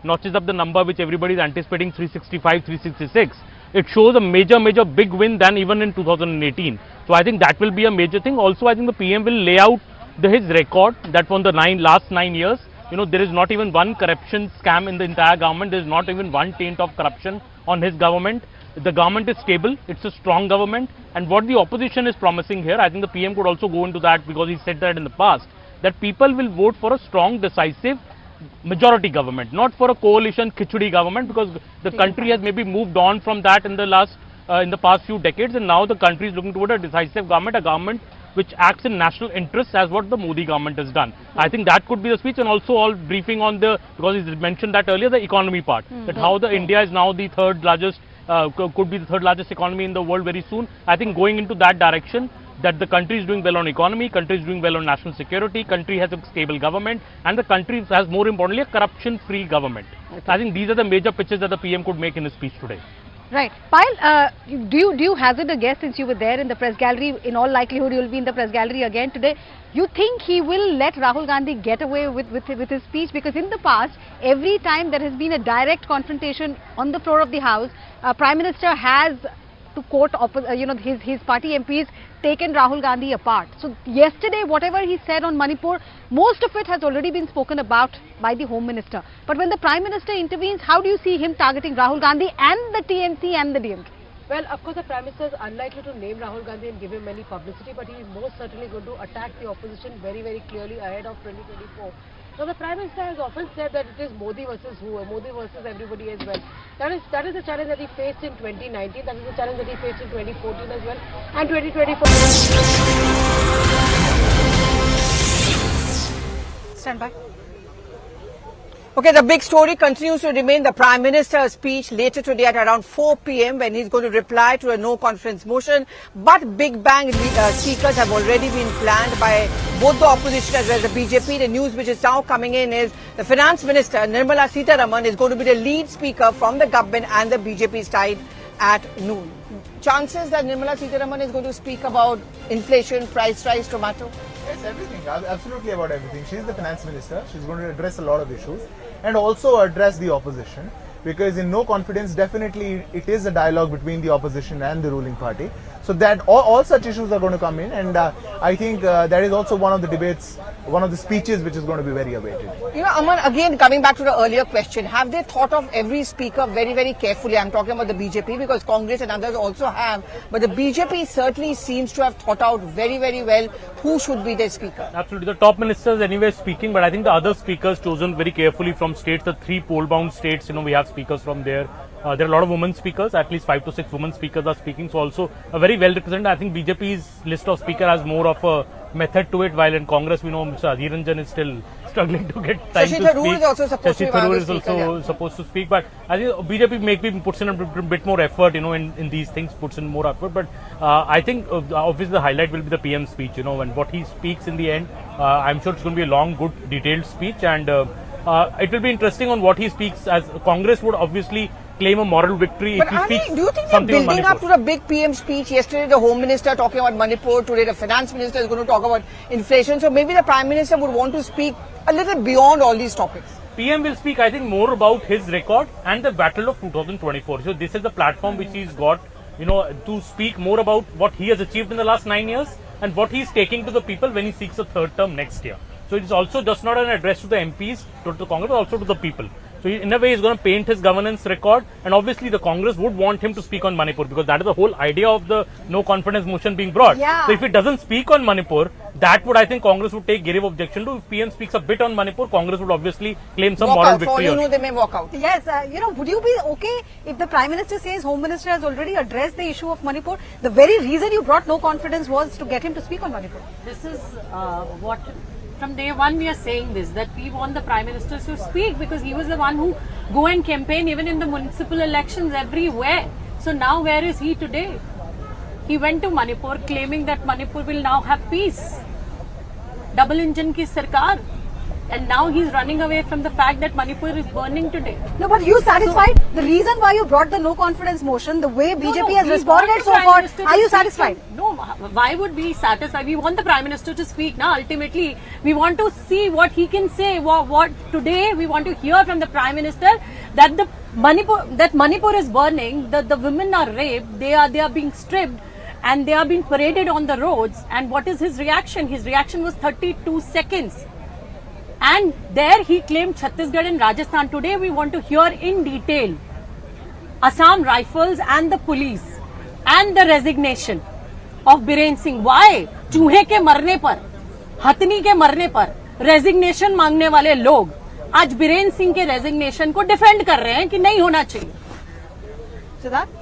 notches up the number which everybody is anticipating, 365, 366, it shows a major big win than even in 2018. So I think that will be a major thing. Also, I think the PM will lay out his record, that from the last 9 years, there is not even one corruption scam in the entire government. There is not even one taint of corruption on his government. The government is stable. It's a strong government. And what the opposition is promising here, I think the PM could also go into that, because he said that in the past, that people will vote for a strong, decisive majority government, not for a coalition khichdi government, because the country has maybe moved on from that in the past few decades, and now the country is looking toward a decisive government, a government which acts in national interests, as what the Modi government has done. I think that could be the speech, and also all briefing on because he mentioned that earlier, the economy part, that how the India is now the third largest, could be the third largest economy in the world very soon. I think going into that direction, that the country is doing well on economy, country is doing well on national security, country has a stable government, and the country has, more importantly, a corruption-free government. I think these are the major pitches that the PM could make in his speech today. Right. Payal, do you hazard a guess, since you were there in the press gallery? In all likelihood, you will be in the press gallery again today. You think he will let Rahul Gandhi get away with his speech? Because in the past, every time there has been a direct confrontation on the floor of the House, Prime Minister has, to quote his party MPs, taken Rahul Gandhi apart. So yesterday, whatever he said on Manipur, most of it has already been spoken about by the Home Minister. But when the Prime Minister intervenes, how do you see him targeting Rahul Gandhi and the TMC and the DMK? Well, of course, the Prime Minister is unlikely to name Rahul Gandhi and give him any publicity, but he is most certainly going to attack the opposition very, very clearly ahead of 2024. Now, the Prime Minister has often said that it is Modi versus who, Modi versus everybody as well. That is the challenge that he faced in 2019, that is the challenge that he faced in 2014 as well, and 2024. Stand by. Okay, the big story continues to remain the Prime Minister's speech later today at around 4 p.m. when he's going to reply to a no-confidence motion. But Big Bang speakers have already been planned by both the opposition as well as the BJP. The news which is now coming in is the Finance Minister, Nirmala Sitharaman, is going to be the lead speaker from the government and the BJP side at noon. Chances that Nirmala Sitharaman is going to speak about inflation, price rise, tomato? Yes, everything. Absolutely about everything. She's the finance minister. She's going to address a lot of issues and also address the opposition, because in no confidence, definitely it is a dialogue between the opposition and the ruling party. So that all such issues are going to come in, and I think that is also one of the debates, one of the speeches which is going to be very awaited. You know, Aman, again coming back to the earlier question, have they thought of every speaker very, very carefully? I'm talking about the BJP, because Congress and others also have, but the BJP certainly seems to have thought out very, very well who should be their speaker. Absolutely. The top ministers anyway speaking, but I think the other speakers chosen very carefully from states, the 3 poll-bound states, we have speakers from there. There are a lot of women speakers, at least 5 to 6 women speakers are speaking, so also a very well represented. I think BJP's list of speaker has more of a method to it, while in Congress we know Mr. Adhir Ranjan is still struggling to get time Shashi to Tharoor speak. is also supposed to be one of the is also speakers, supposed to speak, but I think BJP maybe puts in a bit more effort, in these things, puts in more effort. But I think obviously the highlight will be the PM speech, and what he speaks in the end. I'm sure it's going to be a long, good, detailed speech, and it will be interesting on what he speaks, as Congress would obviously claim a moral victory But if he speaks do you think they're something on building Manipur. up to the big PM speech? Yesterday the Home Minister talking about Manipur, today the Finance Minister is going to talk about inflation. So maybe the Prime Minister would want to speak a little beyond all these topics. PM will speak, I think, more about his record and the battle of 2024. So this is the platform which he's got, to speak more about what he has achieved in the last 9 years and what he's taking to the people when he seeks a third term next year. So it is also just not an address to the MPs, to the Congress, but also to the people. So in a way, he's going to paint his governance record, and obviously the Congress would want him to speak on Manipur, because that is the whole idea of the no confidence motion being brought. Yeah. So if he doesn't speak on Manipur, that would, I think, Congress would take grave objection to. If PM speaks a bit on Manipur, Congress would obviously claim some moral victory. For they may walk out. Yes, would you be okay if the Prime Minister says Home Minister has already addressed the issue of Manipur? The very reason you brought no confidence was to get him to speak on Manipur. This is what, from day one we are saying this, that we want the Prime Minister to speak, because he was the one who go and campaign even in the municipal elections everywhere. So now where is he today? He went to Manipur claiming that Manipur will now have peace. Double engine ki sarkar. And now he's running away from the fact that Manipur is burning today. No, but you satisfied? The reason why you brought the no confidence motion, the way BJP has responded so far, are you satisfied? No, why would we be satisfied? We want the Prime Minister to speak now. Ultimately, we want to see what he can say. What today we want to hear from the Prime Minister, that Manipur is burning, the women are raped, they are being stripped, and they are being paraded on the roads. And what is his reaction? His reaction was 32 seconds. And there he claimed Chhattisgarh and Rajasthan. Today we want to hear in detail Assam Rifles and the police and the resignation of Biren Singh. Why? चूहे के मरने पर, हथनी के मरने पर resignation मांगने वाले लोग आज बिरेन सिंह के रेजिग्नेशन को डिफेंड कर रहे हैं कि नहीं होना चाहिए. Siddharth?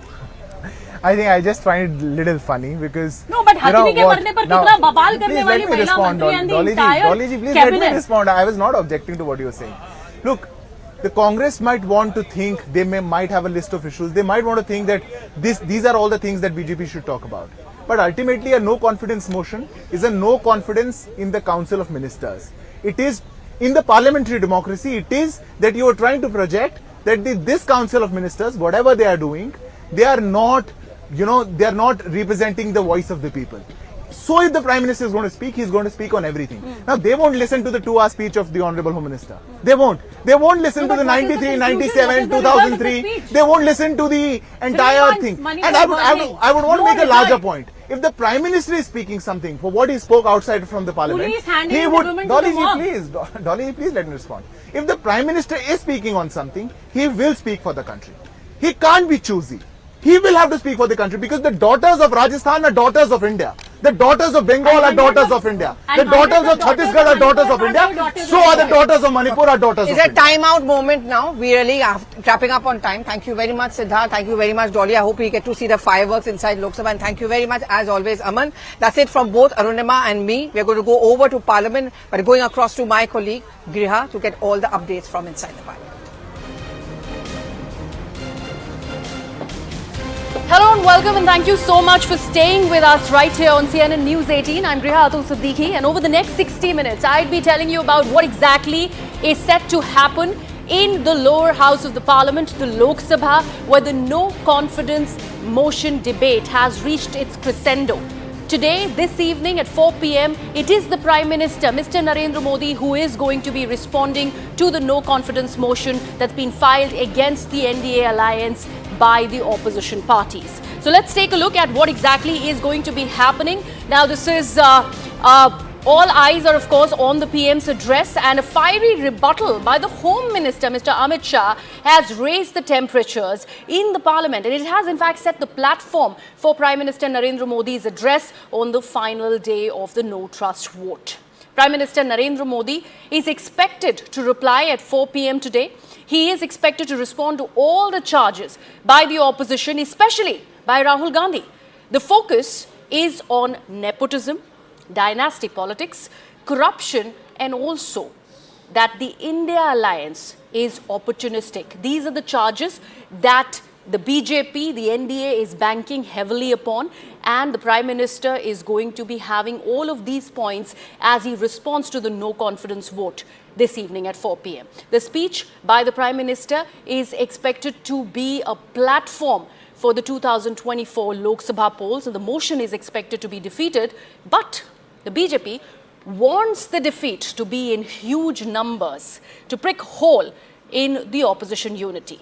I think I just find it a little funny, because no, but हथनी के मरने पर कितना बवाल करने वाली महिला मंत्री and the entire Dolly, please let me respond. I was not objecting to what you were saying. Look, the Congress might want to think, they might have a list of issues. They might want to think that these are all the things that BJP should talk about. but ultimately a no confidence motion is a no confidence in the Council of Ministers. It is in the parliamentary democracy, it is that you are trying to project that this Council of Ministers, whatever they are doing, they are not, they are not representing the voice of the people. So if the Prime Minister is going to speak, he is going to speak on everything. Now they won't listen to the 2-hour speech of the Honorable Home Minister. They won't. They won't listen to the 93, 97, 2003. They won't listen to the entire thing. And I would want to make a larger point. If the Prime Minister is speaking something for what he spoke outside from the Parliament, he would. Dolly, please let me respond. If the Prime Minister is speaking on something, he will speak for the country. He can't be choosy. He will have to speak for the country because the daughters of Rajasthan are daughters of India. The daughters of Bengal are daughters of India. The daughters of Chhattisgarh are daughters of India. So are the daughters of Manipur are daughters of India. It's a time-out moment now. We really are wrapping up on time. Thank you very much, Siddharth. Thank you very much, Dolly. I hope we get to see the fireworks inside Lok Sabha. And thank you very much, as always, Aman. That's it from both Arunima and me. We're going to go over to Parliament, but going across to my colleague, Griha, to get all the updates from inside the Parliament. Hello and welcome, and thank you so much for staying with us right here on CNN News 18. I'm Griha Atul Siddiqui, and over the next 60 minutes, I'll be telling you about what exactly is set to happen in the lower house of the Parliament, the Lok Sabha, where the no confidence motion debate has reached its crescendo. Today, this evening at 4 p.m, it is the Prime Minister, Mr. Narendra Modi, who is going to be responding to the no confidence motion that's been filed against the NDA alliance by the opposition parties. So let's take a look at what exactly is going to be happening. Now, this is all eyes are, of course, on the PM's address, and a fiery rebuttal by the Home Minister, Mr. Amit Shah, has raised the temperatures in the Parliament, and it has in fact set the platform for Prime Minister Narendra Modi's address on the final day of the no trust vote. Prime Minister Narendra Modi is expected to reply at 4 p.m. today. He is expected to respond to all the charges by the opposition, especially by Rahul Gandhi. The focus is on nepotism, dynasty politics, corruption, and also that the India alliance is opportunistic. These are the charges that the BJP, the NDA, is banking heavily upon, and the Prime Minister is going to be having all of these points as he responds to the no confidence vote this evening at 4 p.m. The speech by the Prime Minister is expected to be a platform for the 2024 Lok Sabha polls, and the motion is expected to be defeated, but the BJP wants the defeat to be in huge numbers to prick hole in the opposition unity.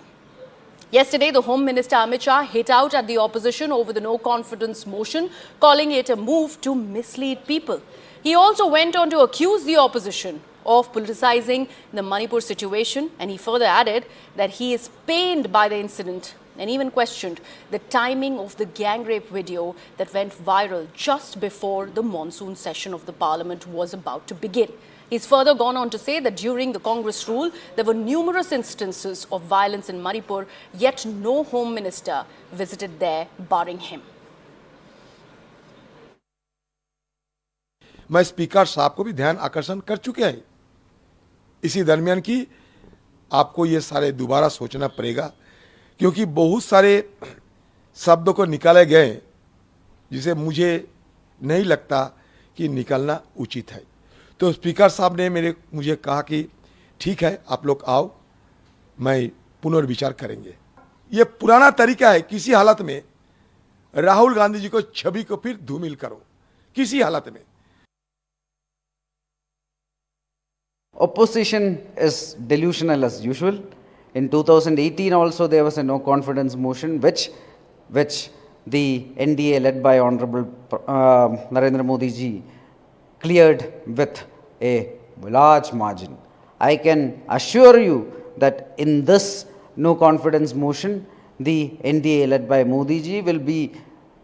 Yesterday, the Home Minister Amit Shah hit out at the opposition over the no confidence motion, calling it a move to mislead people. He also went on to accuse the opposition of politicizing the Manipur situation, and he further added that he is pained by the incident and even questioned the timing of the gang rape video that went viral just before the monsoon session of the Parliament was about to begin. He's further gone on to say that during the Congress rule, there were numerous instances of violence in Manipur, yet no Home Minister visited there, barring him. मैं speaker साहब को भी ध्यान आकर्षण कर चुके हैं इसी दरमियान की आपको ये सारे दोबारा सोचना पड़ेगा क्योंकि बहुत सारे शब्दों को निकाले गए जिसे मुझे नहीं लगता कि निकालना उचित है तो स्पीकर साहब ने मुझे कहा कि ठीक है आप लोग आओ मैं पुनर्विचार करेंगे ये पुराना तरीका है किसी हालत में राहुल गांधी जी को छवि को फिर धूमिल करो किसी हालत में Opposition is delusional as usual. In 2018 also there was a no confidence motion which the NDA led by Honorable Narendra Modi ji cleared with a large margin. I can assure you that in this no confidence motion the NDA led by Modi ji will be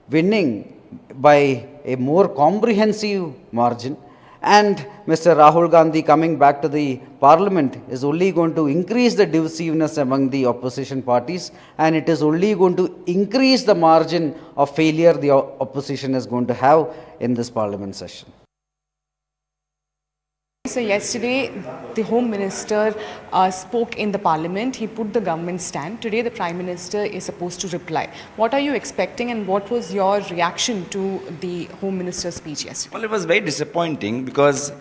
winning by a more comprehensive margin. And Mr. Rahul Gandhi coming back to the Parliament is only going to increase the divisiveness among the opposition parties, and it is only going to increase the margin of failure the opposition is going to have in this Parliament session. So yesterday, the Home Minister spoke in the Parliament. He put the government stand. Today, the Prime Minister is supposed to reply. What are you expecting, and what was your reaction to the Home Minister's speech yesterday? Well, it was very disappointing because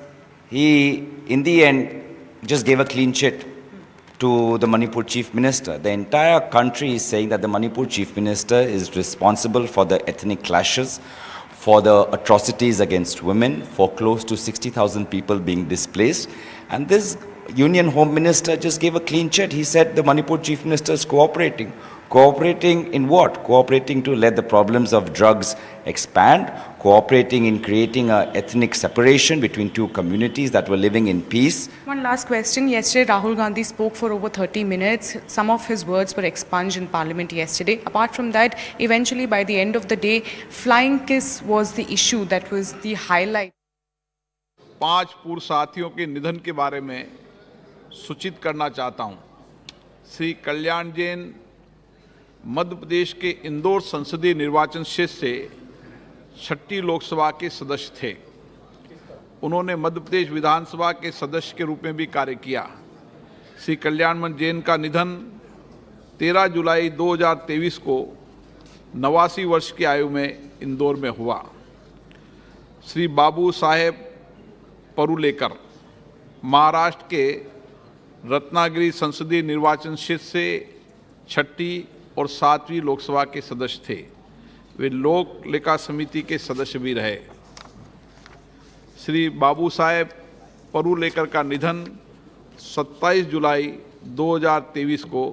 he, in the end, just gave a clean chit to the Manipur Chief Minister. The entire country is saying that the Manipur Chief Minister is responsible for the ethnic clashes, for the atrocities against women, for close to 60,000 people being displaced. And this Union Home Minister just gave a clean chit. He said the Manipur Chief Minister is cooperating. Cooperating in what? Cooperating to let the problems of drugs expand, cooperating in creating an ethnic separation between two communities that were living in peace. One last question. Yesterday, Rahul Gandhi spoke for over 30 minutes. Some of his words were expunged in Parliament yesterday. Apart from that, eventually by the end of the day, flying kiss was the issue that was the highlight. 5 पूर्व साथियों के निधन के बारे में सूचित करना चाहता हूं। श्री कल्याण जैन मध्य प्रदेश के इंदौर संसदीय निर्वाचन क्षेत्र से 6ठी लोकसभा के सदस्य थे। उन्होंने मध्य प्रदेश विधानसभा के सदस्य के रूप में भी कार्य किया। श्री कल्याण जैन का निधन 13 जुलाई 2023 को 89 वर्ष की आयु में इंदौर में हुआ। श्री बाबू साहेब परुलेकर महाराष्ट्र के रत्नागिरी संसदीय निर्वाचन क्षेत्र से 6ठी और 7वीं लोकसभा के सदस्य थे। वे लोक लेखा समिति के सदस्य भी रहे। श्री बाबू साहेब परुलेकर का निधन 27 जुलाई 2023 को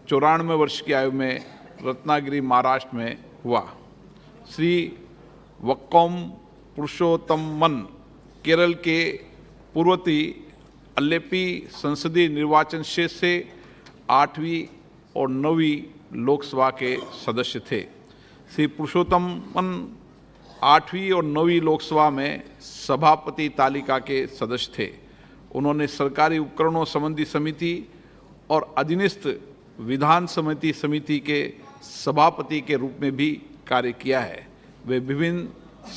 94 वर्ष की आयु में रत्नागिरी महाराष्ट्र में हुआ। श्री वक्कम पुरुषोत्तमन केरल के पूर्वती अल्लेपी संसदीय निर्वाचन क्षेत्र से 8वीं और 9वीं लोकसभा के सदस्य थे। श्री पुरुषोत्तमन 8वीं और 9वीं लोकसभा में सभापति तालिका के सदस्य थे। उन्होंने सरकारी उपकरणों संबंधी समिति और अधीनस्थ विधान समिति के सभापति के रूप में भी कार्य किया है। वे विभिन्न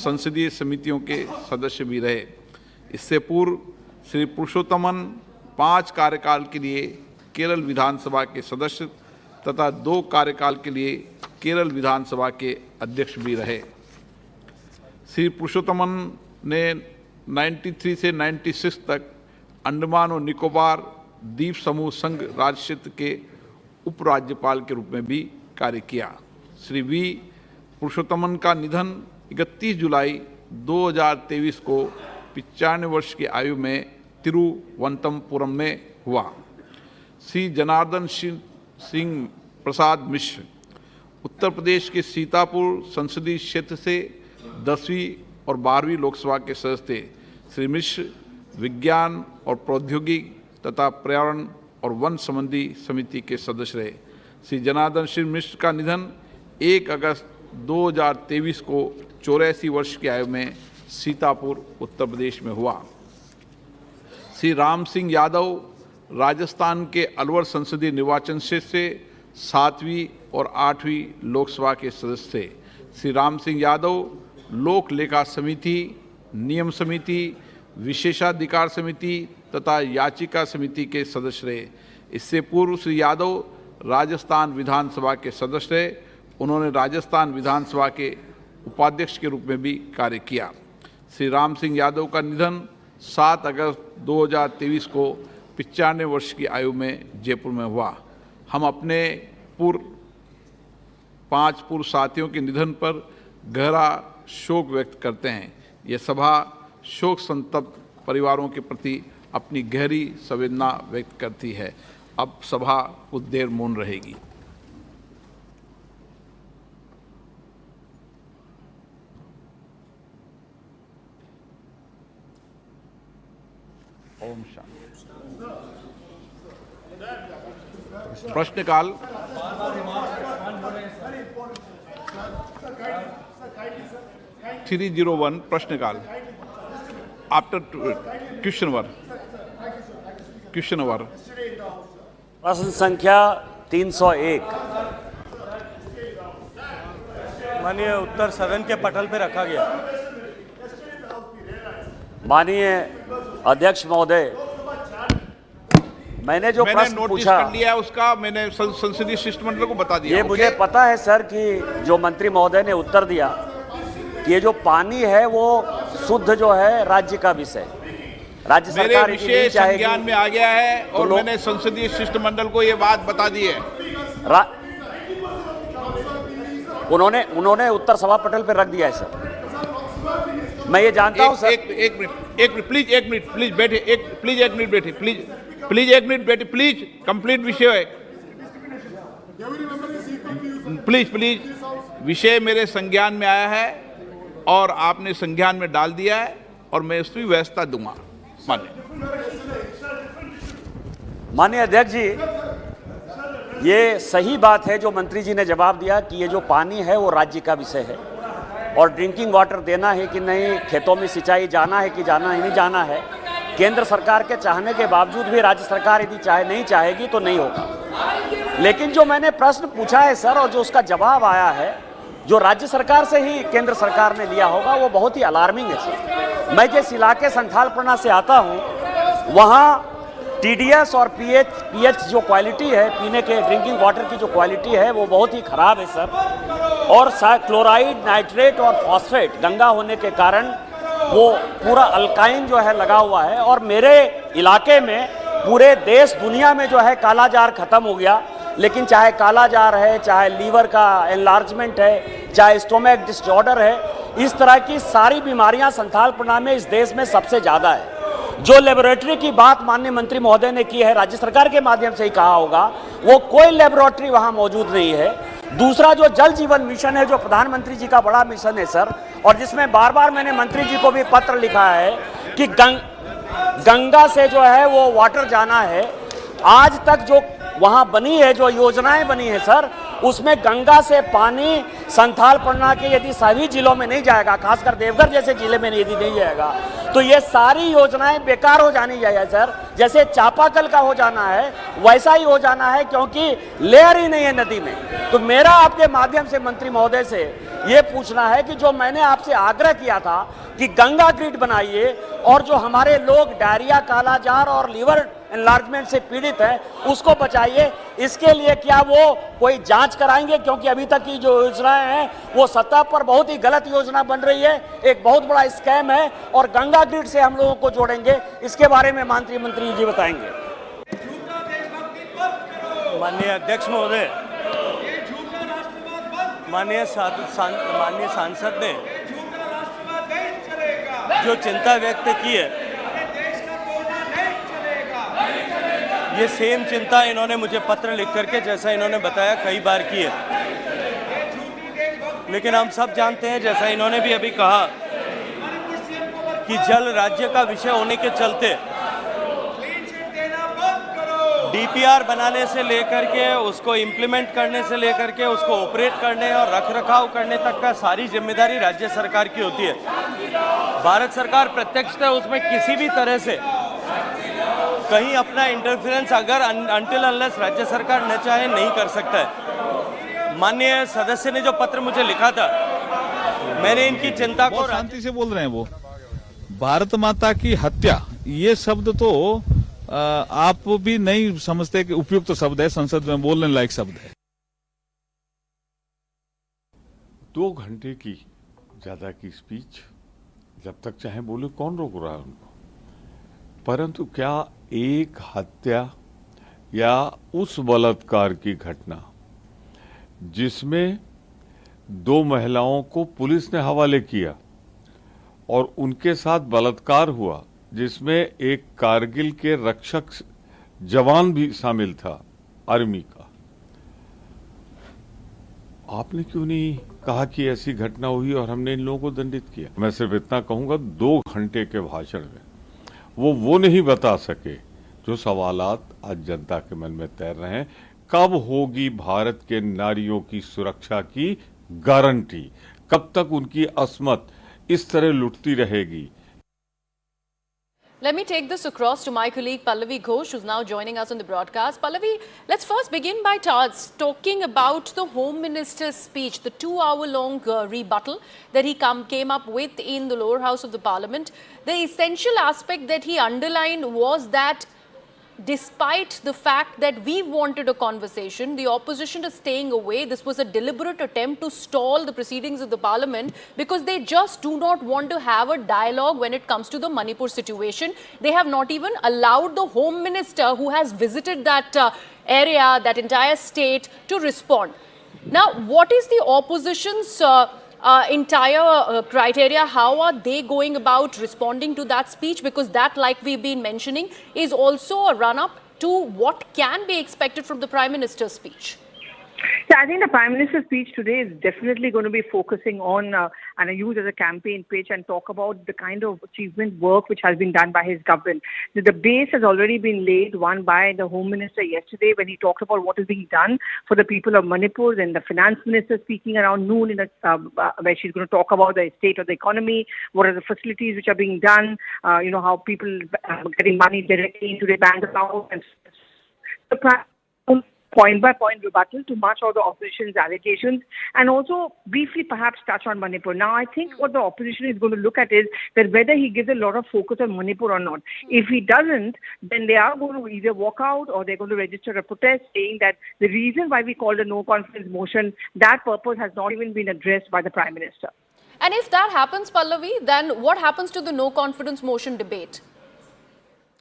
संसदीय समितियों के सदस्य भी रहे। इससे पूर्व श्री पुरुषोत्तमन 5 कार्यकाल के लिए केरल विधानसभा के सदस्य तथा 2 कार्यकाल के लिए केरल विधानसभा के अध्यक्ष भी रहे। श्री पुरुषोत्तमन ने 93 से 96 तक अंडमान और निकोबार द्वीप समूह संघ राज्य क्षेत्र के उपराज्यपाल के रूप में भी कार्य किया। श्री वी पुरुषोत्तमन का निधन 31 जुलाई 2023 को 95 वर्ष की आयु में तिरुवनंतपुरम में हुआ। श्री जनार्दन सिंह प्रसाद मिश्र उत्तर प्रदेश के सीतापुर संसदीय क्षेत्र से 10वीं और 12वीं लोकसभा के सदस्य थे। श्री मिश्र विज्ञान और प्रौद्योगिकी तथा पर्यावरण और वन संबंधी समिति के सदस्य रहे। श्री जनार्दन सिंह मिश्र का निधन 1 अगस्त 2023 को 84 वर्ष की आयु में सीतापुर उत्तर प्रदेश में हुआ। श्री राम सिंह यादव राजस्थान के अलवर संसदीय निर्वाचन क्षेत्र से 7वीं और 8वीं लोकसभा के सदस्य थे। श्री राम सिंह यादव लोक लेखा समिति, नियम समिति, विशेषाधिकार समिति तथा याचिका समिति के सदस्य रहे। इससे पूर्व श्री यादव राजस्थान विधानसभा के सदस्य रहे। उन्होंने राजस्थान विधानसभा के उपाध्यक्ष के रूप में भी कार्य किया। श्री राम सिंह यादव का निधन 7 अगस्त 2023 को 95 वर्ष की आयु में जयपुर में हुआ। हम अपने 5 पूर्व साथियों के निधन पर गहरा शोक व्यक्त करते हैं। यह सभा शोक संतप्त परिवारों के प्रति अपनी गहरी संवेदना व्यक्त करती है। अब सभा कुछ देर मौन रहेगी। ओम शांति। प्रश्नकाल। (301) प्रश्नकाल। After question hour. प्रश्न संख्या 301। माननीय उत्तर सदन के पटल पे रखा गया। माननीय अध्यक्ष महोदय, मैंने जो प्रश्न नोटिस पूछा कर लिया उसका मैंने संसदीय शिष्टमंडल को बता दिया। ये मुझे पता है सर कि जो मंत्री महोदय ने उत्तर दिया कि ये जो पानी है वो शुद्ध जो है राज्य का विषय, राज्य सरकार विषय संज्ञान में आ गया है और मैंने संसदीय शिष्टमंडल को ये बात बता दी है। उन्होंने उत्तर सभा पटल पर रख दिया है सर। मैं ये जानता हूं सर। एक मिनट प्लीज, एक मिनट बैठे, प्लीज एक मिनट बैठे, प्लीज एक मिनट बैठे, प्लीज कंप्लीट विषय है, प्लीज विषय मेरे संज्ञान में आया है और आपने संज्ञान में डाल दिया है और मैं उसकी व्यवस्था दूंगा। माननीय अध्यक्ष जी, ये सही बात है जो मंत्री जी ने जवाब दिया कि ये जो पानी है वो राज्य का विषय है और ड्रिंकिंग वाटर देना है कि नहीं, खेतों में सिंचाई जाना है कि जाना ही नहीं जाना है, केंद्र सरकार के चाहने के बावजूद भी राज्य सरकार यदि नहीं चाहेगी तो नहीं होगा। लेकिन जो मैंने प्रश्न पूछा है सर और जो उसका जवाब आया है जो राज्य सरकार से ही केंद्र सरकार ने लिया होगा वो बहुत ही अलार्मिंग है सर। मैं जिस इलाके संथालपना से आता हूँ वहाँ TDS और pH जो क्वालिटी है पीने के ड्रिंकिंग वाटर की जो क्वालिटी है वो बहुत ही ख़राब है सर। और क्लोराइड, नाइट्रेट और फॉस्फेट गंगा होने के कारण वो पूरा अल्काइन जो है लगा हुआ है। और मेरे इलाके में पूरे देश दुनिया में जो है काला जार खत्म हो गया, लेकिन चाहे काला जार है, चाहे लीवर का एनलार्जमेंट है, चाहे स्टोमक डिसऑर्डर है, इस तरह की सारी बीमारियां संथालपना में इस देश में सबसे ज़्यादा है। जो लेबोरेटरी की बात माननीय मंत्री महोदय ने की है, राज्य सरकार के माध्यम से ही कहा होगा, वो कोई लेबोरेटरी वहाँ मौजूद नहीं है। दूसरा जो जल जीवन मिशन है जो प्रधानमंत्री जी का बड़ा मिशन है सर, और जिसमें बार बार मैंने मंत्री जी को भी पत्र लिखा है कि गंगा से जो है वो वाटर जाना है। आज तक जो वहाँ बनी है, जो योजनाएं बनी है सर, उसमें गंगा से पानी संथालपना के यदि सभी जिलों में नहीं जाएगा, खासकर देवघर जैसे जिले में यदि नहीं जाएगा तो ये सारी योजनाएं बेकार हो जानी चाहिए सर। जैसे चापाकल का हो जाना है वैसा ही हो जाना है, क्योंकि लेयर ही नहीं है नदी में। तो मेरा आपके माध्यम से मंत्री महोदय से ये पूछना है कि जो मैंने आपसे आग्रह किया था कि गंगा ग्रिड बनाइए और जो हमारे लोग डायरिया, कालाजार और लीवर एनलार्जमेंट से पीड़ित है उसको बचाइए। इसके लिए क्या वो कोई जांच कराएंगे? क्योंकि अभी तक की जो योजनाएं हैं वो सतह पर बहुत ही गलत योजना बन रही है, एक बहुत बड़ा स्कैम है और गंगा ग्रिड से हम लोगों को जोड़ेंगे। इसके बारे में मंत्री जी बताएंगे। माननीय अध्यक्ष महोदय, माननीय सांसद ने जो चिंता व्यक्त की है, ये सेम चिंता इन्होंने मुझे पत्र लिख करके, जैसा इन्होंने बताया, कई बार की है। लेकिन हम सब जानते हैं, जैसा इन्होंने भी अभी कहा, कि जल राज्य का विषय होने के चलते DPR बनाने से लेकर के उसको इम्प्लीमेंट करने से लेकर के उसको ऑपरेट करने और रखरखाव करने तक का सारी जिम्मेदारी राज्य सरकार की होती है। भारत सरकार प्रत्यक्षतः उसमें किसी भी तरह से कहीं अपना इंटरफेरेंस अगर अनटिल अनलेस राज्य सरकार न चाहे नहीं कर सकता है। माननीय सदस्य ने जो पत्र मुझे लिखा था, मैंने इनकी चिंता को शांति से बोल रहे हैं। वो भारत माता की हत्या, ये शब्द तो आप भी नहीं समझते कि उपयुक्त शब्द है, संसद में बोलने लायक शब्द है। 2 घंटे की ज्यादा की स्पीच जब तक चाहे बोले, कौन रोक रहा है उनको? परंतु क्या एक हत्या या उस बलात्कार की घटना जिसमें 2 महिलाओं को पुलिस ने हवाले किया और उनके साथ बलात्कार हुआ, जिसमें एक कारगिल के रक्षक जवान भी शामिल था आर्मी का, आपने क्यों नहीं कहा कि ऐसी घटना हुई और हमने इन लोगों को दंडित किया? मैं सिर्फ इतना कहूंगा, 2 घंटे के भाषण में वो नहीं बता सके जो सवालात आज जनता के मन में तैर रहे हैं। कब होगी भारत के नारियों की सुरक्षा की गारंटी? कब तक उनकी अस्मत इस तरह लुटती रहेगी? Let me take this across to my colleague Pallavi Ghosh, who's now joining us on the broadcast. Pallavi, let's first begin by talking about the Home Minister's speech, the 2-hour-long rebuttal that he came up with in the lower house of the Parliament. The essential aspect that he underlined was that despite the fact that we wanted a conversation, the opposition is staying away. This was a deliberate attempt to stall the proceedings of the Parliament because they just do not want to have a dialogue when it comes to the Manipur situation. They have not even allowed the Home Minister, who has visited that area, that entire state, to respond. Now, what is the opposition's entire criteria? How are they going about responding to that speech? Because that, like we've been mentioning, is also a run-up to what can be expected from the Prime Minister's speech. Yeah, I think the Prime Minister's speech today is definitely going to be focusing on and used as a campaign pitch and talk about the kind of achievement work which has been done by his government. The base has already been laid, one by the Home Minister yesterday when he talked about what is being done for the people of Manipur, and the Finance Minister speaking around noon in where she's going to talk about the state of the economy, what are the facilities which are being done, how people are getting money directly into their bank account, and the point-by-point rebuttal to much of the opposition's allegations, and also briefly perhaps touch on Manipur. Now, I think what the opposition is going to look at is that whether he gives a lot of focus on Manipur or not. If he doesn't, then they are going to either walk out or they're going to register a protest saying that the reason why we called a no-confidence motion, that purpose has not even been addressed by the Prime Minister. And if that happens, Pallavi, then what happens to the no-confidence motion debate?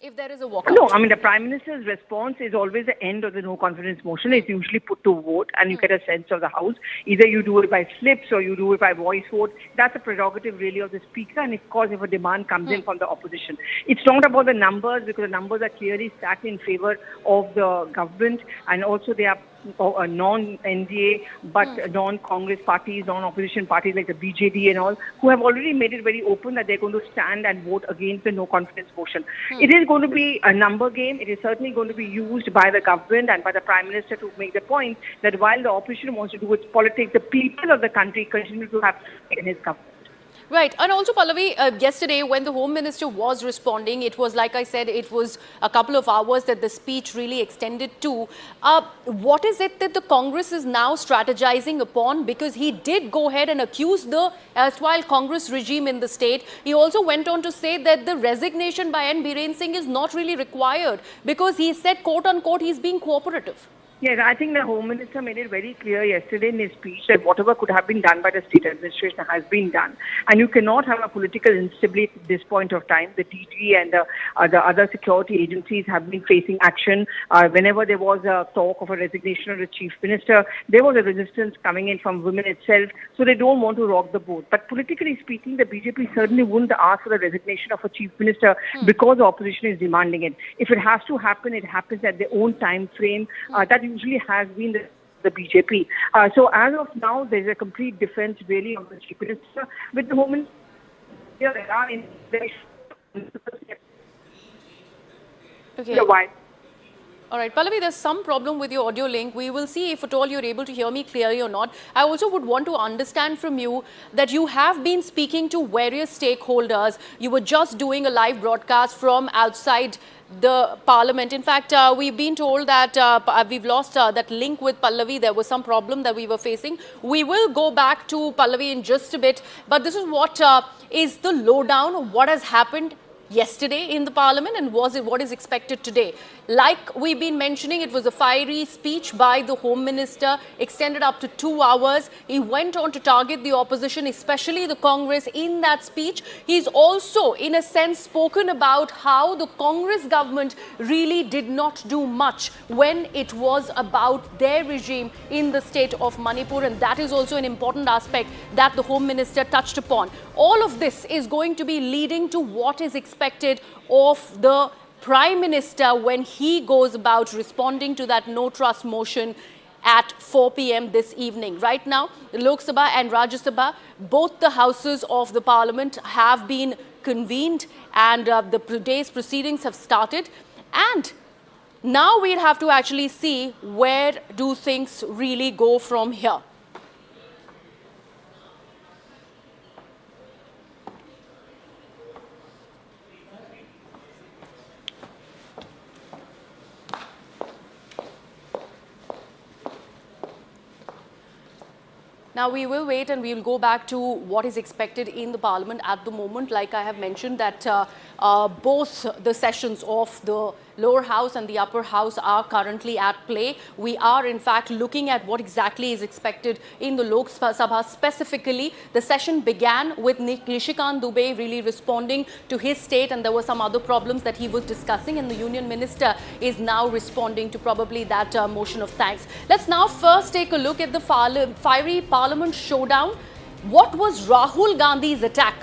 If there is a walkout? No, I mean, the Prime Minister's response is always the end of the no-confidence motion. It's usually put to vote and you get a sense of the House. Either you do it by slips or you do it by voice vote. That's a prerogative really of the Speaker, and of course if a demand comes in from the opposition. It's not about the numbers, because the numbers are clearly stacked in favor of the government, and also they are non-NDA but non-Congress parties, non-opposition parties like the BJD and all, who have already made it very open that they're going to stand and vote against the no-confidence motion. It is going to be a number game. It is certainly going to be used by the government and by the Prime Minister to make the point that while the opposition wants to do its politics, the people of the country continue to have in his government. Right. And also, Pallavi, yesterday when the Home Minister was responding, it was, like I said, it was a couple of hours that the speech really extended to. What is it that the Congress is now strategizing upon? Because he did go ahead and accuse the erstwhile Congress regime in the state. He also went on to say that the resignation by N. Biren Singh is not really required because he said, quote unquote, he's being cooperative. Yes, I think the Home Minister made it very clear yesterday in his speech that whatever could have been done by the state administration has been done. And you cannot have a political instability at this point of time. The DG and the other security agencies have been facing action. Whenever there was a talk of a resignation of the Chief Minister, there was a resistance coming in from women itself. So they don't want to rock the boat. But politically speaking, the BJP certainly wouldn't ask for the resignation of a Chief Minister because the opposition is demanding it. If it has to happen, it happens at their own time frame. That usually has been the BJP. So as of now, there's a complete defense really of the Chief Minister. With the Home Minister, there are in okay. All right, Pallavi, there's some problem with your audio link. We will see if at all you're able to hear me clearly or not. I also would want to understand from you that you have been speaking to various stakeholders. You were just doing a live broadcast from outside the Parliament. In fact, we've been told that we've lost that link with Pallavi. There was some problem that we were facing. We will go back to Pallavi in just a bit. But this is what is the lowdown of what has happened yesterday in the Parliament and what is expected today. Like we've been mentioning, it was a fiery speech by the Home Minister, extended up to 2 hours. He went on to target the opposition, especially the Congress, in that speech. He's also, in a sense, spoken about how the Congress government really did not do much when it was about their regime in the state of Manipur, and that is also an important aspect that the Home Minister touched upon. All of this is going to be leading to what is expected of the Prime Minister when he goes about responding to that no-trust motion at 4 p.m. this evening. Right now, the Lok Sabha and Rajya Sabha, both the houses of the Parliament have been convened and the day's proceedings have started. And now we'll have to actually see where do things really go from here. Now we will wait and we will go back to what is expected in the Parliament at the moment. Like I have mentioned that both the sessions of the lower house and the upper house are currently at play. We are in fact looking at what exactly is expected in the Lok Sabha specifically. The session began with Nishikant Dubey really responding to his state, and there were some other problems that he was discussing, and the Union Minister is now responding to probably that motion of thanks. Let's now first take a look at the fiery Parliament showdown. What was Rahul Gandhi's attack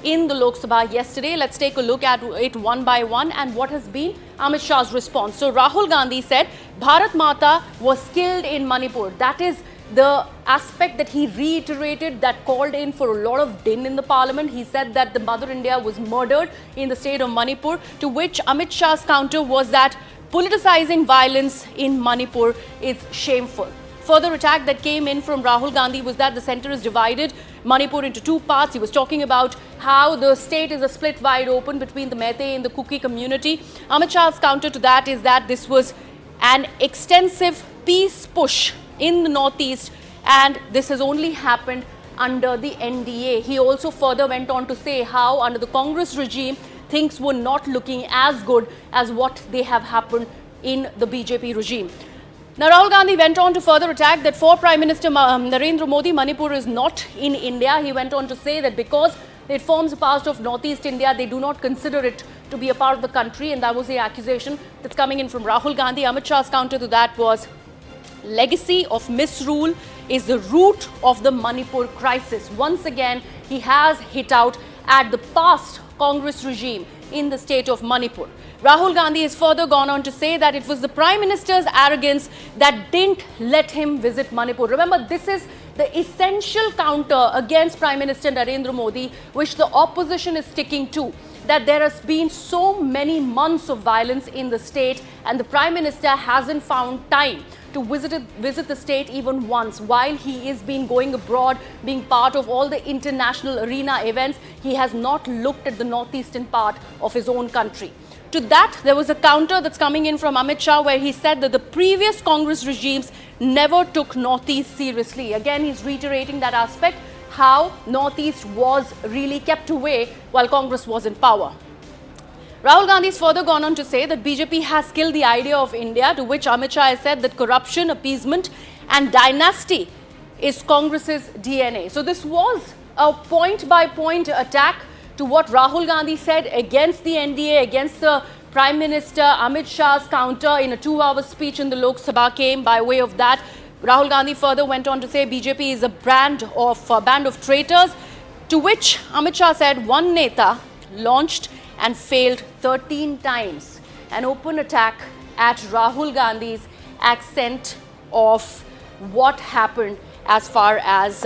in the Lok Sabha yesterday? Let's take a look at it one by one and what has been Amit Shah's response. So Rahul Gandhi said Bharat Mata was killed in Manipur. That is the aspect that he reiterated that called in for a lot of din in the Parliament. He said that the Mother India was murdered in the state of Manipur, to which Amit Shah's counter was that politicizing violence in Manipur is shameful. Further attack that came in from Rahul Gandhi was that the centre is divided Manipur into two parts. He was talking about how the state is a split wide open between the Meitei and the Kuki community. Amit Shah's counter to that is that this was an extensive peace push in the northeast, and this has only happened under the NDA. He also further went on to say how under the Congress regime things were not looking as good as what they have happened in the BJP regime. Now, Rahul Gandhi went on to further attack that for Prime Minister Narendra Modi, Manipur is not in India. He went on to say that because it forms a part of Northeast India, they do not consider it to be a part of the country, and that was the accusation that's coming in from Rahul Gandhi. Amit Shah's counter to that was legacy of misrule is the root of the Manipur crisis. Once again, he has hit out at the past Congress regime in the state of Manipur. Rahul Gandhi has further gone on to say that it was the Prime Minister's arrogance that didn't let him visit Manipur. Remember, this is the essential counter against Prime Minister Narendra Modi, which the opposition is sticking to, that there has been so many months of violence in the state and the Prime Minister hasn't found time to visit the state even once. While he is going abroad, being part of all the international arena events, he has not looked at the northeastern part of his own country. To that, there was a counter that's coming in from Amit Shah where he said that the previous Congress regimes never took Northeast seriously. Again, he's reiterating that aspect, how Northeast was really kept away while Congress was in power. Rahul Gandhi has further gone on to say that BJP has killed the idea of India, to which Amit Shah has said that corruption, appeasement and dynasty is Congress's DNA. So this was a point-by-point attack to what Rahul Gandhi said against the NDA, against the Prime Minister. Amit Shah's counter in a 2-hour speech in the Lok Sabha came by way of that. Rahul Gandhi further went on to say BJP is a band of traitors, to which Amit Shah said one Neta launched and failed 13 times. An open attack at Rahul Gandhi's accent of what happened as far as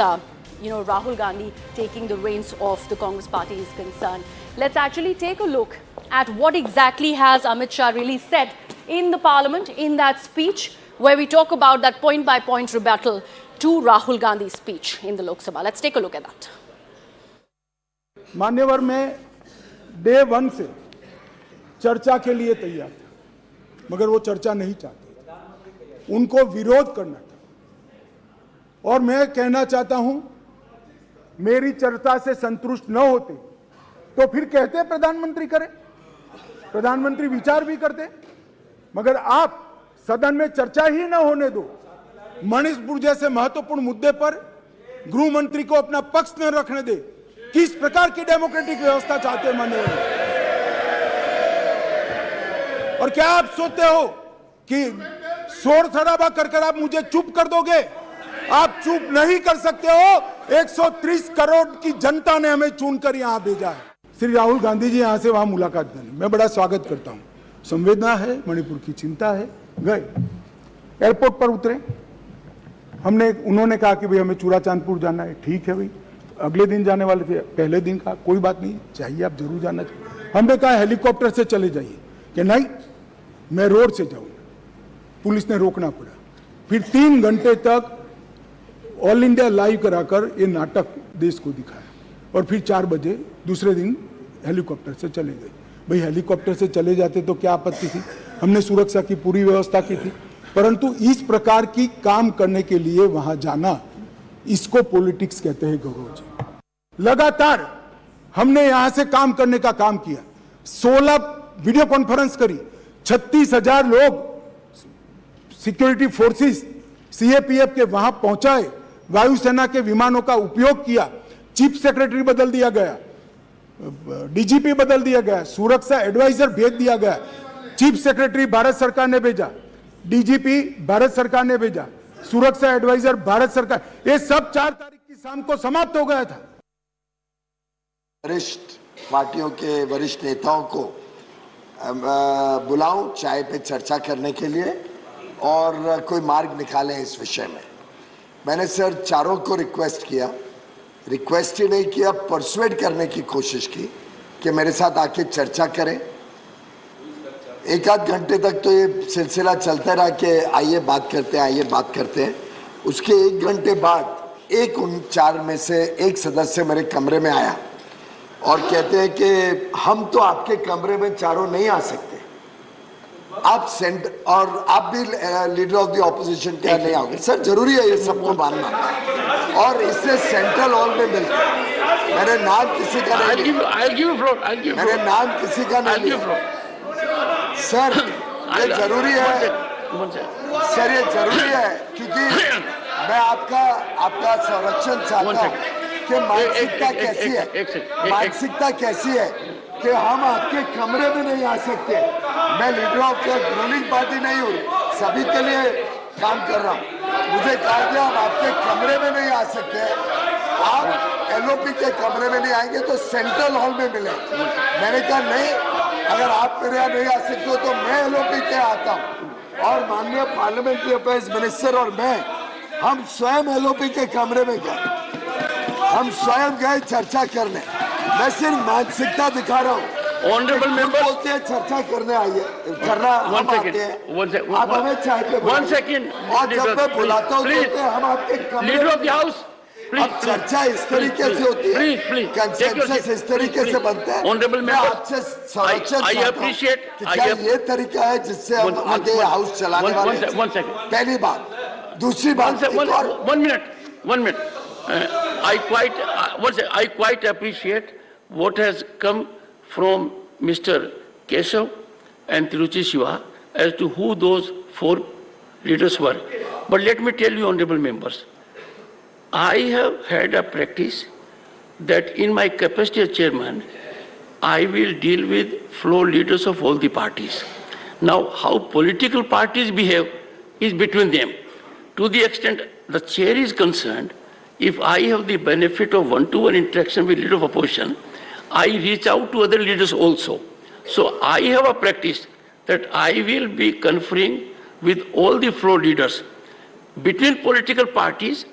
Rahul Gandhi taking the reins of the Congress party is concerned. Let's actually take a look at what exactly has Amit Shah really said in the Parliament in that speech, where we talk about that point-by-point rebuttal to Rahul Gandhi's speech in the Lok Sabha. Let's take a look at that. मान्यवर में day 1 से चर्चा के लिए तैयार थे, मगर वो चर्चा नहीं चाहते, उनको विरोध करना था। और मैं कहना चाहता हूं, मेरी चर्चा से संतुष्ट न होते तो फिर कहते प्रधानमंत्री करें, प्रधानमंत्री विचार भी करते, मगर आप सदन में चर्चा ही न होने दो। मणिपुर जैसे महत्वपूर्ण मुद्दे पर गृह मंत्री को अपना पक्ष न रखने दे। किस प्रकार की डेमोक्रेटिक व्यवस्था चाहते हैं माननीय? और क्या आप सोचते हो कि शोर शराबा कर आप मुझे चुप कर दोगे? आप चुप नहीं कर सकते हो। 130 करोड़ की जनता ने हमें चुनकर यहां भेजा है। श्री राहुल गांधी जी यहां से वहां मुलाकात करने, मैं बड़ा स्वागत करता हूं। संवेदना है, मणिपुर की चिंता है। गए एयरपोर्ट पर उतरे, उन्होंने कहा कि भाई हमें चूड़ाचांदपुर जाना है। ठीक है भाई, अगले दिन जाने वाले थे, पहले दिन कहा कोई बात नहीं, चाहिए आप जरूर जाना चाहिए। हमने कहा हेलीकॉप्टर से चले जाइए, कि नहीं मैं रोड से जाऊंगा। पुलिस ने रोकना पड़ा। फिर 3 घंटे तक ऑल इंडिया लाइव कराकर ये नाटक देश को दिखाया, और फिर 4 बजे दूसरे दिन हेलीकॉप्टर से चले गए। भाई हेलीकॉप्टर से चले जाते तो क्या आपत्ति थी? हमने सुरक्षा की पूरी व्यवस्था की थी, परंतु इस प्रकार की काम करने के लिए वहां जाना इसको पॉलिटिक्स कहते हैं गौरव जी। लगातार हमने यहां से काम करने का काम किया, 16 वीडियो कॉन्फ्रेंस करी, 36,000 लोग सिक्योरिटी फोर्सेस सीएपीएफ के वहां पहुंचाए, वायुसेना के विमानों का उपयोग किया, चीफ सेक्रेटरी बदल दिया गया, डीजीपी बदल दिया गया, सुरक्षा एडवाइजर भेज दिया गया, चीफ सेक्रेटरी भारत सरकार ने भेजा, डीजीपी भारत सरकार ने भेजा, सुरक्षा एडवाइजर भारत सरकार, ये सब 4 तारीख की शाम को समाप्त हो गया था। वरिष्ठ पार्टियों के वरिष्ठ नेताओं को बुलाऊं चाय पे चर्चा करने के लिए और कोई मार्ग निकालें इस विषय में। मैंने सर चारों को रिक्वेस्ट किया, रिक्वेस्ट ही नहीं किया, परसुएड करने की कोशिश की कि मेरे साथ आके चर्चा करें। 1-8 घंटे तक तो ये सिलसिला चलता रहा कि आइए बात करते हैं, आइए बात करते हैं। उसके 1 घंटे बाद एक उन 4 में से एक सदस्य मेरे कमरे में आया और कहते हैं कि हम तो आपके कमरे में चारों नहीं आ सकते, आप सेंटर और आप भी लीडर ऑफ द ऑपोजिशन क्या नहीं आओगे। सर जरूरी है ये सबको मानना, और इससे सेंट्रल हॉल में मिलते, मेरे नाम किसी का नहीं, मेरे नाम किसी का नहीं सर, ये जरूरी है सर, ये जरूरी है क्योंकि मैं आपका संरक्षण चाहता हूँ कि मानसिकता कैसी है, मानसिकता कैसी है कि हम आपके कमरे में नहीं आ सकते। मैं leader of the ruling party नहीं हूँ, सभी के लिए काम कर रहा हूँ। मुझे कहा गया हम आपके कमरे में नहीं आ सकते, आप एलओपी के कमरे में नहीं आएंगे तो सेंट्रल हॉल में मिले। मैंने कहा नहीं, अगर आप मेरे यहाँ नहीं आ सकते हो तो मैं एलओपी के आता हूँ, और माननीय पार्लियामेंट्री अफेयर्स मिनिस्टर और मैं, हम स्वयं एलओपी के कमरे में गए, हम स्वयं गए चर्चा करने। मैं सिर्फ मानसिकता दिखा रहा हूँ। ऑनरेबल मेंबर बोलते हैं चर्चा करने आइए, करना हम आते हैं, आप हमें चाय पे बुलाइए। और जब मैं बुलाता हूँ तो हम आपके कमरे में, अब चर्चा इस तरीके से होती है, कंसेंसस इस तरीके से बनता है। ऑनरेबल मेंबर आपसे संरक्षण चाहता हूं कि क्या ये तरीका है जिससे हम आगे हाउस चलाने वाले हैं? पहली बात। दूसरी बात, 1 minute. I quite appreciate what has come from Mr. Keshav and Tiruchi Shiva as to who those 4 leaders were. But let me tell you, honorable members, I have had a practice that in my capacity as chairman, I will deal with floor leaders of all the parties. Now, how political parties behave is between them. To the extent the chair is concerned, if I have the benefit of one-to-one interaction with leader of opposition, I reach out to other leaders also. So I have a practice that I will be conferring with all the floor leaders. Between political parties,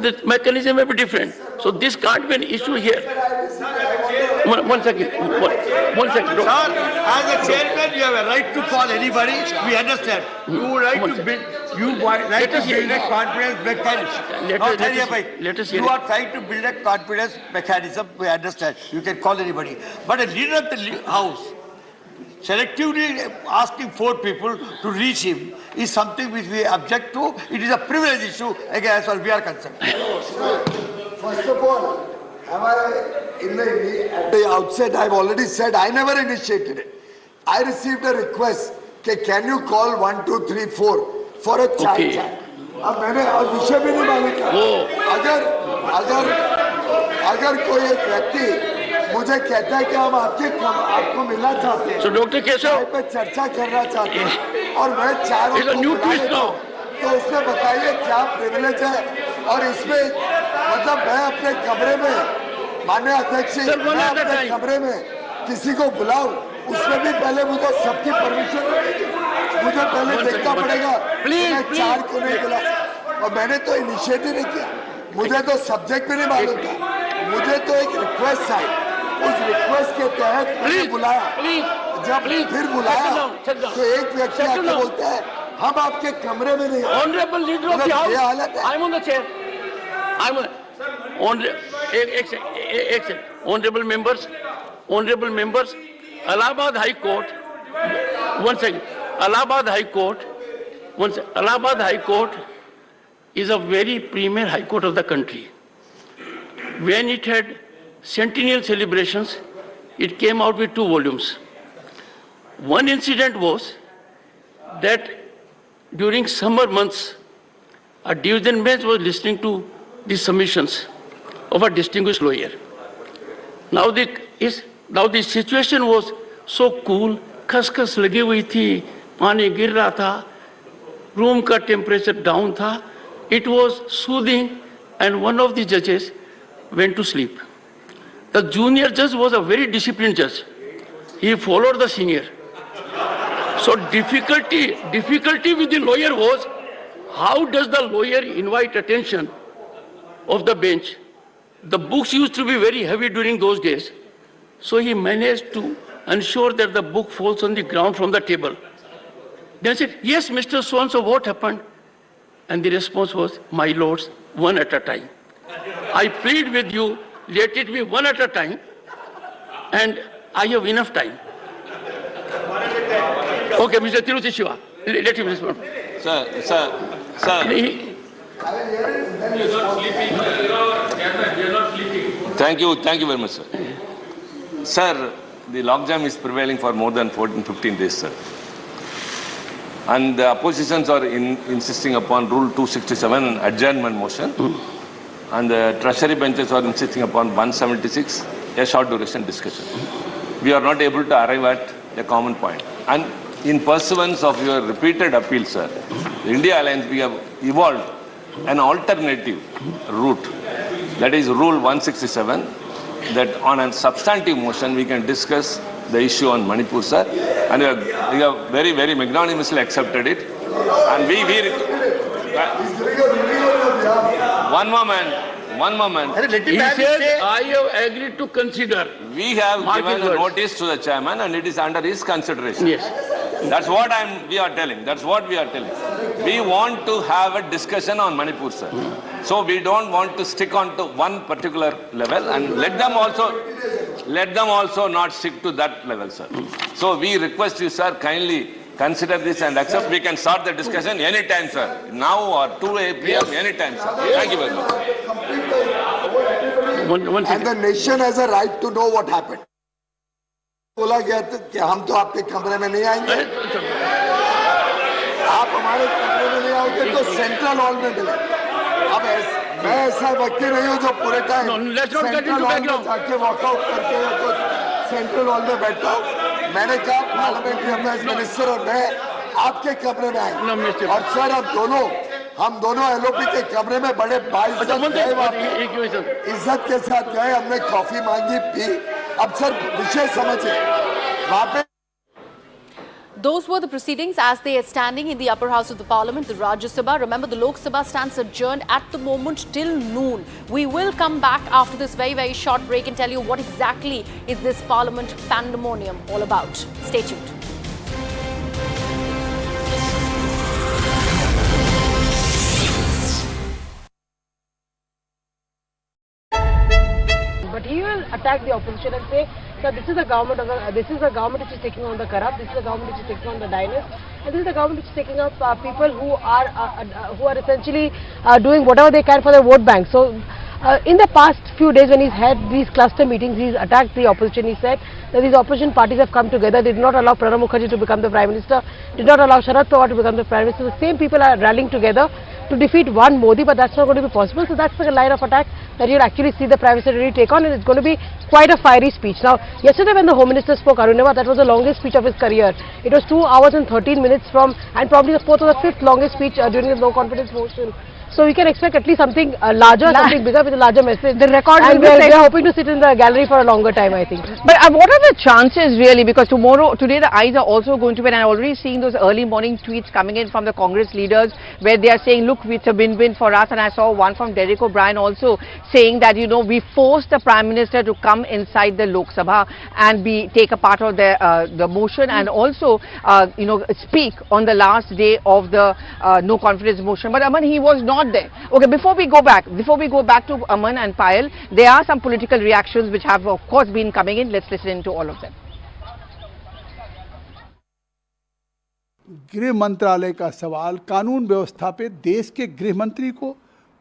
the mechanism may be different. So this can't be an issue here. One second. Sir, as a chairman, you have a right to call anybody. We understand. You right to build. You right to build a confidence mechanism. You are trying to build a confidence mechanism. We understand. You can call anybody. But a leader of the house selectively asking 4 people to reach him is something which we object to. It is a privilege issue, again, as far as we are concerned. First of all, at the outset, I've already said I never initiated it. I received a request, can you call 1, 2, 3, 4 for a chai chat? अब मैंने विषय भी नहीं मालूम था। अगर कोई एक व्यक्ति मुझे कहता है कि हम आपको मिलना चाहते हैं, डॉक्टर केशव पे चर्चा करना चाहते हैं, और मैं 4 तो उसमें बताइए क्या प्रिविलेज है। और इसमें मतलब मैं अपने कमरे में, माननीय अध्यक्ष जी, मैं अपने कमरे में किसी को बुलाऊं, उसमें भी पहले मुझे सबकी परमिशन लगेगी, मुझे पहले देखना पड़ेगा मैं 4 को नहीं बुला। और मैंने तो इनिशिएटिव नहीं किया, मुझे तो सब्जेक्ट भी नहीं मालूम था, मुझे तो एक रिक्वेस्ट आई, उस रिक्वेस्ट के तहत मैंने बुलाया। जब फिर बुलाया तो एक व्यक्ति आके बोलता है हम आपके कमरे में नहीं। Honourable leader of the house, I am on the chair, I am honourable members, Allahabad High Court, Allahabad High Court is a very premier high court of the country. When it had centennial celebrations, it came out with 2 volumes. One incident was that during summer months, a division bench was listening to the submissions of a distinguished lawyer. Now the situation was so cool, खसखस लगी हुई थी, पानी गिर रहा था, room का temperature down था, it was soothing, and one of the judges went to sleep. The junior judge was a very disciplined judge. He followed the senior. So difficulty with the lawyer was, how does the lawyer invite attention of the bench? The books used to be very heavy during those days. So he managed to ensure that the book falls on the ground from the table. Then I said, yes, Mr. So-and-so, what happened? And the response was, my lords, one at a time. I plead with you, let it be one at a time, and I have enough time. Okay, Mr. Tiruchi Shiva, let him respond. Sir. Thank you very much, sir. Sir, the logjam is prevailing for more than 14-15 days, sir. And the oppositions are insisting upon Rule 267 adjournment motion. And the treasury benches are insisting upon 176, a short duration discussion. We are not able to arrive at a common point. And in pursuance of your repeated appeal, sir, the India Alliance, we have evolved an alternative route, that is Rule 167, that on a substantive motion we can discuss the issue on Manipur, sir. And we have very, very magnanimously accepted it. And one moment. He said, I have agreed to consider. We have given a notice to the chairman and it is under his consideration. Yes. That's what we are telling. That's what we are telling. We want to have a discussion on Manipur, sir. So we don't want to stick on to one particular level, and let them also not stick to that level, sir. So we request you, sir, kindly consider this and accept. We can start the discussion anytime, sir. Now or 2 p.m. anytime, sir. Thank you very much. And the nation has a right to know what happened. बोला गया था कि हम तो आपके कमरे में नहीं आएंगे, आप हमारे कमरे में नहीं आओगे तो सेंट्रल हॉल में मिले। अब मैं ऐसा व्यक्ति नहीं हूँ जो पूरे टाइम सेंट्रल हॉल में जाके वॉकआउट करके तो सेंट्रल हॉल में बैठता हूँ। मैंने कहा पार्लियामेंट्री अफेयर्स मिनिस्टर और मैं आपके कमरे में आएंगे, और सर हम दोनों एलओपी के कमरे में बड़े इज्जत के साथ गए, हमने कॉफी मांगी, पी। अब सर विषय समझे वहाँ पे। Those were the proceedings as they are standing in the upper house of the Parliament, the Rajya Sabha. Remember, the Lok Sabha stands adjourned at the moment till noon. We will come back after this very, very short break and tell you what exactly is this Parliament pandemonium all about. Stay tuned. But he will attack the opposition and say, sir, this is a government which is taking on the corrupt, this is a government which is taking on the dynast, and this is a government which is taking up people who are essentially doing whatever they can for their vote bank. So in the past few days when he's had these cluster meetings, he's attacked the opposition. He said that these opposition parties have come together. They did not allow Pranab Mukherjee to become the Prime Minister, did not allow Sharad Pawar to become the Prime Minister. The same people are rallying together to defeat one Modi, but that's not going to be possible. So that's the line of attack that you'll actually see the Prime Minister really take on, and it's going to be quite a fiery speech. Now, yesterday when the Home Minister spoke, Arunima, that was the longest speech of his career. It was 2 hours and 13 minutes and probably the 4th or the 5th longest speech during the no confidence motion. So we can expect at least something larger, something bigger with a larger message. The record will be set. We are hoping to sit in the gallery for a longer time, I think. But what are the chances really? Because today the eyes are also going to be, and I'm already seeing those early morning tweets coming in from the Congress leaders where they are saying, look, it's a win-win for us. And I saw one from Derek O'Brien also saying that, we forced the Prime Minister to come inside the Lok Sabha and take a part of the motion and also, speak on the last day of the no confidence motion. But Aman, he was not there. Okay, before we go back to Aman and Payal, there are some political reactions which have of course been coming in. Let's listen to all of them. गृह मंत्रालय का सवाल, कानून व्यवस्था पे देश के गृह मंत्री को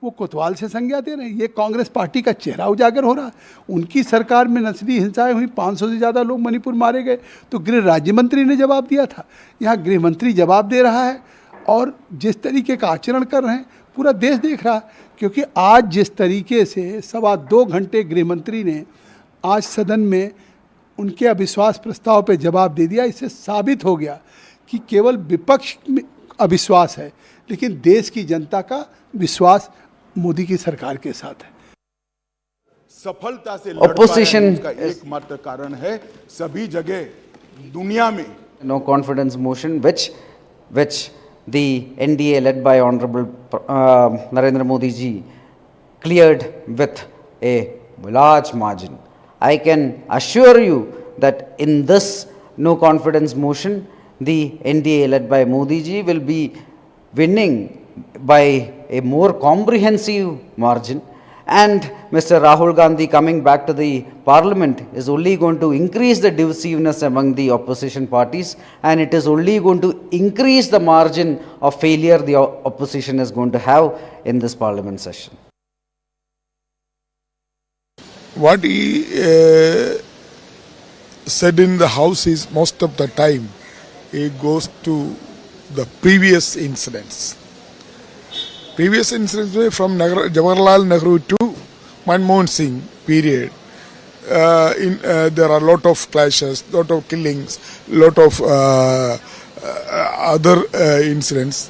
वो कोतवाल से संज्ञा दे रहे हैं। ये कांग्रेस पार्टी का चेहरा उजागर हो रहा है। उनकी सरकार में नस्ली हिंसाएं हुई, 500 से ज़्यादा लोग मणिपुर मारे गए, तो गृह राज्य मंत्री ने जवाब दिया था। यहाँ गृह मंत्री जवाब दे रहा है और जिस तरीके का आचरण कर रहे हैं पूरा देश देख रहा है। क्योंकि आज जिस तरीके से 2.25 घंटे गृह मंत्री ने आज सदन में उनके अविश्वास प्रस्ताव पर जवाब दे दिया, इससे साबित हो गया कि केवल विपक्ष में अविश्वास है, लेकिन देश की जनता का विश्वास मोदी की सरकार के साथ है। सफलता से ऑपोजिशन का एकमात्र कारण है सभी जगह दुनिया में no confidence motion which the NDA led by Honorable Narendra Modi ji cleared with a large margin. I can assure you that in this no confidence motion, the NDA led by Modi ji will be winning by a more comprehensive margin, and Mr. Rahul Gandhi coming back to the parliament is only going to increase the divisiveness among the opposition parties, and it is only going to increase the margin of failure the opposition is going to have in this parliament session. What he said in the house is most of the time he goes to the previous incidents. Previous incidents were from Jawaharlal Nehru to Monsoon Singh period. There are a lot of clashes, lot of killings, lot of other incidents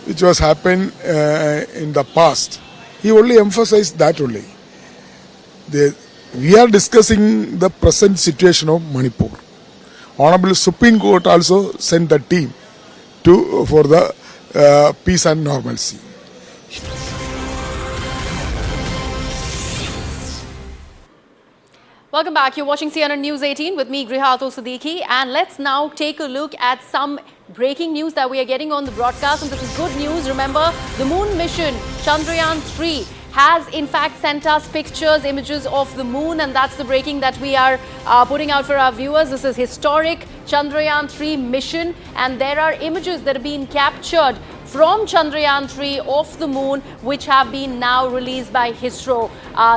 which was happened in the past. He only emphasized that only. We are discussing the present situation of Manipur. Honorable Supreme Court also sent the team for the peace and normalcy. Welcome back. You're watching CNN News 18 with me, Grihato Siddiqui, and let's now take a look at some breaking news that we are getting on the broadcast, and this is good news. Remember, the moon mission Chandrayaan 3 has in fact sent us pictures, images of the moon, and that's the breaking that we are putting out for our viewers. This is historic Chandrayaan 3 mission, and there are images that have been captured from Chandrayaan 3 of the moon, which have been now released by ISRO.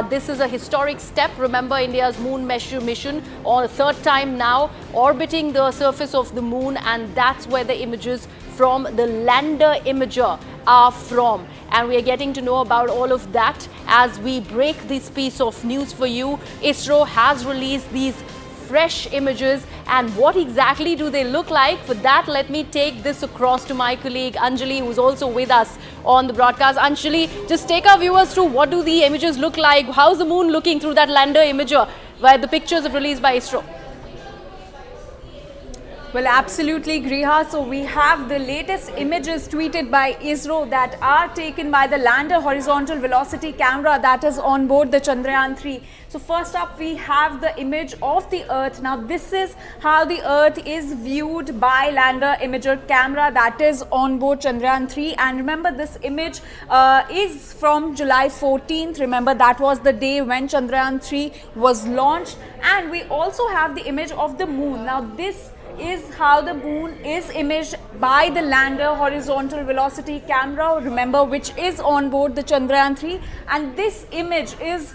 This is a historic step. Remember, India's moon mission on a third time now orbiting the surface of the moon, and that's where the images from the lander imager are from. And we are getting to know about all of that as we break this piece of news for you. ISRO has released these fresh images, and what exactly do they look like? For that, let me take this across to my colleague Anjali, who's also with us on the broadcast. Anjali, just take our viewers through what do the images look like? How's the moon looking through that lander imager where the pictures are released by ISRO? Well, absolutely, Griha. So we have the latest images tweeted by ISRO that are taken by the lander horizontal velocity camera that is on board the Chandrayaan 3. So first up, we have the image of the Earth. Now, this is how the Earth is viewed by lander imager camera that is on board Chandrayaan 3. And remember, this image is from July 14th. Remember, that was the day when Chandrayaan 3 was launched. And we also have the image of the moon. Now, this is how the moon is imaged by the lander horizontal velocity camera, remember, which is on board the Chandrayaan 3, and this image is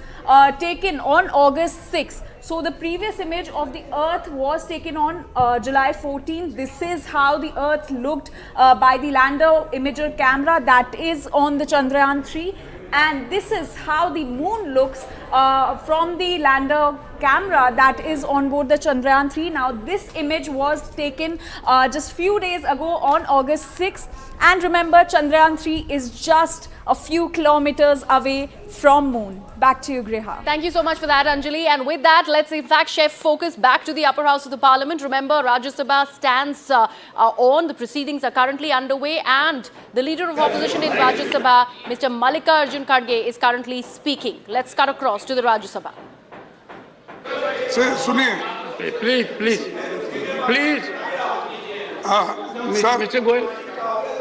taken on August 6th. So the previous image of the Earth was taken on July 14th. This is how the Earth looked by the lander imager camera that is on the Chandrayaan 3. And this is how the moon looks from the lander camera that is on board the Chandrayaan 3. Now, this image was taken just few days ago on August 6th. And remember, Chandrayaan 3 is just a few kilometers away from moon. Back to you, Griha. Thank you so much for that, Anjali. And with that, let's in fact shift focus back to the upper house of the Parliament. Remember, Rajya Sabha stands on. The proceedings are currently underway, and the leader of opposition in Rajya Sabha, Mr. Mallikarjun Kharge, is currently speaking. Let's cut across to the Rajya Sabha. Please.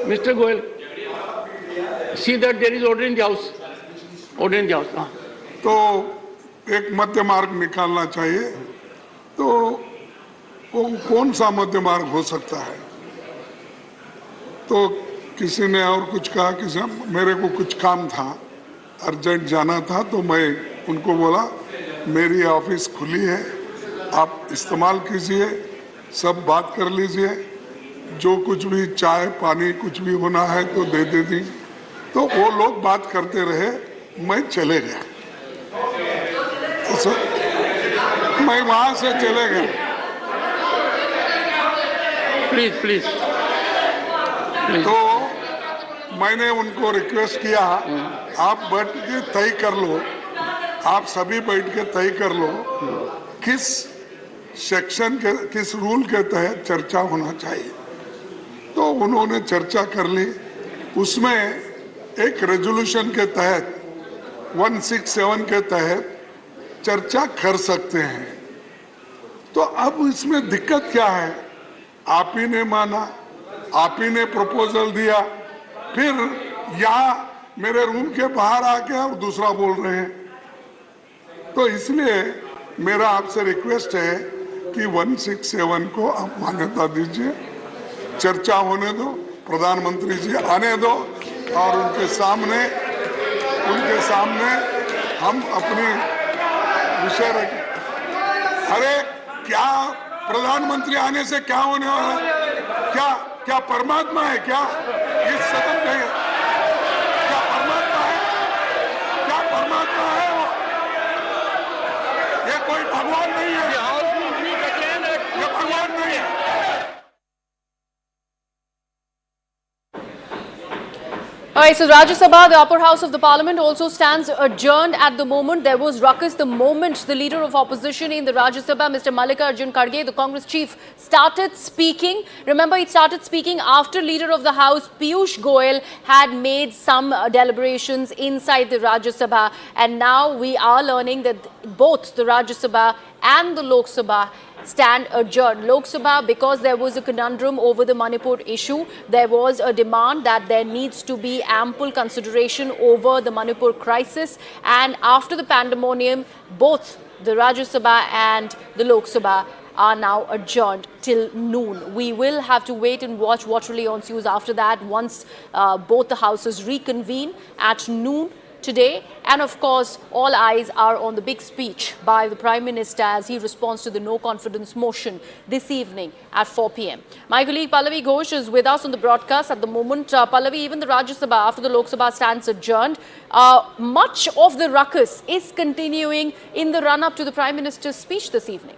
Mr. Goel, see that there is order in the house. Order in the house. तो एक मध्य मार्ग निकालना चाहिए, तो वो कौन सा मध्य मार्ग हो सकता है? तो किसी ने और कुछ कहा, किसी मेरे को कुछ काम था, अर्जेंट जाना था, तो मैं उनको बोला मेरी ऑफिस खुली है, आप इस्तेमाल कीजिए, सब बात कर लीजिए, जो कुछ भी चाय पानी कुछ भी होना है तो दे दी। तो वो लोग बात करते रहे, मैं चले गया। तो मैं वहां से चले गया। प्लीज तो मैंने उनको रिक्वेस्ट किया, आप बैठ के तय कर लो, आप सभी बैठ के तय कर लो किस सेक्शन के किस रूल के तहत चर्चा होना चाहिए। तो उन्होंने चर्चा कर ली, उसमें एक रेजोल्यूशन के तहत 167 के तहत चर्चा कर सकते हैं। तो अब इसमें दिक्कत क्या है? आप ही ने माना, आप ही ने प्रपोजल दिया, फिर यहाँ मेरे रूम के बाहर आके और दूसरा बोल रहे हैं। तो इसलिए मेरा आपसे रिक्वेस्ट है कि 167 को आप मान्यता दीजिए, चर्चा होने दो, प्रधानमंत्री जी आने दो और उनके सामने हम अपनी विषय रखें। अरे क्या प्रधानमंत्री आने से क्या होने वाला है? क्या परमात्मा है क्या? ये सदन नहीं है। क्या परमात्मा है? क्या परमात्मा है वो? ये कोई भगवान नहीं है। ये भगवान नहीं है। All right, so Rajya Sabha, the upper house of the parliament, also stands adjourned at the moment. There was ruckus the moment the leader of opposition in the Rajya Sabha, Mr. Mallikarjun Kharge, the Congress chief, started speaking. Remember, he started speaking after leader of the house, Piyush Goyal, had made some deliberations inside the Rajya Sabha. And now we are learning that both the Rajya Sabha and the Lok Sabha stand adjourned. Lok Sabha, because there was a conundrum over the Manipur issue, there was a demand that there needs to be ample consideration over the Manipur crisis. And after the pandemonium, both the Rajya Sabha and the Lok Sabha are now adjourned till noon. We will have to wait and watch what really ensues after that once both the houses reconvene at noon today. And of course, all eyes are on the big speech by the Prime Minister as he responds to the no confidence motion this evening at 4 p.m. My colleague Pallavi Ghosh is with us on the broadcast at the moment. Pallavi, even the Rajya Sabha after the Lok Sabha stands adjourned. Much of the ruckus is continuing in the run-up to the Prime Minister's speech this evening.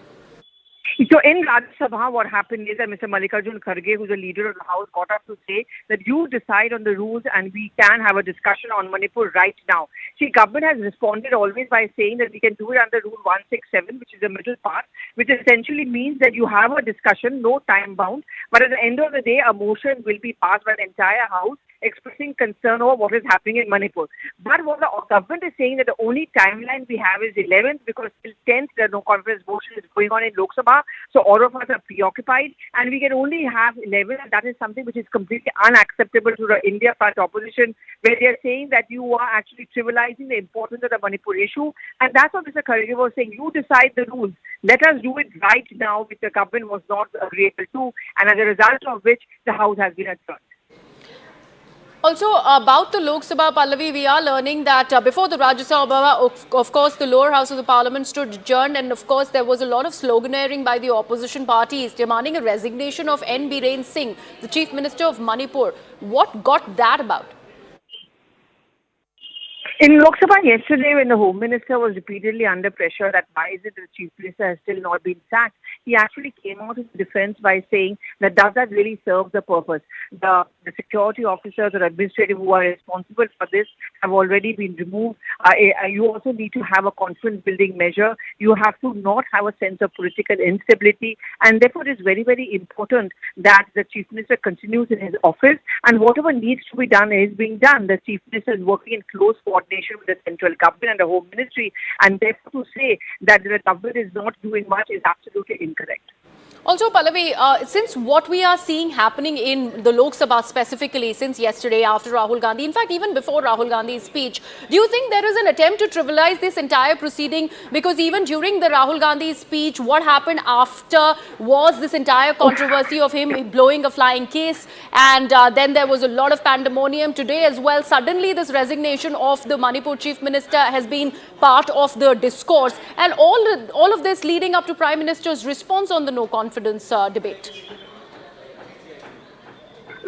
So in Rajya Sabha, what happened is that Mr. Mallikarjun Kharge, who's the leader of the House, got up to say that you decide on the rules and we can have a discussion on Manipur right now. See, government has responded always by saying that we can do it under Rule 167, which is the middle part, which essentially means that you have a discussion, no time bound, but at the end of the day, a motion will be passed by the entire House expressing concern over what is happening in Manipur. But what the government is saying that the only timeline we have is 11th, because till 10th the no confidence motion is going on in Lok Sabha. So all of us are preoccupied and we can only have 11, and that is something which is completely unacceptable to the India Front opposition, where they are saying that you are actually trivializing the importance of the Manipur issue. And that's what Mr. Kharge was saying. You decide the rules. Let us do it right now, which the government was not agreeable to, and as a result of which the House has been adjourned. Also, about the Lok Sabha, Pallavi, we are learning that before the Rajya Sabha, of course, the lower house of the parliament stood adjourned, and of course, there was a lot of sloganeering by the opposition parties demanding a resignation of N. Biren Singh, the Chief Minister of Manipur. What got that about? In Lok Sabha yesterday, when the Home Minister was repeatedly under pressure that why is it the Chief Minister has still not been sacked, he actually came out in defense by saying that does that really serve the purpose? The security officers or administrative who are responsible for this have already been removed. You also need to have a confidence building measure. You have to not have a sense of political instability, and therefore it is very, very important that the Chief Minister continues in his office, and whatever needs to be done is being done. The Chief Minister is working in close coordination with the central government and the Home Ministry, and therefore to say that the government is not doing much is absolutely incorrect. Also, Pallavi, since what we are seeing happening in the Lok Sabha specifically since yesterday after Rahul Gandhi, in fact, even before Rahul Gandhi's speech, do you think there is an attempt to trivialize this entire proceeding? Because even during the Rahul Gandhi speech, what happened after was this entire controversy of him blowing a flying kiss, and then there was a lot of pandemonium today as well. Suddenly, this resignation of the Manipur Chief Minister has been part of the discourse, and all of this leading up to Prime Minister's response on the no confidence debate.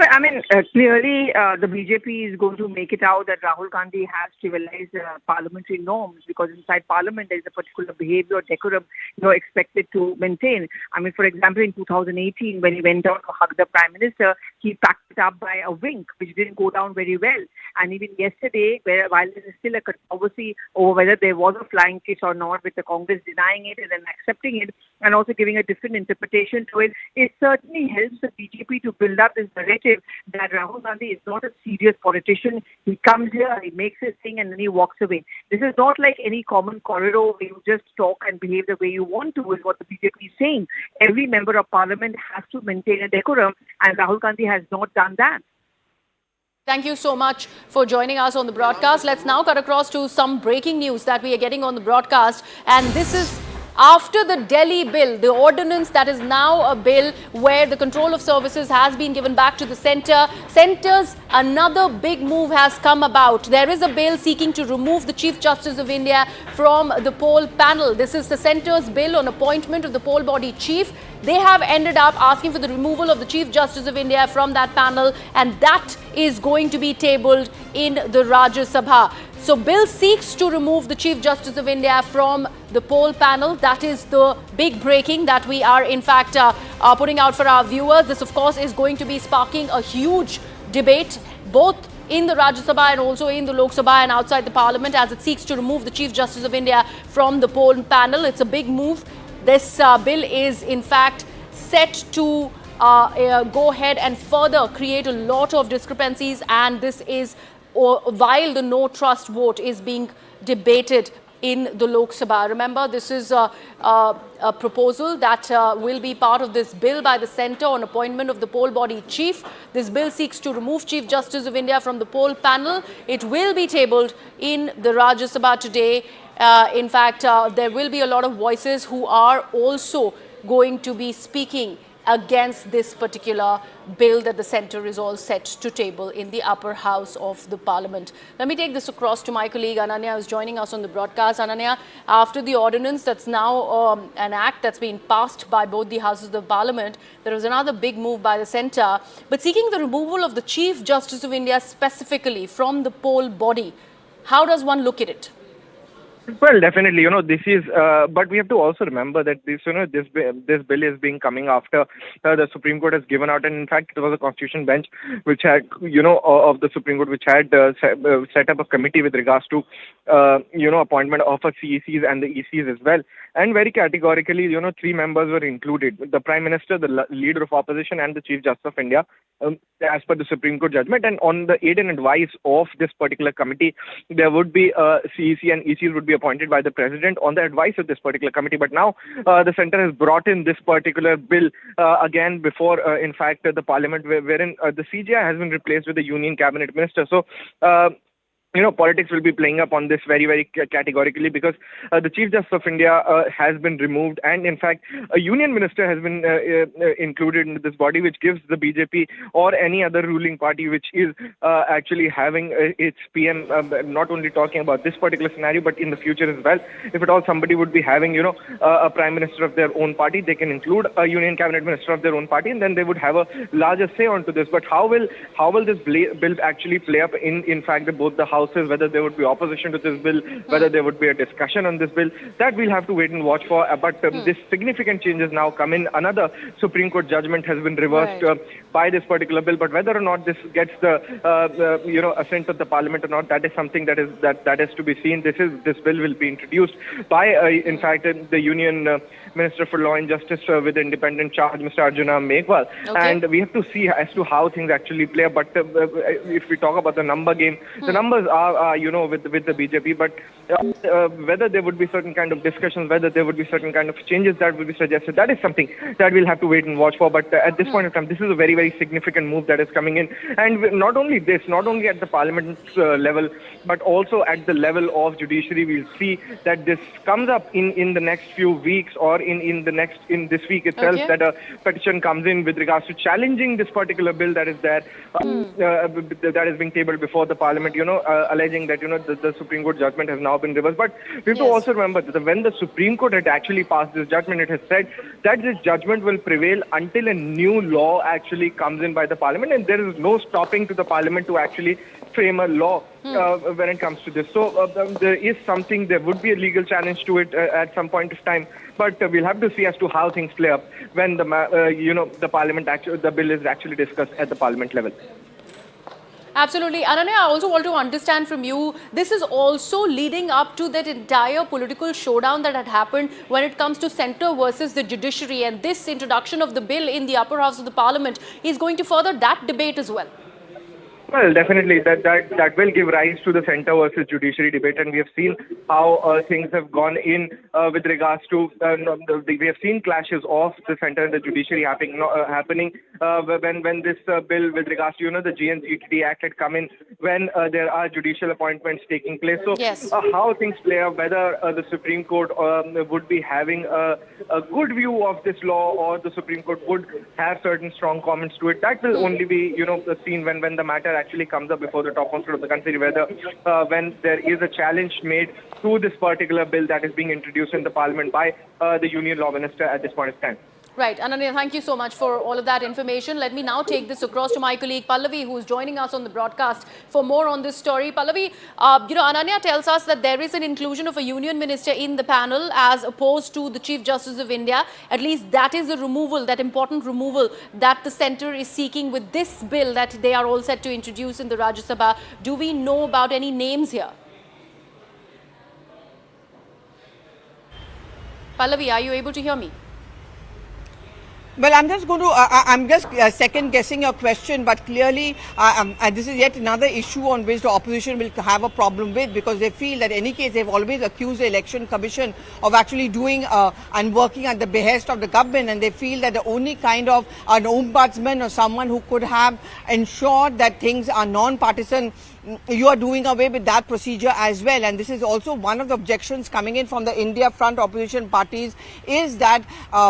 I mean, clearly the BJP is going to make it out that Rahul Gandhi has trivialized parliamentary norms, because inside parliament there is a particular behavior or decorum expected to maintain. I mean, for example, in 2018, when he went out to hug the Prime Minister, he packed it up by a wink, which didn't go down very well. And even yesterday, while there is still a controversy over whether there was a flying kiss or not, with the Congress denying it and then accepting it and also giving a different interpretation to it, it certainly helps the BJP to build up this narrative that Rahul Gandhi is not a serious politician. He comes here, he makes his thing, and then he walks away. This is not like any common corridor where you just talk and behave the way you want to, is what the BJP is saying. Every member of parliament has to maintain a decorum, and Rahul Gandhi has not done that. Thank you so much for joining us on the broadcast. Let's now cut across to some breaking news that we are getting on the broadcast, and this is after the Delhi bill, the ordinance that is now a bill where the control of services has been given back to the centre's another big move has come about. There is a bill seeking to remove the Chief Justice of India from the poll panel. This is the centre's bill on appointment of the poll body chief. They have ended up asking for the removal of the Chief Justice of India from that panel, and that is going to be tabled in the Rajya Sabha. So, bill seeks to remove the Chief Justice of India from the poll panel. That is the big breaking that we are in fact putting out for our viewers. This, of course, is going to be sparking a huge debate, both in the Rajya Sabha and also in the Lok Sabha and outside the Parliament, as it seeks to remove the Chief Justice of India from the poll panel. It's a big move. This bill is in fact set to go ahead and further create a lot of discrepancies, and this is while the no trust vote is being debated in the Lok Sabha. Remember, this is a proposal that will be part of this bill by the centre on appointment of the poll body chief. This bill seeks to remove Chief Justice of India from the poll panel. It will be tabled in the Rajya Sabha today. In fact, there will be a lot of voices who are also going to be speaking against this particular bill that the centre is all set to table in the upper house of the Parliament. Let me take this across to my colleague Ananya, who's joining us on the broadcast. Ananya, after the ordinance that's now an act that's been passed by both the houses of the Parliament, there was another big move by the centre, but seeking the removal of the Chief Justice of India specifically from the poll body. How does one look at it? Well, definitely, this is, but we have to also remember that this bill is being coming after the Supreme Court has given out, and in fact, it was a constitution bench which had, of the Supreme Court, which had set up a committee with regards to, appointment of a CECs and the ECs as well. And very categorically, 3 members were included: the Prime Minister, the Leader of Opposition, and the Chief Justice of India, as per the Supreme Court judgment. And on the aid and advice of this particular committee, there would be CEC and ECs would be appointed by the President on the advice of this particular committee. But now the centre has brought in this particular bill again before, in fact, the Parliament, wherein the CJI has been replaced with the Union Cabinet Minister. So, politics will be playing up on this very, very categorically, because the Chief Justice of India has been removed, and in fact, a Union Minister has been included in this body, which gives the BJP or any other ruling party which is actually having its PM, not only talking about this particular scenario, but in the future as well. If at all somebody would be having, a Prime Minister of their own party, they can include a Union Cabinet Minister of their own party, and then they would have a larger say onto this. But how will this bill actually play up in fact, both the houses, whether there would be opposition to this bill, whether there would be a discussion on this bill, that we'll have to wait and watch for. But this significant changes now come in. Another Supreme Court judgment has been reversed by this particular bill, but whether or not this gets the assent of the Parliament or not, that is something that is to be seen. This bill will be introduced by in fact the Union Minister for Law and Justice with independent charge, Mr. Arjuna Meghwal, and we have to see as to how things actually play. But if we talk about the number game, the numbers are with the BJP, but whether there would be certain kind of discussions, whether there would be certain kind of changes that will be suggested, that is something that we'll have to wait and watch for. But at this point in time, this is a very, very significant move that is coming in. And not only this, not only at the parliament level, but also at the level of judiciary, we'll see that this comes up in the next few weeks, or in this week itself, that a petition comes in with regards to challenging this particular bill that is there, that is being tabled before the parliament, alleging that, the Supreme Court judgment has now been reversed. But we have to also remember that when the Supreme Court had actually passed this judgment, it has said that this judgment will prevail until a new law actually comes in by the parliament, and there is no stopping to the parliament to actually frame a law when it comes to this. So there would be a legal challenge to it at some point of time, but we'll have to see as to how things play up when the bill is actually discussed at the parliament level. Absolutely. Ananya, I also want to understand from you, this is also leading up to that entire political showdown that had happened when it comes to centre versus the judiciary, and this introduction of the bill in the upper house of the parliament is going to further that debate as well. Well, definitely that will give rise to the centre versus judiciary debate, and we have seen how things have gone in with regards to we have seen clashes of the centre and the judiciary happening when this bill with regards to the GNCTD Act had come in, when there are judicial appointments taking place. So how things play out, whether the Supreme Court would be having a good view of this law, or the Supreme Court would have certain strong comments to it, that will only be seen when the matter actually comes up before the top council of the country, whether when there is a challenge made to this particular bill that is being introduced in the parliament by the Union Law Minister at this point of time. Right. Ananya, thank you so much for all of that information. Let me now take this across to my colleague Pallavi, who is joining us on the broadcast for more on this story. Pallavi, Ananya tells us that there is an inclusion of a union minister in the panel as opposed to the Chief Justice of India. At least that is a removal, that important removal that the centre is seeking with this bill that they are all set to introduce in the Rajya Sabha. Do we know about any names here? Pallavi, are you able to hear me? Well, I'm just going to, I'm just second guessing your question, but clearly this is yet another issue on which the opposition will have a problem with, because they feel that in any case they've always accused the Election Commission of actually doing and working at the behest of the government, and they feel that the only kind of an ombudsman or someone who could have ensured that things are non-partisan, you are doing away with that procedure as well. And this is also one of the objections coming in from the India Front opposition parties, is that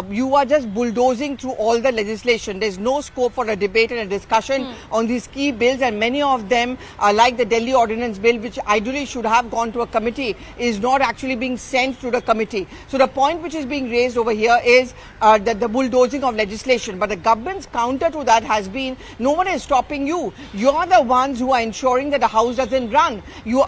you are just bulldozing through all the legislation. There's no scope for a debate and a discussion on these key bills, and many of them, like the Delhi Ordinance Bill, which ideally should have gone to a committee, is not actually being sent to the committee. So the point which is being raised over here is that the bulldozing of legislation. But the government's counter to that has been, no one is stopping you. You're the ones who are ensuring that the house doesn't run. You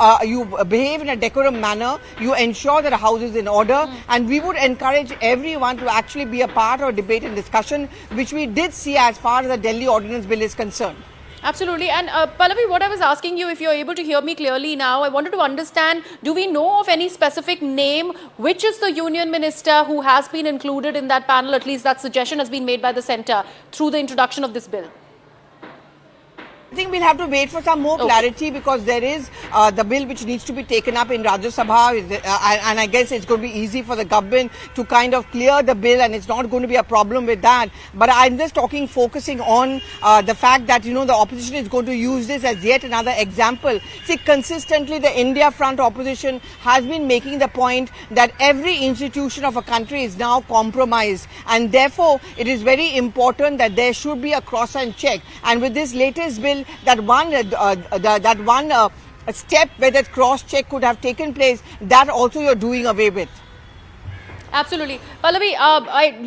behave in a decorum manner. You ensure that the house is in order, and we would encourage everyone to actually be a part of a debate and discussion, which we did see as far as the Delhi Ordinance Bill is concerned. Absolutely. And Pallavi, what I was asking you, if you're able to hear me clearly now, I wanted to understand, do we know of any specific name, which is the union minister who has been included in that panel? At least that suggestion has been made by the centre through the introduction of this bill. I think we'll have to wait for some more clarity, because there is the bill which needs to be taken up in Rajya Sabha, and I guess it's going to be easy for the government to kind of clear the bill, and it's not going to be a problem with that. But I'm just focusing on the fact that, the opposition is going to use this as yet another example. See, consistently the India Front opposition has been making the point that every institution of a country is now compromised, and therefore it is very important that there should be a cross and check. And with this latest bill, that one step where that cross check could have taken place, that also you're doing away with. Absolutely. Pallavi,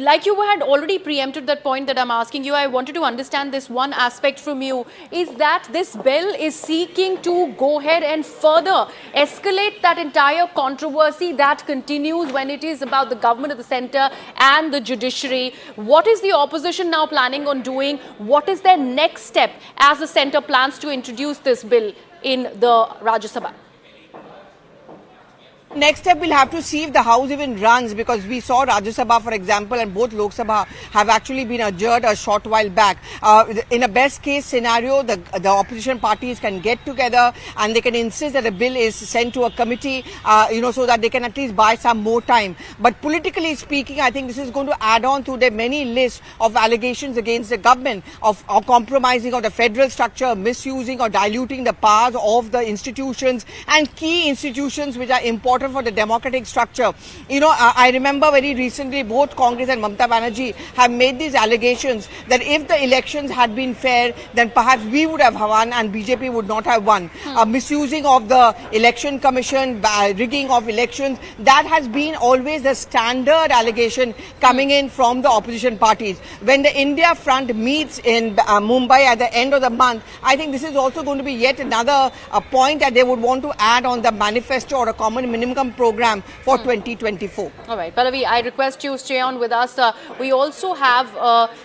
like you had already preempted that point that I'm asking you, I wanted to understand this one aspect from you, is that this bill is seeking to go ahead and further escalate that entire controversy that continues when it is about the government of the centre and the judiciary. What is the opposition now planning on doing? What is their next step as the centre plans to introduce this bill in the Rajya Sabha? Next step, we'll have to see if the House even runs, because we saw Rajya Sabha, for example, and both Lok Sabha have actually been adjourned a short while back. In a best case scenario, the opposition parties can get together and they can insist that a bill is sent to a committee, so that they can at least buy some more time. But politically speaking, I think this is going to add on to the many lists of allegations against the government of compromising of the federal structure, misusing or diluting the powers of the institutions and key institutions which are important for the democratic structure. I remember very recently both Congress and Mamata Banerjee have made these allegations that if the elections had been fair, then perhaps we would have won and BJP would not have won. Misusing of the election commission, rigging of elections, that has been always the standard allegation coming in from the opposition parties. When the India Front meets in Mumbai at the end of the month, I think this is also going to be yet another point that they would want to add on the manifesto or a common minimum program for 2024. All right, Pallavi, I request you stay on with us. We also have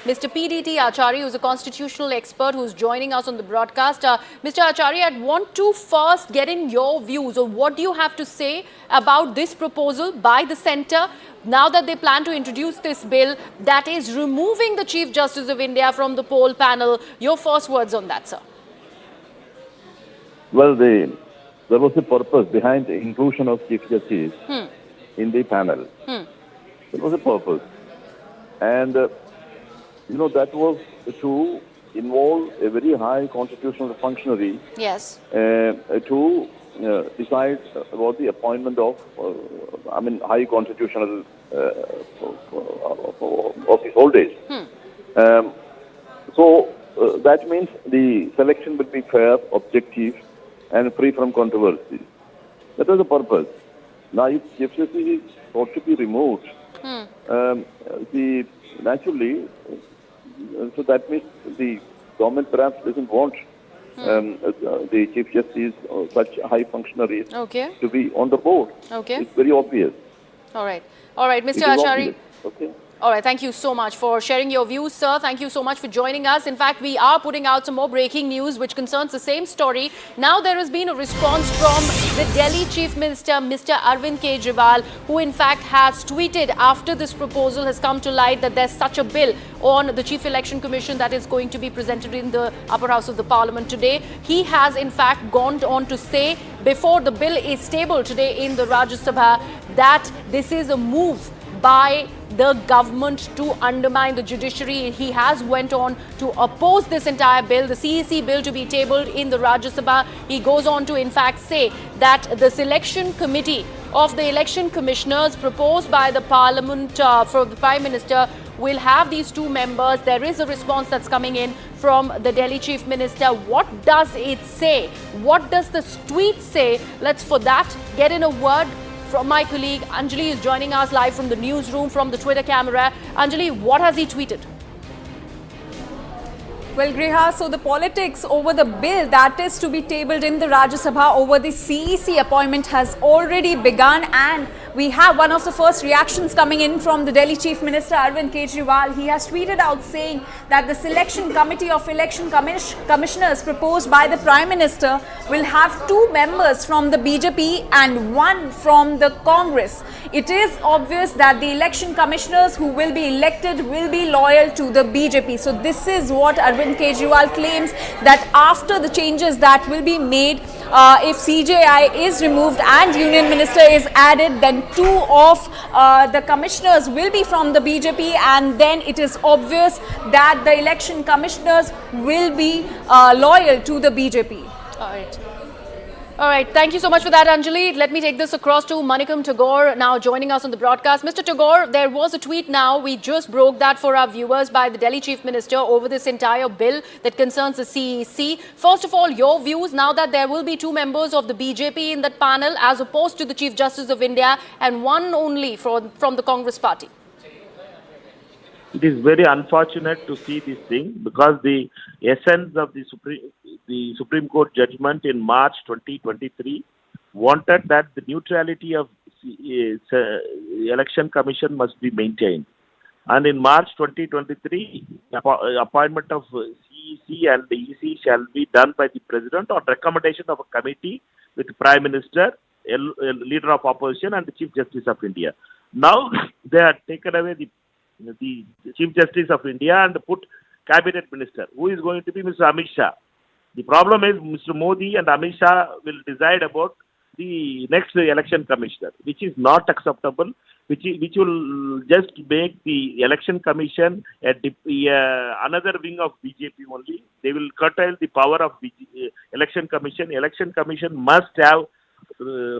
Mr. PDT Acharya, who's a constitutional expert, who's joining us on the broadcast. Mr. Acharya, I want to first get in your views on what do you have to say about this proposal by the centre now that they plan to introduce this bill that is removing the Chief Justice of India from the poll panel. Your first words on that, sir. Well, there was a purpose behind the inclusion of Chief Justice in the panel. There was a purpose. And, that was to involve a very high constitutional functionary to decide about the appointment of, high constitutional office holders. That means the selection will be fair, objective, and free from controversy. That was the purpose. Now, if Chief Justice is thought to be removed, naturally, so that means the government perhaps doesn't want the Chief Justice or such high functionaries to be on the board. It's very obvious. All right, Mr. Acharya. All right, thank you so much for sharing your views, sir. Thank you so much for joining us. In fact, we are putting out some more breaking news which concerns the same story. Now there has been a response from the Delhi Chief Minister, Mr. Arvind Kejriwal, who in fact has tweeted after this proposal has come to light that there's such a bill on the Chief Election Commission that is going to be presented in the upper house of the Parliament today. He has in fact gone on to say before the bill is tabled today in the Rajya Sabha that this is a move by the government to undermine the judiciary. He has went on to oppose this entire bill, the CEC bill to be tabled in the Rajya Sabha. He goes on to in fact say that the selection committee of the election commissioners proposed by the Parliament for the Prime Minister will have these two members. There is a response that's coming in from the Delhi Chief Minister. What does it say? What does the tweet say? Let's for that get in a word from my colleague. Anjali is joining us live from the newsroom from the Twitter camera. Anjali, what has he tweeted? Well, Griha, so the politics over the bill that is to be tabled in the Rajya Sabha over the CEC appointment has already begun, and we have one of the first reactions coming in from the Delhi Chief Minister Arvind Kejriwal. He has tweeted out saying that the selection committee of election commissioners proposed by the Prime Minister will have 2 members from the BJP and 1 from the Congress. It is obvious that the election commissioners who will be elected will be loyal to the BJP. So this is what Arvind Kejriwal claims, that after the changes that will be made, if CJI is removed and Union Minister is added, then 2 of the commissioners will be from the BJP, and then it is obvious that the election commissioners will be loyal to the BJP. All right, thank you so much for that, Anjali. Let me take this across to Manikam Tagore, now joining us on the broadcast. Mr. Tagore, there was a tweet now, we just broke that for our viewers, by the Delhi Chief Minister over this entire bill that concerns the CEC. First of all, your views now that there will be 2 members of the BJP in that panel as opposed to the Chief Justice of India and 1 only from the Congress party. It is very unfortunate to see this thing, because the essence of the Supreme Court judgment in March 2023 wanted that the neutrality of the election commission must be maintained. And in March 2023, appointment of CEC and the EC shall be done by the President on recommendation of a committee with the Prime Minister leader of opposition and the Chief Justice of India. Now they have taken away the Chief Justice of India and put Cabinet Minister, who is going to be Mr. Amit Shah. The problem is Mr. Modi and Amit Shah will decide about the next election commissioner, which is not acceptable, which will just make the election commission another wing of BJP only. They will curtail the power of election commission. Election commission must have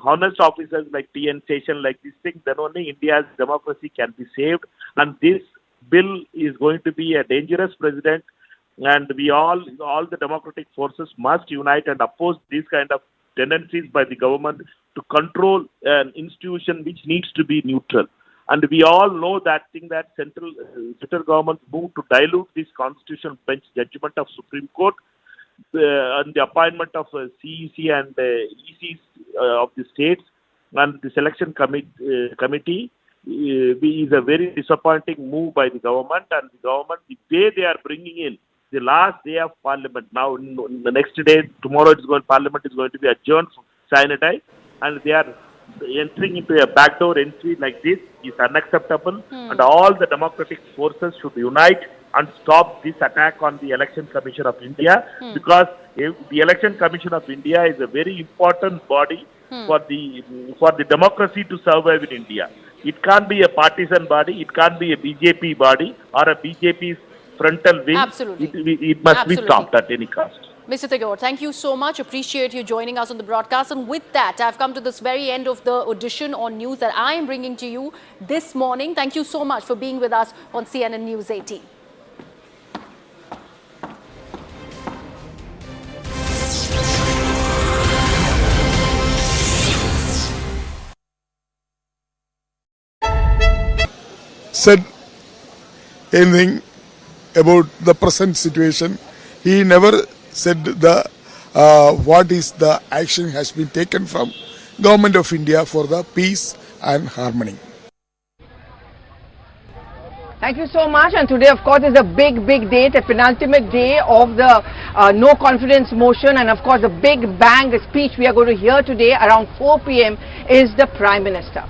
honest officers like TN Session, like this thing. Then only India's democracy can be saved. And this bill is going to be a dangerous precedent. And all the democratic forces must unite and oppose these kind of tendencies by the government to control an institution which needs to be neutral. And we all know that central government moved to dilute this constitutional bench judgment of Supreme Court and the appointment of CEC and ECs of the states and the selection committee is a very disappointing move by the government. And the way they are bringing in the last day of Parliament. Now, the next day, tomorrow, Parliament is going to be adjourned for sine die, and they are entering into a backdoor entry like this is unacceptable. And all the democratic forces should unite and stop this attack on the Election Commission of India, because the Election Commission of India is a very important body for the democracy to survive in India. It can't be a partisan body. It can't be a BJP body or a BJP's frontal wing. Absolutely. It must be stopped at any cost. Mr. Tagore, thank you so much. Appreciate you joining us on the broadcast. And with that, I've come to this very end of the edition on news that I am bringing to you this morning. Thank you so much for being with us on CNN News 18. Said anything about the present situation. He never said what is the action has been taken from Government of India for the peace and harmony. Thank you so much. And today, of course, is a big day, the penultimate day of the no confidence motion. And of course, the big bang speech we are going to hear today around 4 p.m. is the Prime Minister.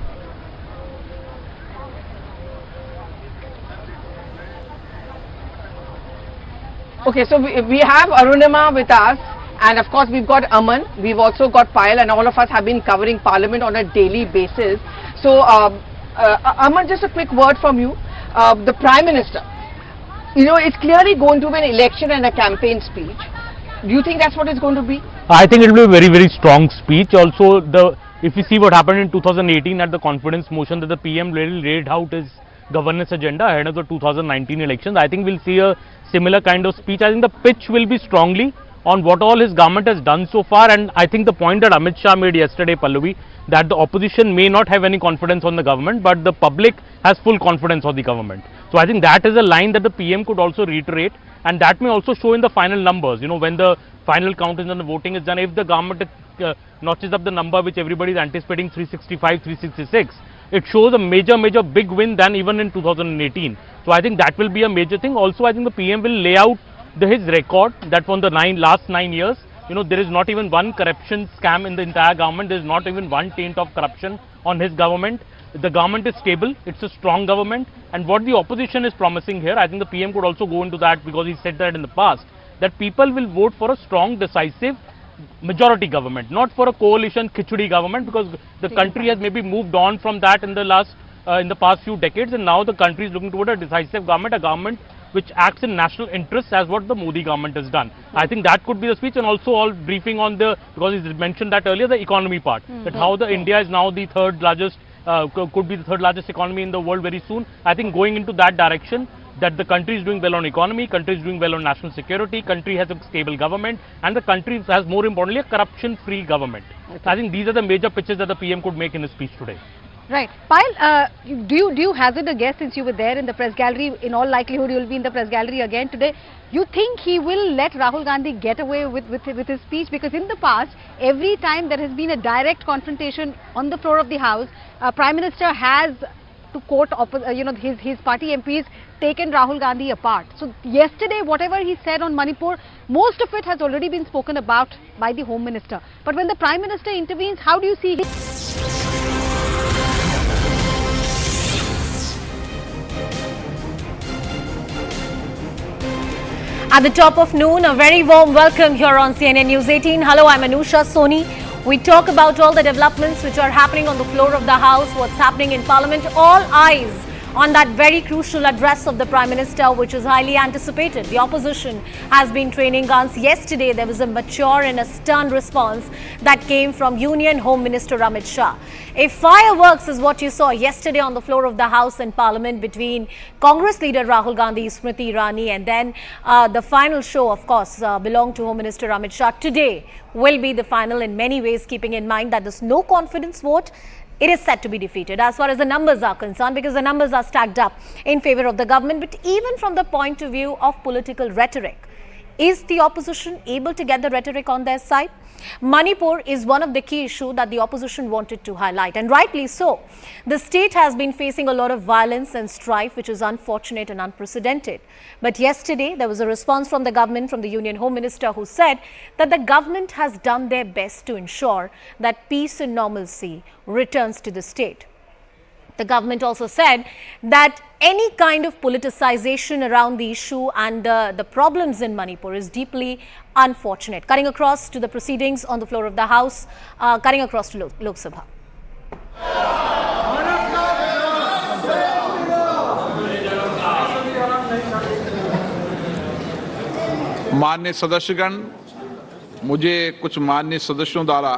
Okay, so we have Arunima with us, and of course we've got Aman, we've also got Payal, and all of us have been covering Parliament on a daily basis. So, Aman, just a quick word from you. The Prime Minister, it's clearly going to be an election and a campaign speech. Do you think that's what it's going to be? I think it will be a very strong speech. Also, if you see what happened in 2018 at the confidence motion, that the PM really laid out his governance agenda ahead of the 2019 elections, I think we'll see a similar kind of speech. I think the pitch will be strongly on what all his government has done so far, and I think the point that Amit Shah made yesterday, Pallavi, that the opposition may not have any confidence on the government, but the public has full confidence on the government. So I think that is a line that the PM could also reiterate, and that may also show in the final numbers. When the final count is done, the voting is done, if the government notches up the number which everybody is anticipating, 365, 366, it shows a major big win than even in 2018. So I think that will be a major thing. Also, I think the PM will lay out his record that from the last 9 years, there is not even one corruption scam in the entire government. There is not even one taint of corruption on his government. The government is stable. It's a strong government. And what the opposition is promising here, I think the PM could also go into that, because he said that in the past, that people will vote for a strong, decisive majority government, not for a coalition khichdi government, because the country has maybe moved on from that in the past few decades, and now the country is looking toward a decisive government, a government which acts in national interests, as what the Modi government has done. I think that could be the speech, and also all briefing on because he mentioned that earlier, the economy part, that how India is now the third largest, could be the third largest economy in the world very soon. I think going into that direction, that the country is doing well on economy, country is doing well on national security, country has a stable government, and the country has, more importantly, a corruption-free government. Okay. I think these are the major pitches that the PM could make in his speech today. Right. Payal, do you hazard a guess, since you were there in the press gallery? In all likelihood, you will be in the press gallery again today. You think he will let Rahul Gandhi get away with his speech? Because in the past, every time there has been a direct confrontation on the floor of the House, Prime Minister has to court, his party MPs taken Rahul Gandhi apart. So yesterday, whatever he said on Manipur, most of it has already been spoken about by the Home Minister. But when the Prime Minister intervenes, how do you see At the top of noon, a very warm welcome here on CNN News 18. Hello, I'm Anusha Soni. We talk about all the developments which are happening on the floor of the House, what's happening in Parliament. All eyes on that very crucial address of the Prime Minister, which is highly anticipated. The opposition has been training guns. Yesterday, there was a mature and a stern response that came from Union Home Minister Amit Shah. A fireworks is what you saw yesterday on the floor of the House and Parliament between Congress leader Rahul Gandhi, Smriti Irani, and then the final show, of course, belonged to Home Minister Amit Shah. Today will be the final in many ways, keeping in mind that this no confidence vote, it is set to be defeated as far as the numbers are concerned, because the numbers are stacked up in favor of the government. But even from the point of view of political rhetoric, is the opposition able to get the rhetoric on their side? Manipur is one of the key issues that the opposition wanted to highlight, and rightly so. The state has been facing a lot of violence and strife, which is unfortunate and unprecedented. But yesterday, there was a response from the government, from the Union Home Minister, who said that the government has done their best to ensure that peace and normalcy returns to the state. The government also said that any kind of politicization around the issue and the problems in Manipur is deeply unfortunate. Cutting across to the proceedings on the floor of the House, cutting across to Lok Sabha. माननीय सदस्यगण, मुझे कुछ माननीय सदस्यों द्वारा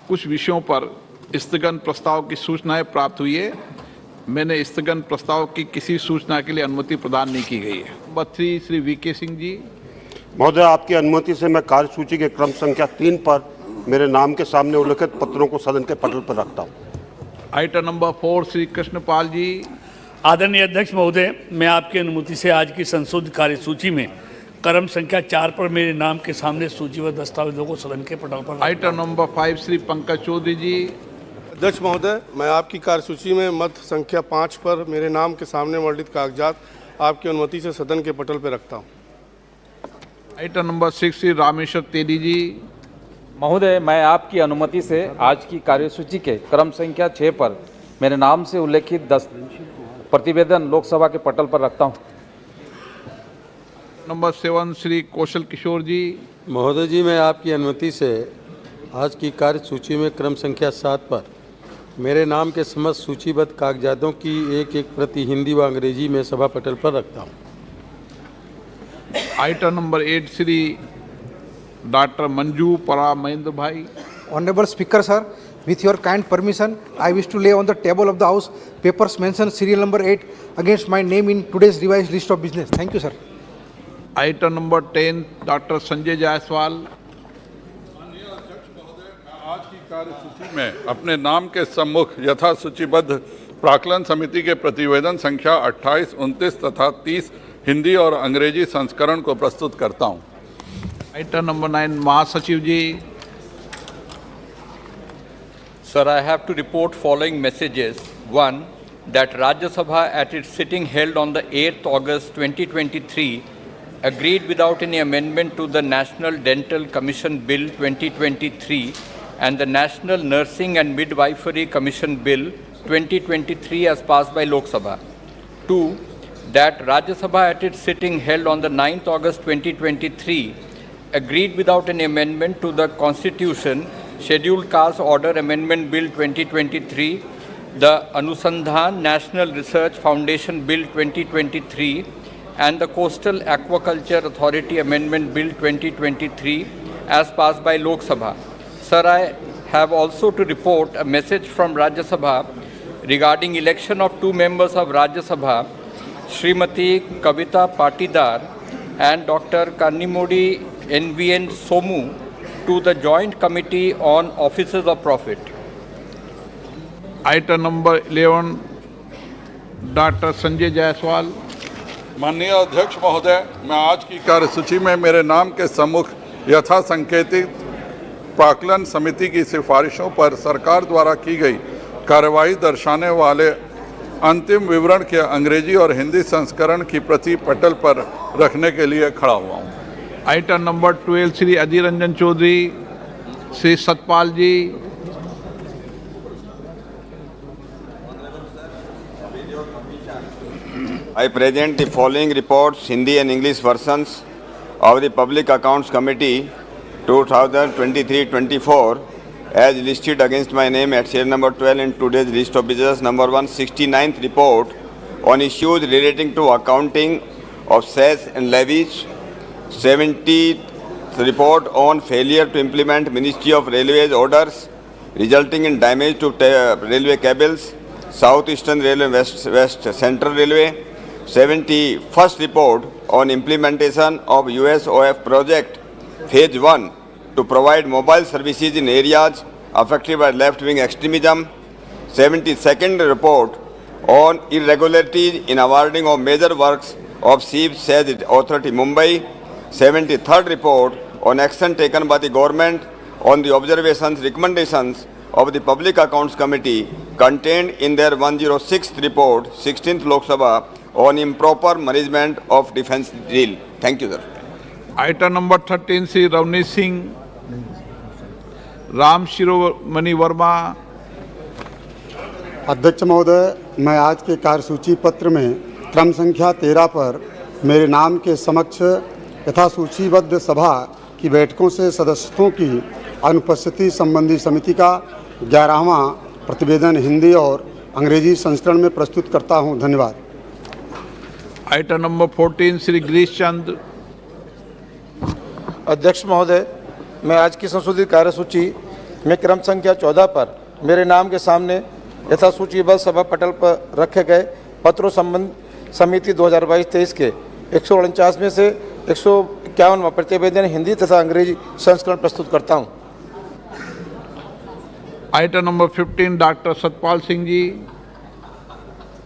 कुछ विषयों पर स्थगन प्रस्ताव की सूचनाएं प्राप्त हुई है। मैंने स्थगन प्रस्ताव की किसी सूचना के लिए अनुमति प्रदान नहीं की गई है। Number 3 Shri VK Singh ji. महोदय, आपकी अनुमति से मैं कार्यसूची के क्रम संख्या 3 पर मेरे नाम के सामने उल्लिखित पत्रों को सदन के पटल पर रखता हूँ। आइटम नंबर 4 श्री कृष्णपाल जी। आदरणीय अध्यक्ष महोदय, मैं आपकी अनुमति से आज की संशोधित कार्यसूची में क्रम संख्या 4 पर मेरे नाम के सामने सूचीबद्ध दस्तावेजों को सदन के पटल पर। आइटम नंबर 5 श्री पंकज चौधरी जी। अध्यक्ष महोदय, मैं आपकी कार्यसूची में मत संख्या 5 पर मेरे नाम के सामने वर्णित कागजात आपकी अनुमति से सदन के पटल पर रखता हूं। आइटम नंबर 6 श्री रामेश्वर तेली जी। महोदय, मैं आपकी अनुमति से आज की कार्यसूची के क्रम संख्या 6 पर मेरे नाम से उल्लेखित प्रतिवेदन लोकसभा के पटल पर रखता हूं। नंबर 7 श्री कौशल किशोर जी। महोदय जी, मैं आपकी अनुमति से आज की कार्यसूची में क्रम संख्या 7 पर मेरे नाम के समस्त सूचीबद्ध कागजातों की एक एक प्रति हिंदी व अंग्रेजी में सभा पटल पर रखता हूं। Item number 8 Shri doctor Manju परा महेंद्र भाई। Honorable Speaker, sir, with your kind permission, I wish to lay on the table of the House papers mentioned serial number 8 against my name in today's revised list of business. Thank you, sir. Item number 10 doctor Sanjay Jaiswal. आज की कार्यसूची में अपने नाम के सम्मुख यथा सूचीबद्ध प्राक्कलन समिति के प्रतिवेदन संख्या 28, 29 तथा 30 हिंदी और अंग्रेजी संस्करण को प्रस्तुत करता हूं। आइटम नंबर 9 महासचिव जी। Sir, I have to report following messages. One, that Rajya Sabha at its sitting held on the 8th August 2023 agreed without any amendment to the National Dental Commission Bill 2023 and the National Nursing and Midwifery Commission Bill 2023 as passed by Lok Sabha. 2. That Rajya Sabha at its sitting held on the 9th August 2023 agreed without any amendment to the Constitution, Scheduled Caste Order Amendment Bill 2023, the Anusandhan National Research Foundation Bill 2023 and the Coastal Aquaculture Authority Amendment Bill 2023 as passed by Lok Sabha. Sir, I have also to report a message from Rajya Sabha regarding election of 2 members of Rajya Sabha, Srimati Kavita Patidar and Dr. Kannimodi NVN Somu, to the Joint Committee on Offices of Profit. Item number 11 doctor Sanjay Jaiswal. माननीय अध्यक्ष महोदय, मैं आज की कार्यसूची में मेरे नाम के सम्मुख यथा संकेतित प्राक्कलन समिति की सिफारिशों पर सरकार द्वारा की गई कार्रवाई दर्शाने वाले अंतिम विवरण के अंग्रेजी और हिंदी संस्करण की प्रति पटल पर रखने के लिए खड़ा हुआ हूँ। Item number 12 Shri Adhir Ranjan Chowdhury, Shri Satpal ji. I present the following reports, Hindi and English versions of the Public Accounts Committee 2023-24 as listed against my name at serial number 12 in today's list of business. Number 1, 69th report on issues relating to accounting of cess and levies. 70th report on failure to implement Ministry of Railways orders resulting in damage to railway cables, South Eastern Railway, West Central Railway. 71st report on implementation of USOF project phase 1 to provide mobile services in areas affected by left-wing extremism. 72nd report on irregularities in awarding of major works of Chief Sage Authority Mumbai. 73rd report on action taken by the government on the observations recommendations of the Public Accounts Committee contained in their 106th report, 16th Lok Sabha, on improper management of defence drill. Thank you, sir. Item number 13 Shri Ravneet Singh, Ram Shiromani Verma. अध्यक्ष महोदय, मैं आज के कार्यसूची पत्र में क्रम संख्या 13 पर मेरे नाम के समक्ष यथा सूचीबद्ध सभा की बैठकों से सदस्यों की अनुपस्थिति संबंधी समिति का 11वां प्रतिवेदन हिंदी और अंग्रेजी संस्करण में प्रस्तुत करता हूं। धन्यवाद। आइटम नंबर 14 श्री गिरीश चंद। अध्यक्ष महोदय, मैं आज की संशोधित कार्यसूची में क्रम संख्या 14 पर मेरे नाम के सामने यथा सूचीबद्ध सभा पटल पर रखे गए पत्रों संबंध समिति 2022-23 के 149 में से 151वां प्रतिवेदन हिंदी तथा अंग्रेजी संस्करण प्रस्तुत करता हूं। Item number 15 doctor Satpal Singh ji.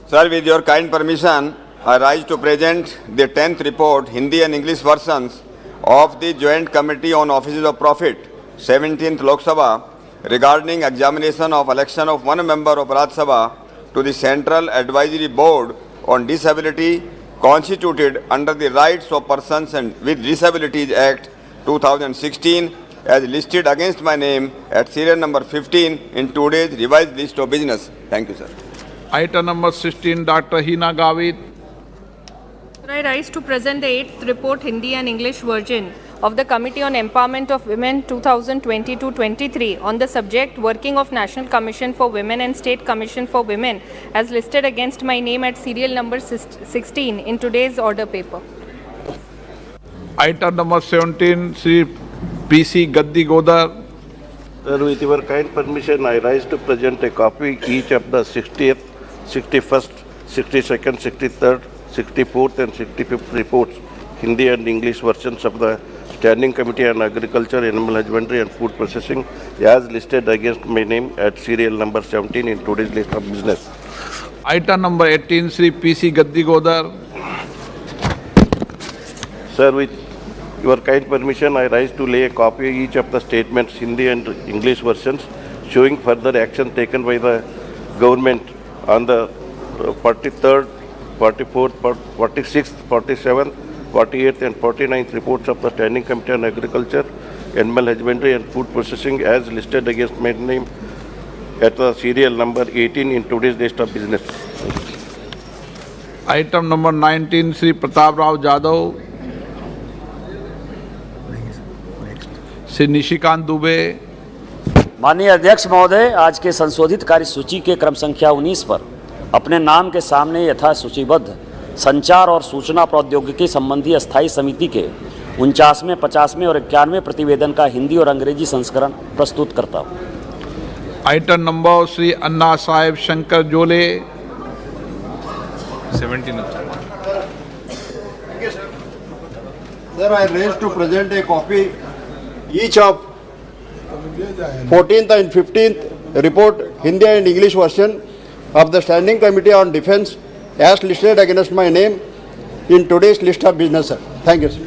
Sir, with your kind permission, I rise to present the 10th report, Hindi and English versions of the Joint Committee on Offices of Profit, 17th Lok Sabha, regarding examination of election of one member of Rajya Sabha to the Central Advisory Board on Disability constituted under the Rights of Persons and with Disabilities Act 2016 as listed against my name at serial number 15 in today's revised list of business. Thank you, sir. Item number 16, Dr. Hina Gavit. I rise to present the 8th report, Hindi and English version of the Committee on Empowerment of Women 2022-23 on the subject Working of National Commission for Women and State Commission for Women as listed against my name at serial number 16 in today's order paper. Item number 17, Sri P.C. Gaddi Godar. Sir, with your kind permission, I rise to present a copy each of the 60th, 61st, 62nd, 63rd, 64th and 65th reports, Hindi and English versions of the Standing Committee on Agriculture, Animal Husbandry and Food Processing as listed against my name at serial number 17 in today's list of business. Item number 18, Sri P.C. Gaddi Godar. Sir, with your kind permission, I rise to lay a copy each of the statements, Hindi and English versions, showing further action taken by the government on the 43rd, 44th, 46th, 47th, 48th and 49th reports of the Standing Committee on Agriculture, Animal Husbandry and Food Processing as listed against my name at the serial number 18 in today's list of business. Item number 19, Sri Pratap Rao Jadhav. Shri Nishikant Dubey. माननीय अध्यक्ष महोदय, आज के संशोधित कार्यसूची के क्रम संख्या 19 पर अपने नाम के सामने यथा सूचीबद्ध संचार और सूचना प्रौद्योगिकी संबंधी अस्थायी समिति के 49वें, 50वें और 91वें प्रतिवेदन का हिंदी और अंग्रेजी संस्करण प्रस्तुत करता हूँ। Item number Shri Anna Saheb Shankar Jolle. 17. Sir, I raise to present a copy each of 14th and 15th report, Hindi and English version of the Standing Committee on Defence as listed against my name in today's list of business, sir. Thank you, sir.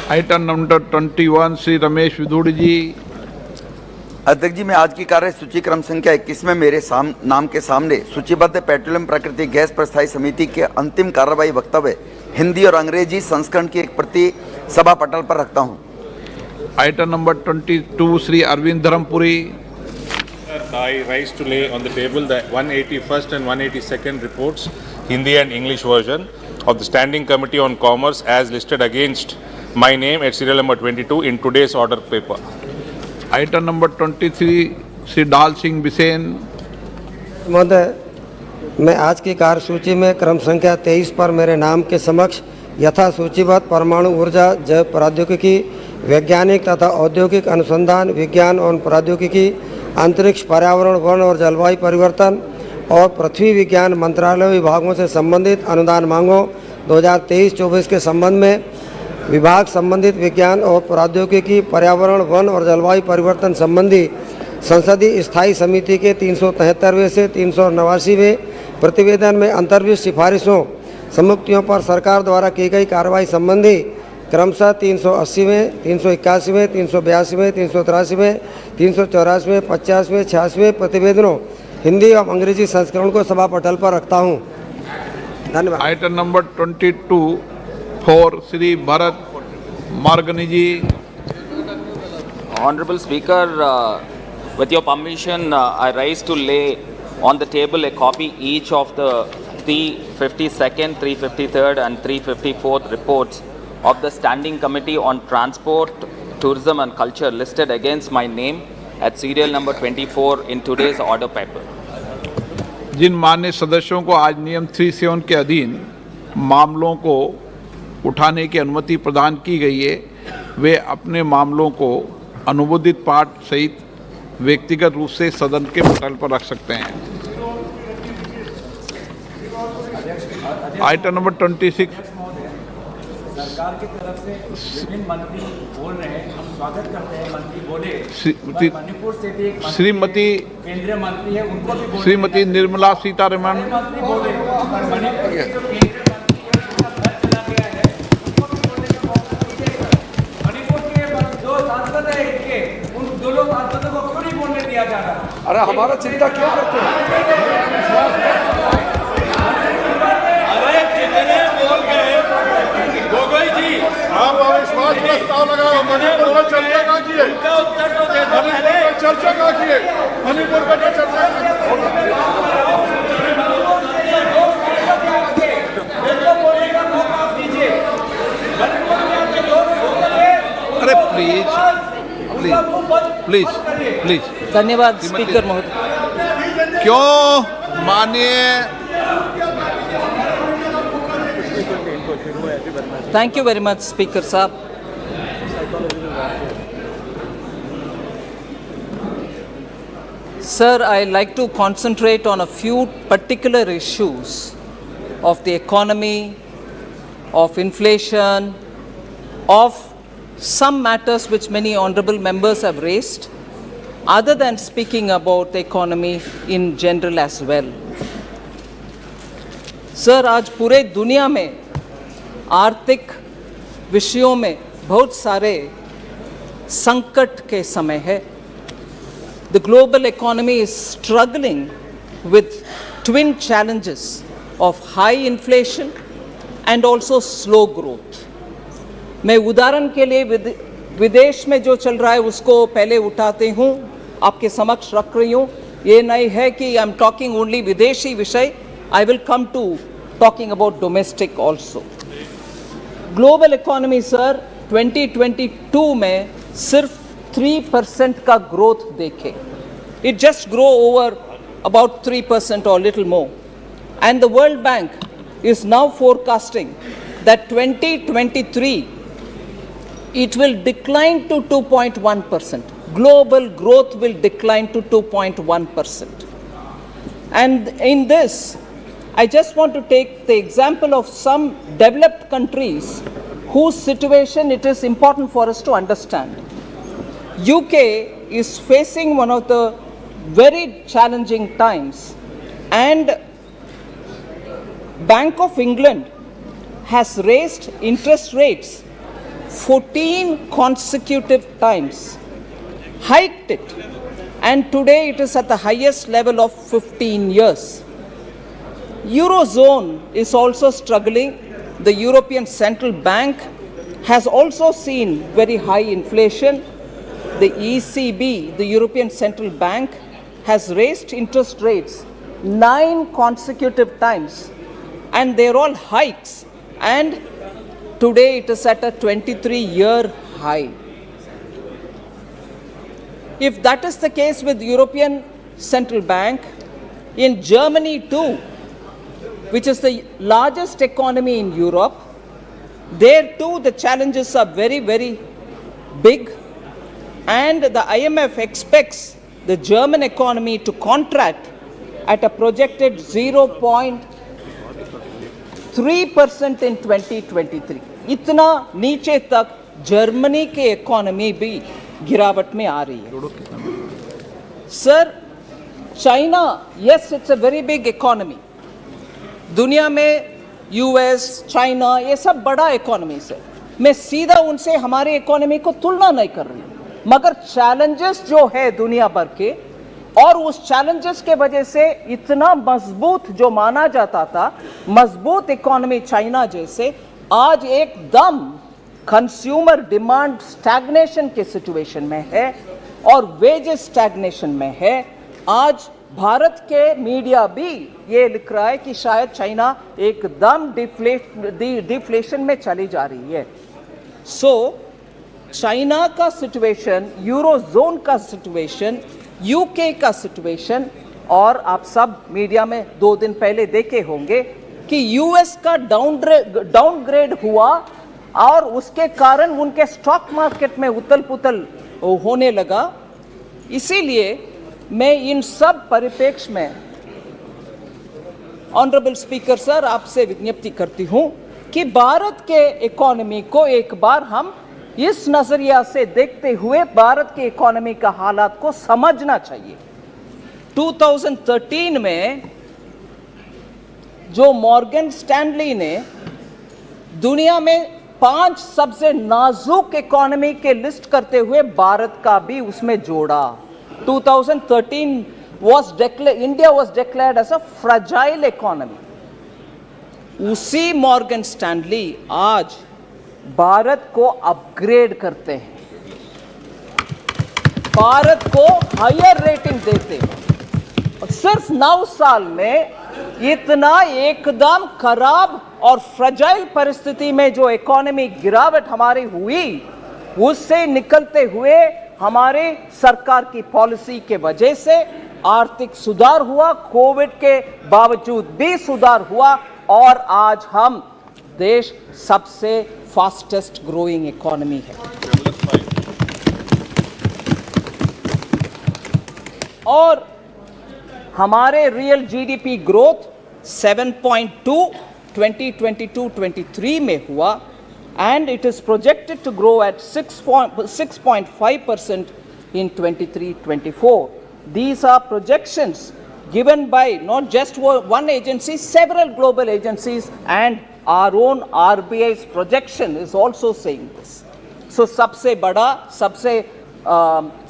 Item number 21, Sri Ramesh Vidudi ji. अध्यक्ष जी, मैं आज की कार्य सूची क्रम संख्या 21 में मेरे नाम के सामने सूचीबद्ध पेट्रोलियम प्राकृतिक गैस पर स्थायी समिति के अंतिम कार्रवाई वक्तव्य हिंदी और अंग्रेजी संस्करण की एक प्रति सभा पटल पर रखता हूं। Item number 22, Shri Arvind Dharmapuri. I rise to lay on the table the 181st and 182nd reports, Hindi and English version of the Standing Committee on Commerce as listed against my name at serial number 22 in today's order paper. Item number 23, Shri डाल सिंह बिसेन। महोदय, मैं आज की कार्यसूची में क्रम संख्या 23 पर मेरे नाम के समक्ष यथा सूचीबद्ध परमाणु ऊर्जा, जैव प्रौद्योगिकी, वैज्ञानिक तथा औद्योगिक अनुसंधान, विज्ञान और प्रौद्योगिकी, अंतरिक्ष, पर्यावरण, वन और जलवायु परिवर्तन और पृथ्वी विज्ञान मंत्रालय विभागों से संबंधित अनुदान मांगों 2023-24 के संबंध में विभाग संबंधित विज्ञान और प्रौद्योगिकी, पर्यावरण, वन और जलवायु परिवर्तन संबंधी संसदीय स्थायी समिति के 373वें से 389वें प्रतिवेदन में अंतर्विष्ट सिफारिशों सम्मुक्तियों पर सरकार द्वारा की गई कार्रवाई संबंधी क्रमशः 380वें, 381वें, 382वें, 383वें, 384वें, 50वें, 86वें प्रतिवेदनों हिंदी और अंग्रेजी संस्करण को सभा पटल पर रखता हूं। धन्यवाद। Item number 22 4, Shri Bharat Margani ji. Honorable Speaker, with your permission, I rise to lay on the table a copy each of the 352nd, 353rd and 354th reports of the Standing Committee on Transport, Tourism and Culture listed against my name at serial number 24 in today's order paper. जिन माननीय सदस्यों को आज नियम 37 के अधीन मामलों को उठाने की अनुमति प्रदान की गई है, वे अपने मामलों को अनुमोदित पाठ सहित व्यक्तिगत रूप से सदन के पटल पर रख सकते हैं। आइटम नंबर 26, सरकार की तरफ से विभिन्न मंत्री बोल रहे हैं, हम स्वागत करते हैं, मंत्री बोले। मणिपुर से भी एक श्रीमती केंद्रीय मंत्री है, उनको भी बोले। श्रीमती निर्मला सीतारमण। मंत्री बोले, मणिपुर के जो केंद्रीय अरे हमारा चिंता क्यों करते हैं? अरे कितने बोल गए गोगोई जी, आप अविश्वास प्रस्ताव लगाओ। मणिपुर पर चर्चा कहाँ की है? उनका उत्तर तो दे दो। मणिपुर पर चर्चा कहाँ की है? मणिपुर पर चर्चा अरे प्लीज प्लीज प्लीज प्लीज। धन्यवाद स्पीकर महोदय। क्यों माननीय Thank you very much, Speaker Saab. Sir, I like to concentrate on a few particular issues of the economy, of inflation, of some matters which many honorable members have raised, other than speaking about the economy in general as well. Sir, आज पूरे दुनिया में आर्थिक विषयों में बहुत सारे संकट के समय है। The global economy is struggling with twin challenges of high inflation and also slow growth. मैं उदाहरण के लिए विदेश में जो चल रहा है उसको पहले उठाते हूँ, आपके समक्ष रख रही हूँ। ये नहीं है कि आई एम टॉकिंग ओनली विदेशी विषय, I will come to talking about domestic also. Global economy sir 2022 में सिर्फ 3% का ग्रोथ देखे. It just grow over about 3% or little more. And the World Bank is now forecasting that 2023 it will decline to 2.1%. Global growth will decline to 2.1%. And in this, I just want to take the example of some developed countries whose situation it is important for us to understand. UK is facing one of the very challenging times, and Bank of England has raised interest rates 14 consecutive times, hiked it and today it is at the highest level of 15 years. Eurozone is also struggling. The European Central Bank has also seen very high inflation. The ECB, the European Central Bank, has raised interest rates 9 consecutive times, and they're all hikes, and today it is at a 23-year high. If that is the case with European Central Bank, in Germany too, which is the largest economy in Europe, there too the challenges are very, very big, and the IMF expects the German economy to contract at a projected 0.3% in 2023. इतना नीचे तक Germany के economy भी गिरावट में आ रही है. Sir, China, yes, it's a very big economy. दुनिया में यूएस, चाइना, ये सब बड़ा इकोनॉमीज है. मैं सीधा उनसे हमारे इकोनॉमी को तुलना नहीं कर रही हूँ, मगर चैलेंजेस जो है दुनिया भर के, और उस चैलेंजेस के वजह से इतना मजबूत जो माना जाता था, मजबूत इकोनॉमी चाइना जैसे, आज एकदम कंज्यूमर डिमांड स्टैग्नेशन के सिचुएशन में है और वेजेस स्टैग्नेशन में है. आज भारत के मीडिया भी ये लिख रहा है कि शायद चाइना एकदम डिफ्लेशन में चली जा रही है. सो चाइना का सिचुएशन, यूरोजोन का सिचुएशन, यूके का सिचुएशन, और आप सब मीडिया में 2 दिन पहले देखे होंगे कि यूएस का डाउनग्रेड हुआ और उसके कारण उनके स्टॉक मार्केट में उथल पुथल होने लगा. इसीलिए मैं इन सब परिप्रेक्ष्य में ऑनरेबल स्पीकर सर आपसे विज्ञप्ति करती हूं कि भारत के इकोनॉमी को एक बार हम इस नजरिया से देखते हुए भारत के इकोनॉमी का हालात को समझना चाहिए. 2013 में जो मॉर्गन स्टैनली ने दुनिया में 5 सबसे नाजुक इकोनॉमी के लिस्ट करते हुए भारत का भी उसमें जोड़ा. 2013 India was declared as a fragile economy. उसी मॉर्गन स्टैनली आज भारत को अपग्रेड करते हैं, भारत को हायर रेटिंग देते हैं. सिर्फ 9 साल में इतना एकदम खराब और फ्रजाइल परिस्थिति में जो इकोनॉमी गिरावट हमारी हुई, उससे निकलते हुए हमारे सरकार की पॉलिसी के वजह से आर्थिक सुधार हुआ, कोविड के बावजूद भी सुधार हुआ, और आज हम देश सबसे फास्टेस्ट ग्रोइंग इकोनॉमी है. और हमारे रियल जीडीपी ग्रोथ 7.2 2022-23 में हुआ, and it is projected to grow at 6.5% in 23-24. These are projections given by not just one agency, several global agencies, and our own RBI's projection is also saying this. So सबसे बड़ा, सबसे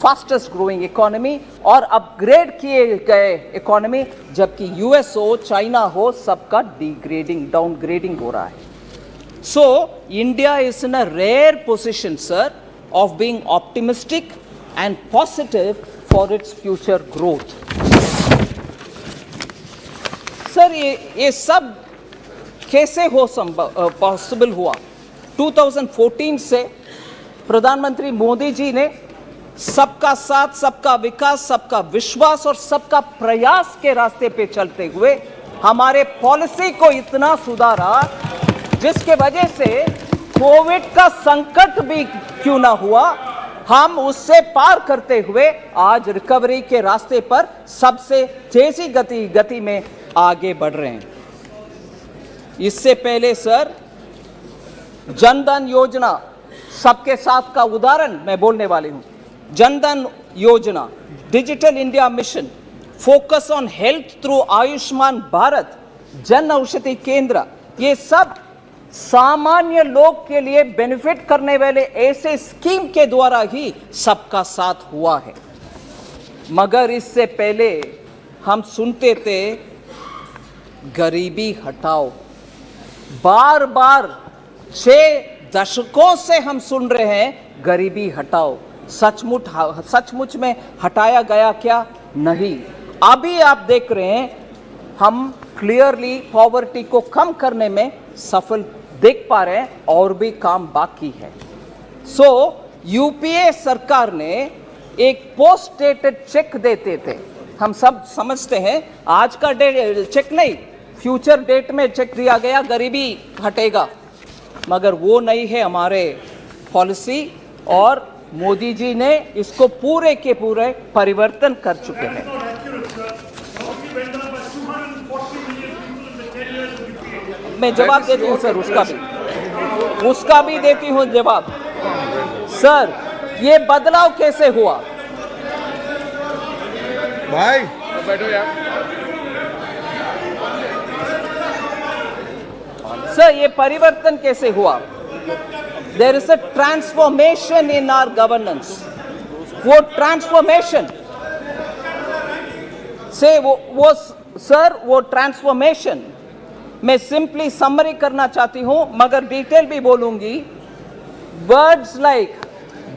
fastest growing economy और upgrade किए गए economy, जबकि US हो, China हो, सबका डिग्रेडिंग, डाउनग्रेडिंग हो रहा है. So India is in a rare position, sir, of being optimistic and positive for its future growth. Sir, ये सब कैसे हो पॉसिबल हुआ? 2014 से प्रधानमंत्री मोदी जी ने सबका साथ, सबका विकास, सबका विश्वास और सबका प्रयास के रास्ते पे चलते हुए हमारे पॉलिसी को इतना सुधारा, जिसके वजह से कोविड का संकट भी क्यों ना हुआ, हम उससे पार करते हुए आज रिकवरी के रास्ते पर सबसे तेजी गति में आगे बढ़ रहे हैं. इससे पहले सर, जनधन योजना सबके साथ का उदाहरण मैं बोलने वाली हूं. जनधन योजना, digital India mission, focus on health through Ayushman Bharat, Jan Aushadhi केंद्र, ये सब सामान्य लोग के लिए बेनिफिट करने वाले ऐसे स्कीम के द्वारा ही सबका साथ हुआ है. मगर इससे पहले हम सुनते थे गरीबी हटाओ। बार बार 6 दशकों से हम सुन रहे हैं गरीबी हटाओ। सचमुच में हटाया गया क्या? नहीं। अभी आप देख रहे हैं हम क्लियरली पॉवर्टी को कम करने में सफल देख पा रहे हैं, और भी काम बाकी है। सो यूपीए सरकार ने एक पोस्ट डेटेड चेक देते थे। हम सब समझते हैं आज का चेक नहीं, फ्यूचर डेट में चेक दिया गया गरीबी हटेगा, मगर वो नहीं है हमारे पॉलिसी, और मोदी जी ने इसको पूरे के पूरे परिवर्तन कर चुके हैं। मैं जवाब देती हूँ सर, उसका भी देती हूँ जवाब। सर, ये बदलाव कैसे हुआ? भाई बैठो यार। सर, ये परिवर्तन कैसे हुआ? There is a transformation in our governance. वो ट्रांसफॉर्मेशन से वो ट्रांसफॉर्मेशन मैं सिंपली समरी करना चाहती हूं, मगर डिटेल भी बोलूंगी। वर्ड्स लाइक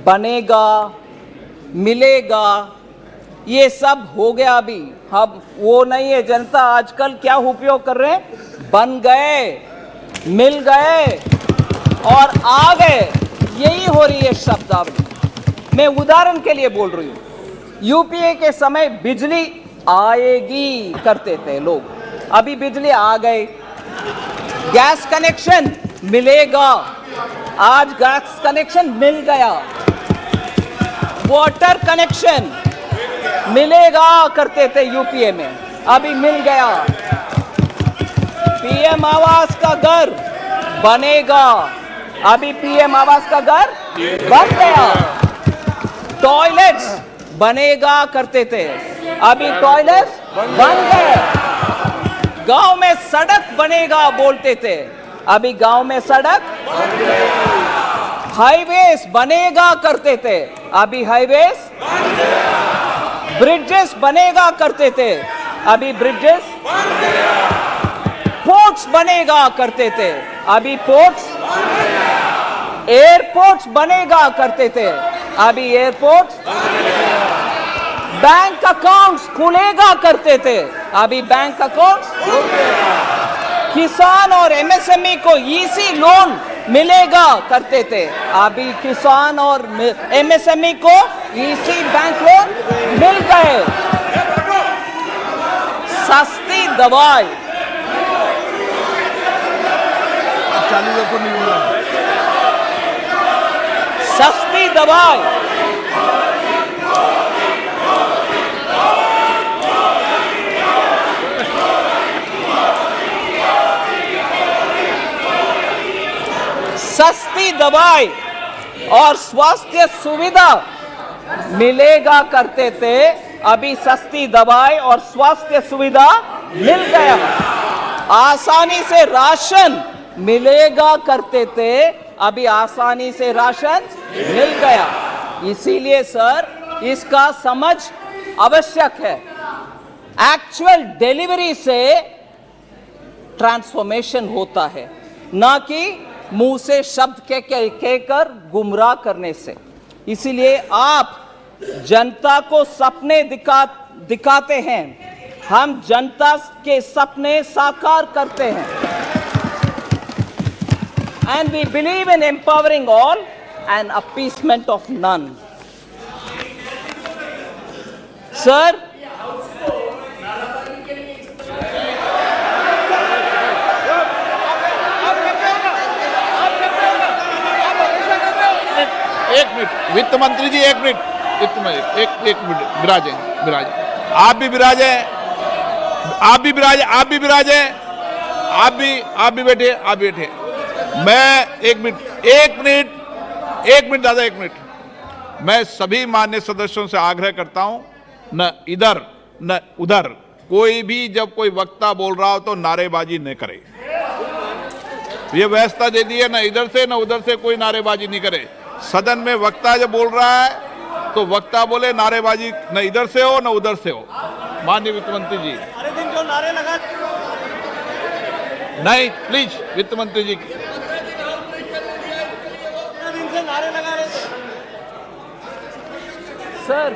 बनेगा, मिलेगा, ये सब हो गया अभी। अब वो नहीं है। जनता आजकल क्या उपयोग कर रहे हैं? बन गए, मिल गए और आ गए, यही हो रही है शब्दावली। मैं उदाहरण के लिए बोल रही हूं। यूपीए के समय बिजली आएगी करते थे लोग, अभी बिजली आ गए। गैस कनेक्शन मिलेगा, आज गैस कनेक्शन मिल गया। वाटर कनेक्शन मिलेगा करते थे यूपीए में, अभी मिल गया। पीएम आवास का घर बनेगा, अभी पीएम आवास का घर बन गया। टॉयलेट्स बनेगा करते थे, अभी टॉयलेट्स बन गए। गांव में सड़क बनेगा बोलते थे, अभी गांव में सड़क। हाईवेज बनेगा करते थे, अभी हाईवेज। ब्रिजेस बनेगा करते थे, अभी ब्रिजेस। पोर्ट्स बनेगा करते थे, अभी पोर्ट्स। एयरपोर्ट्स बनेगा करते थे, अभी एयरपोर्ट्स। बैंक अकाउंट्स खुलेगा करते थे, अभी बैंक अकाउंट्स। किसान और एमएसएमई को इजी लोन मिलेगा करते थे, अभी किसान और एमएसएमई को इजी बैंक लोन मिल गए। सस्ती दवाई, सस्ती दवाई, सस्ती दवाई और स्वास्थ्य सुविधा मिलेगा करते थे, अभी सस्ती दवाई और स्वास्थ्य सुविधा मिल गया। आसानी से राशन मिलेगा करते थे, अभी आसानी से राशन मिल गया। इसीलिए सर, इसका समझ आवश्यक है। एक्चुअल डिलीवरी से ट्रांसफॉर्मेशन होता है, ना कि मुंह से शब्द कहकर गुमराह करने से। इसीलिए आप जनता को सपने दिखाते हैं, हम जनता के सपने साकार करते हैं। And we believe in empowering all and appeasement of none. Sir, एक मिनट वित्त मंत्री जी, एक मिनट वित्त मंत्री, एक मिनट विराजे, आप भी विराजे, आप भी विराजे, आप भी विराजे, आप भी बैठे। मैं एक मिनट दादा, एक मिनट। मैं सभी मान्य सदस्यों से आग्रह करता हूं, न इधर न उधर कोई भी जब कोई वक्ता बोल रहा हो तो नारेबाजी न करे। ये व्यवस्था दे दी है, न इधर से न उधर से कोई नारेबाजी नहीं करे। सदन में वक्ता जब बोल रहा है तो वक्ता बोले नारेबाजी न इधर से हो न उधर से हो। माननीय वित्त मंत्री जी, सारे दिन जो नारे लगा नहीं प्लीज वित्त मंत्री जी। दिन से नारे लगा रहे थे सर।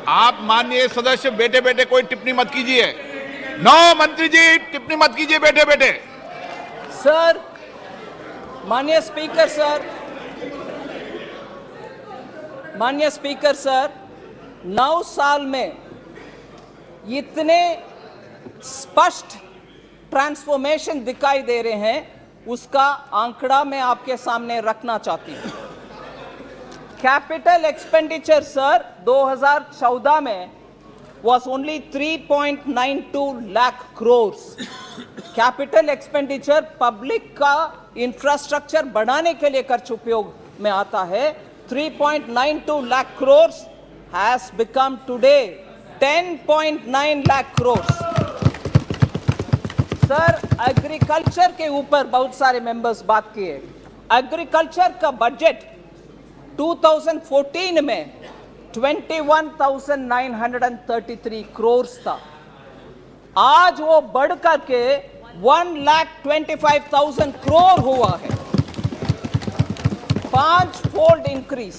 आप माननीय सदस्य बैठे बैठे कोई टिप्पणी मत कीजिए। नो मंत्री जी, टिप्पणी मत कीजिए बैठे बैठे। सर, माननीय स्पीकर सर, माननीय स्पीकर सर, 9 साल में इतने स्पष्ट ट्रांसफॉर्मेशन दिखाई दे रहे हैं, उसका आंकड़ा मैं आपके सामने रखना चाहती हूं। कैपिटल एक्सपेंडिचर सर 2014 में was only 3.92 lakh crores. Capital expenditure public का इंफ्रास्ट्रक्चर बढ़ाने के लिए खर्च उपयोग में आता है। 3.92 lakh crores has become today 10.9 lakh crores. Sir, agriculture के ऊपर बहुत सारे मेंबर्स बात किए। एग्रीकल्चर का बजट 2014 में 21,933 करोड़ था। आज वो बढ़कर के 1,25,000 करोड़ हुआ है। 5-fold increase.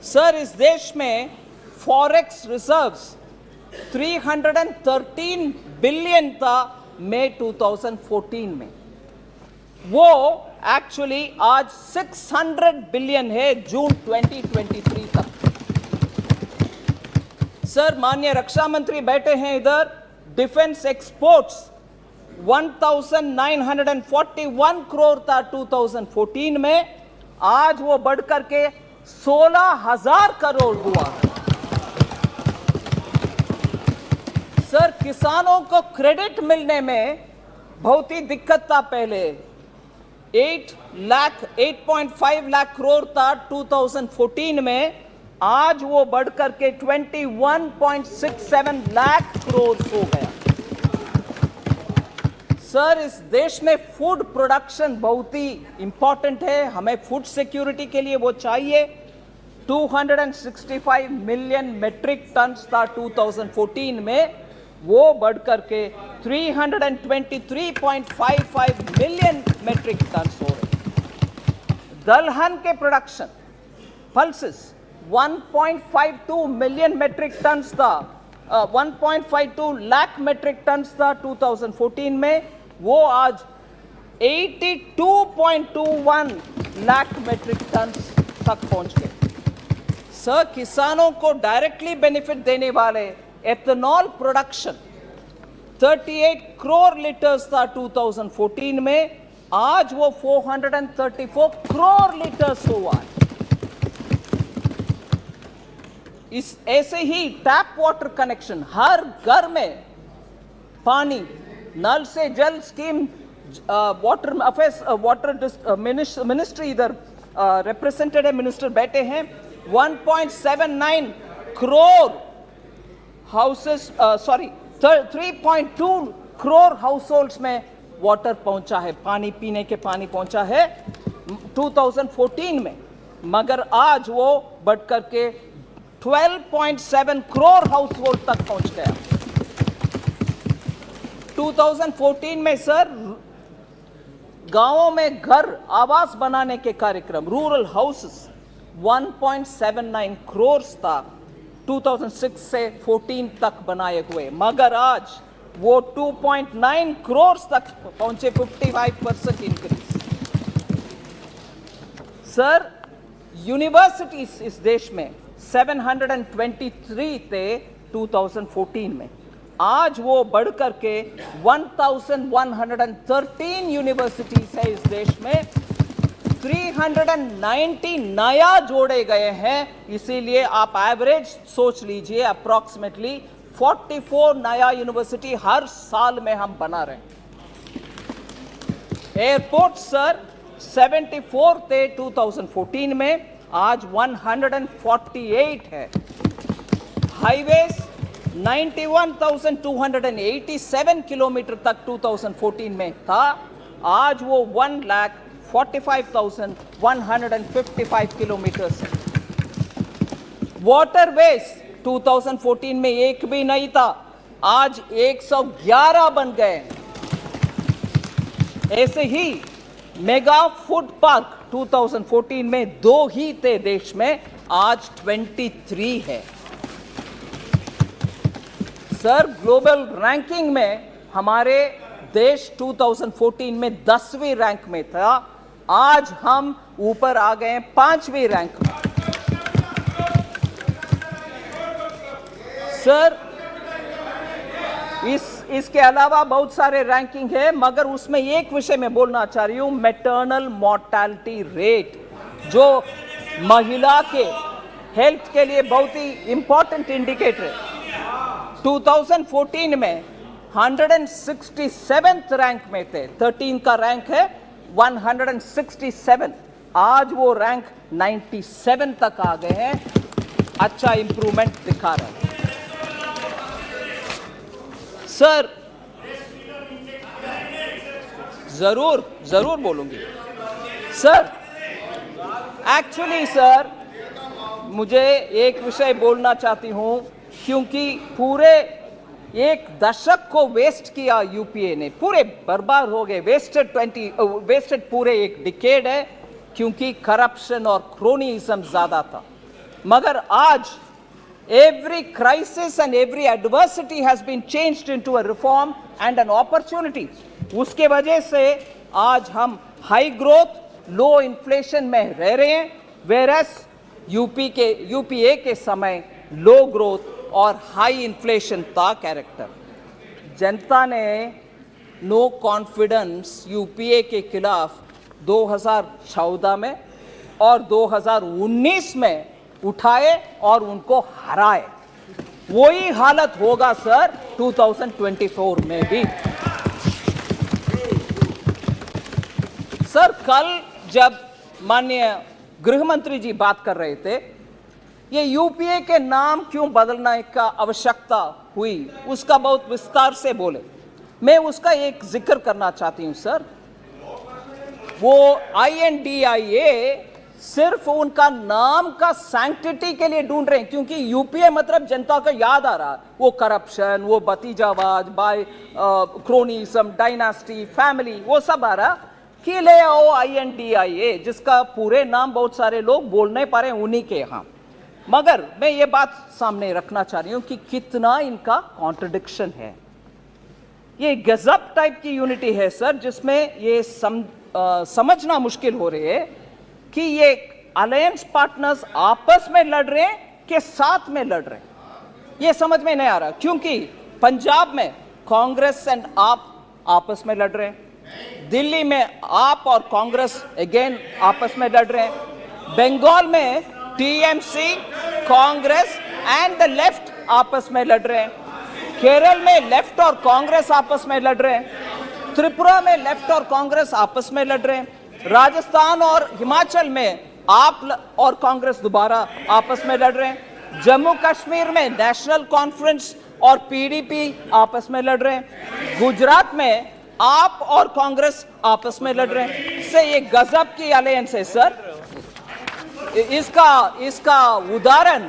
सर, इस देश में फॉरेक्स रिजर्व्स 313 बिलियन था मई 2014 में, वो एक्चुअली आज 600 बिलियन है जून 2023 तक। सर, माननीय रक्षा मंत्री बैठे हैं इधर। डिफेंस एक्सपोर्ट्स 1941 करोड़ था 2014 में, आज वो बढ़कर के 16,000 करोड़ हुआ। सर, किसानों को क्रेडिट मिलने में बहुत ही दिक्कत था पहले। 8.5 लाख करोड़ था 2014 में, आज वो बढ़कर के 21.67 लाख करोड़ हो गया। सर, इस देश में फूड प्रोडक्शन बहुत ही इंपॉर्टेंट है, हमें फूड सिक्योरिटी के लिए वो चाहिए। 265 मिलियन मेट्रिक टन्स था 2014 में, वो बढ़कर के 323.55 मिलियन मेट्रिक टन्स हो रहे। दलहन के production pulses 1.52 million metric tons था, 1.52 लाख मेट्रिक टन्स था 2014 में, वो आज 82.21 लाख मेट्रिक टन्स तक पहुंच गए। सर, किसानों को डायरेक्टली बेनिफिट देने वाले एथेनॉल प्रोडक्शन 38 करोड़ लीटर्स था 2014 में, आज वो 434 करोड़ लीटर्स हुआ है। इस ऐसे ही टैप वाटर कनेक्शन हर घर में पानी, नल से जल scheme, water affairs water ministry इधर रिप्रेजेंटेड है, मिनिस्टर बैठे हैं। 1.79 crore houses 3.2 crore house holds में वाटर पहुंचा है, पानी पीने के पानी पहुंचा है 2014 में, मगर आज वो बढ़कर के 12.7 करोड़ हाउस होल्ड तक पहुंच गया। 2014 में सर, गांवों में घर आवास बनाने के कार्यक्रम रूरल हाउसेस 1.79 करोड़ था 2006 से 14 तक बनाए हुए, मगर आज वो 2.9 करोड़ तक पहुंचे, 55% इंक्रीज। सर, यूनिवर्सिटीज इस देश में 723 थे 2014 में, आज वो बढ़कर के 1113 यूनिवर्सिटीज है इस देश में। 390 नया जोड़े गए हैं, इसीलिए आप एवरेज सोच लीजिए अप्रॉक्सीमेटली 44 नया यूनिवर्सिटी हर साल में हम बना रहे हैं। एयरपोर्ट सर 74 थे 2014 में, आज 148 है। हाईवेज 91,287 किलोमीटर तक 2014 में था, आज वो 1,45,155 किलोमीटर्स है। वाटरवेज 2014 में एक भी नहीं था, आज 111 बन गए। ऐसे ही मेगा फूड पार्क 2014 में 2 ही थे देश में, आज 23 है। सर, ग्लोबल रैंकिंग में हमारे देश 2014 में 10वीं रैंक में था, आज हम ऊपर आ गए 5वीं रैंक में। सर, इसके अलावा बहुत सारे रैंकिंग है, मगर उसमें एक विषय में बोलना चाह रही हूं, मैटरनल मॉर्टैलिटी रेट, जो महिला के हेल्थ के लिए बहुत ही इंपॉर्टेंट इंडिकेटर है। 2014 में 167th रैंक में थे, 13 का रैंक है 167, आज वो रैंक 97 तक आ गए हैं। अच्छा इंप्रूवमेंट दिखा रहे हैं। सर, जरूर बोलूंगी। सर, एक्चुअली सर, मुझे एक विषय बोलना चाहती हूं, क्योंकि पूरे एक दशक को वेस्ट किया यूपीए ने, पूरे बर्बाद हो गए, वेस्टेड पूरे एक डिकेड है, क्योंकि करप्शन और क्रोनीइज्म ज्यादा था। मगर आज every crisis and every adversity has been changed into a reform and an opportunity. उसके वजह से आज हम हाई ग्रोथ, लो इन्फ्लेशन में रह रहे हैं, whereas यूपीए के समय लो ग्रोथ और हाई इन्फ्लेशन था कैरेक्टर। जनता ने नो कॉन्फिडेंस यूपीए के खिलाफ 2014 में और 2019 में उठाए और उनको हराए। वही हालत होगा सर 2024 में भी। सर, कल जब माननीय गृह मंत्री जी बात कर रहे थे, ये यूपीए के नाम क्यों बदलने का आवश्यकता हुई, उसका बहुत विस्तार से बोले। मैं उसका एक जिक्र करना चाहती हूं सर। वो INDIA सिर्फ उनका नाम का सैंक्टिटी के लिए ढूंढ रहे हैं, क्योंकि यूपीए मतलब जनता को याद आ रहा, वो करप्शन, वो भतीजावाद, बाय क्रोनिज्म, डायनास्टी, फैमिली, वो सब आ रहा कि ले आओ INDIA, जिसका पूरे नाम बहुत सारे लोग बोल नहीं पा रहे उन्हीं के यहाँ। मगर मैं ये बात सामने रखना चाह रही हूँ कि कितना इनका कॉन्ट्रडिक्शन है। ये गजब टाइप की यूनिटी है सर, जिसमें ये समझना मुश्किल हो रही है कि ये अलायंस पार्टनर्स आपस में लड़ रहे हैं कि साथ में लड़ रहे हैं, ये समझ में नहीं आ रहा। क्योंकि पंजाब में कांग्रेस एंड आप आपस में लड़ रहे हैं, दिल्ली में आप और कांग्रेस अगेन आपस में लड़ रहे हैं, बंगाल में TMC, Congress and the left आपस में लड़ रहे हैं, केरल में लेफ्ट और कांग्रेस आपस में लड़ रहे हैं, त्रिपुरा में लेफ्ट और कांग्रेस आपस में लड़ रहे हैं, राजस्थान और हिमाचल में आप और कांग्रेस दोबारा आपस में लड़ रहे हैं, जम्मू कश्मीर में नेशनल कॉन्फ्रेंस और PDP आपस में लड़ रहे हैं, गुजरात में आप और कांग्रेस आपस में लड़ रहे हैं। इससे ये गजब की अलायंस है सर। इसका उदाहरण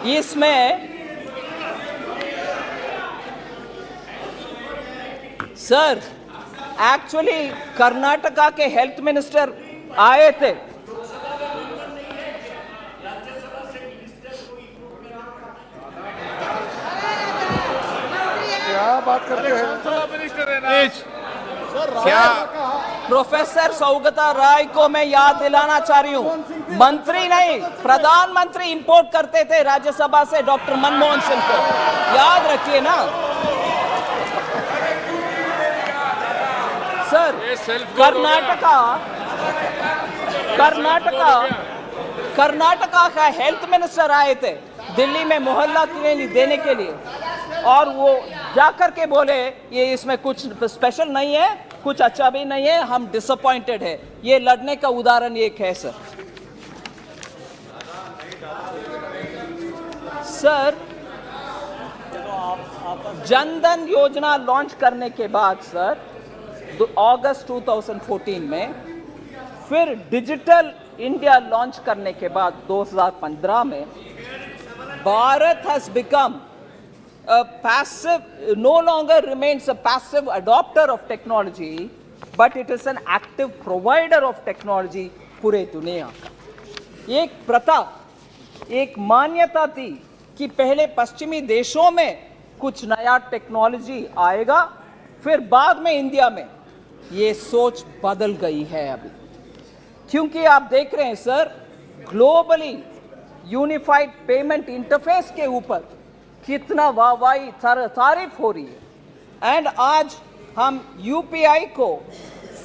इसमें सर, एक्चुअली कर्नाटका के हेल्थ मिनिस्टर आए थे, क्या बात करते हैं? क्या प्रोफेसर सौगता राय को मैं याद दिलाना चाह रही हूँ, मंत्री नहीं प्रधानमंत्री इंपोर्ट करते थे राज्यसभा से डॉक्टर मनमोहन सिंह को, याद रखिए ना सर। कर्नाटका का हेल्थ मिनिस्टर आए थे दिल्ली में मोहल्ला क्लिनिक देने के लिए, और वो जाकर के बोले ये इसमें कुछ स्पेशल नहीं है, कुछ अच्छा भी नहीं है, हम डिसअपॉइंटेड है। ये लड़ने का उदाहरण एक है सर। सर, जनधन योजना लॉन्च करने के बाद सर अगस्त 2014 में, फिर डिजिटल इंडिया लॉन्च करने के बाद 2015 में, Bharat has become a passive, no longer remains a passive adopter of technology, but it is an active provider of technology पूरे दुनिया का। एक प्रथा, एक मान्यता थी कि पहले पश्चिमी देशों में कुछ नया टेक्नोलॉजी आएगा, फिर बाद में इंडिया में। ये सोच बदल गई है अभी, क्योंकि आप देख रहे हैं sir, globally unified payment interface के ऊपर कितना वाहवाही तारीफ हो रही है। एंड आज हम यूपीआई को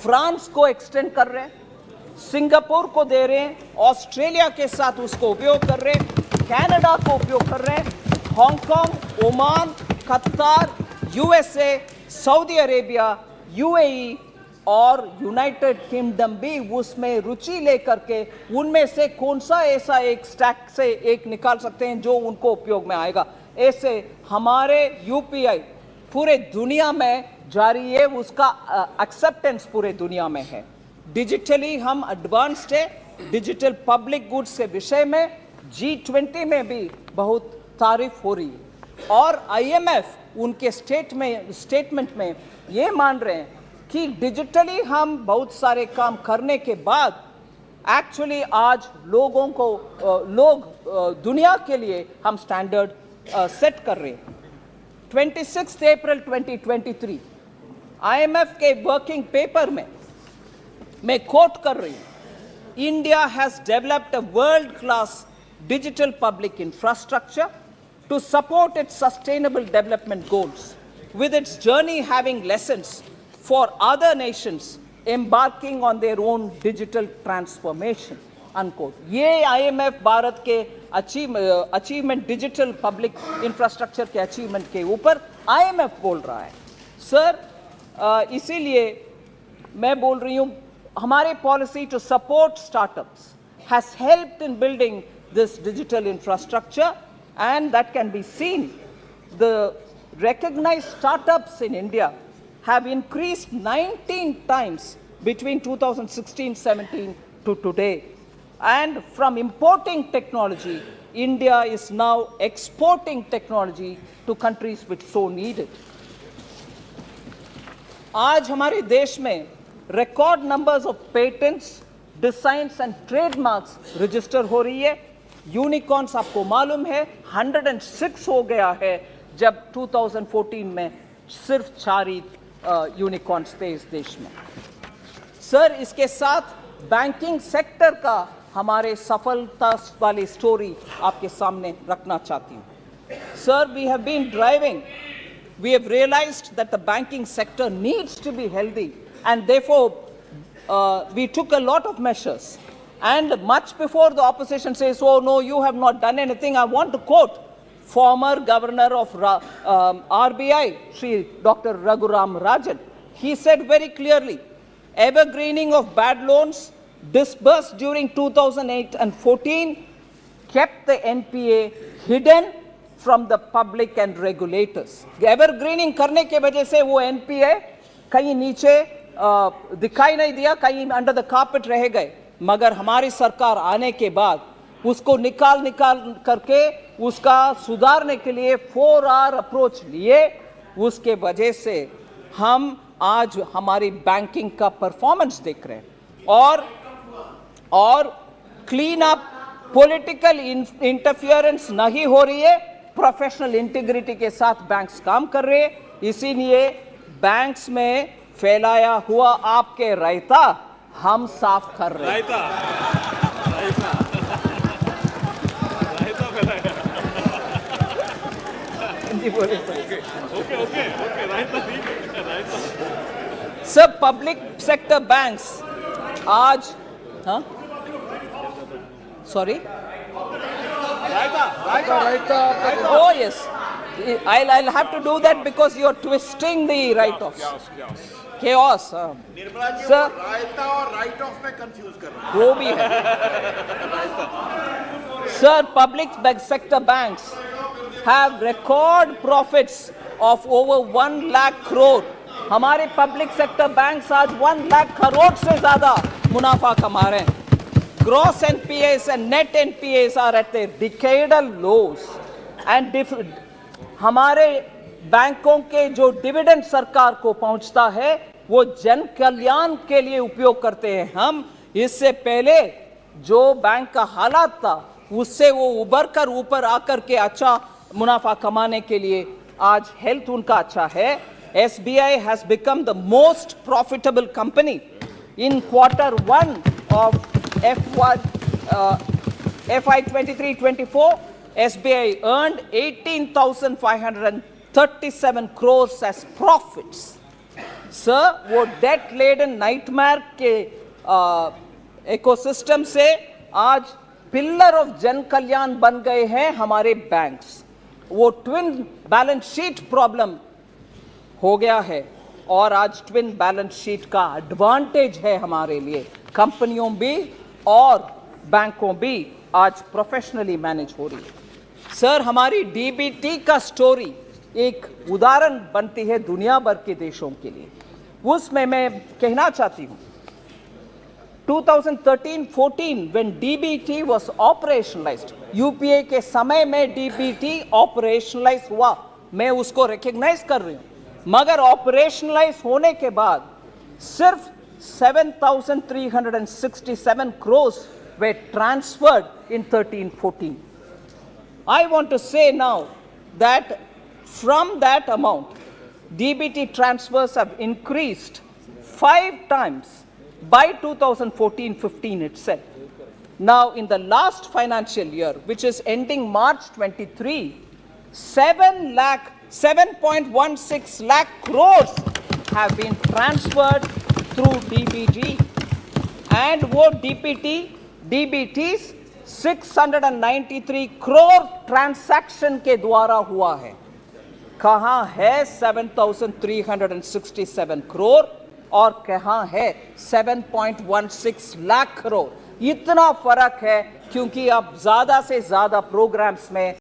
फ्रांस को एक्सटेंड कर रहे हैं, सिंगापुर को दे रहे हैं, ऑस्ट्रेलिया के साथ उसको उपयोग कर रहे हैं, कनाडा को उपयोग कर रहे हैं, हांगकांग, ओमान, कतार, यूएसए, सऊदी अरेबिया, यूएई और यूनाइटेड किंगडम भी उसमें रुचि लेकर के उनमें से कौन सा ऐसा एक स्टैक से एक निकाल सकते हैं जो उनको उपयोग में आएगा। ऐसे हमारे यूपीआई पूरे दुनिया में जारी है, उसका एक्सेप्टेंस पूरे दुनिया में है। डिजिटली हम एडवांस्ड है। डिजिटल पब्लिक गुड्स के विषय में G20 में भी बहुत तारीफ हो रही है, और IMF उनके स्टेटमेंट में ये मान रहे हैं कि डिजिटली हम बहुत सारे काम करने के बाद एक्चुअली आज लोग दुनिया के लिए हम स्टैंडर्ड सेट कर रहे हैं। 26 अप्रैल 2023 IMF के वर्किंग पेपर में मैं कोट कर रही हूं, India has developed a world class digital public infrastructure to support its sustainable development goals, with its journey having lessons for other nations embarking on their own digital transformation, unquote. ये IMF Bharat के achievement digital public infrastructure के achievement के ऊपर IMF बोल रहा है sir. इसीलिए मैं बोल रही हूँ, हमारी policy to support startups has helped in building this digital infrastructure, and that can be seen. The recognized startups in India have increased 19 times between 2016-17 to today. And from importing technology, India is now exporting technology to countries which so need it. आज हमारे देश में record numbers of patents, designs and trademarks register हो रही है। Unicorns आपको मालूम है 106 हो गया है, जब 2014 में सिर्फ 4 ही यूनिकॉर्न्स थे इस देश में। सर, इसके साथ बैंकिंग सेक्टर का हमारे सफलता वाली स्टोरी आपके सामने रखना चाहती हूँ। Sir, we have been driving, we have realized that the banking sector needs to be healthy, and therefore we took a lot of measures. And much before the opposition says, oh no, you have not done anything, I want to quote former governor of RBI, Shri Dr. Raghuram Rajan. He said very clearly, evergreening of bad loans disbursed during 2008 and 14 kept the NPA hidden from the public and regulators. Evergreening करने के वजह से वो NPA कहीं नीचे दिखाई नहीं दिया, कहीं अंडर द कार्पेट रह गए। मगर हमारी सरकार आने के बाद उसको निकाल करके उसका सुधारने के लिए 4R अप्रोच लिए। उसके वजह से हम आज हमारी बैंकिंग का परफॉर्मेंस देख रहे हैं, और क्लीन अप, पॉलिटिकल इंटरफियरेंस नहीं हो रही है, प्रोफेशनल इंटीग्रिटी के साथ बैंक्स काम कर रहे हैं। इसीलिए बैंक्स में फैलाया हुआ आपके रायता हम साफ कर रहे हैं। सब पब्लिक सेक्टर बैंक्स आज, हाँ, sorry, oh yes, I'll have to do that because you're twisting the write-offs. Chaos. Sir, रायता और राइट ऑफ में कंफ्यूज कर रहे हैं। वो भी है। Sir, public sector banks have record profits of over 1 lakh crore. हमारे पब्लिक सेक्टर बैंक्स आज 1 लाख करोड़ से ज्यादा मुनाफा कमा रहे हैं. Gross NPAs and net NPAs are at their decadal lows. And हमारे बैंकों के जो डिविडेंड सरकार को पहुंचता है वो जन कल्याण के लिए उपयोग करते हैं. हम इससे पहले जो बैंक का हालात था उससे वो उबर कर ऊपर आकर के अच्छा मुनाफा कमाने के लिए आज हेल्थ उनका अच्छा है. SBI has become the most profitable company in Q1 of FY 23-24. SBI earned 18,537 crores as profits. Sir, वो डेट लेडन नाइटमेयर के इकोसिस्टम से आज पिलर ऑफ जन कल्याण बन गए हैं हमारे बैंक्स. वो ट्विन बैलेंस शीट प्रॉब्लम हो गया है और आज ट्विन बैलेंस शीट का एडवांटेज है हमारे लिए. कंपनियों भी और बैंकों भी आज प्रोफेशनली मैनेज हो रही है. सर, हमारी डीबीटी का स्टोरी एक उदाहरण बनती है दुनिया भर के देशों के लिए. उसमें मैं कहना चाहती हूं 2013-14 when DBT was operationalized, UPA के समय में डीबीटी ऑपरेशनलाइज हुआ, मैं उसको रिकॉग्नाइज कर रही हूं. मगर ऑपरेशनलाइज होने के बाद सिर्फ 7,367 crores were transferred in 13-14. I want to say now that from that amount, DBT transfers have increased 5 times by 2014-15 itself. Now, in the last financial year, which is ending March 23, 7.16 lakh crores have been transferred through DBT, and वो DBTs 693 crore transaction के द्वारा हुआ है. कहाँ है 7,367 crore और कहाँ है 7.16 लाख करोड़? इतना फर्क है क्योंकि अब ज्यादा से ज्यादा प्रोग्राम्स में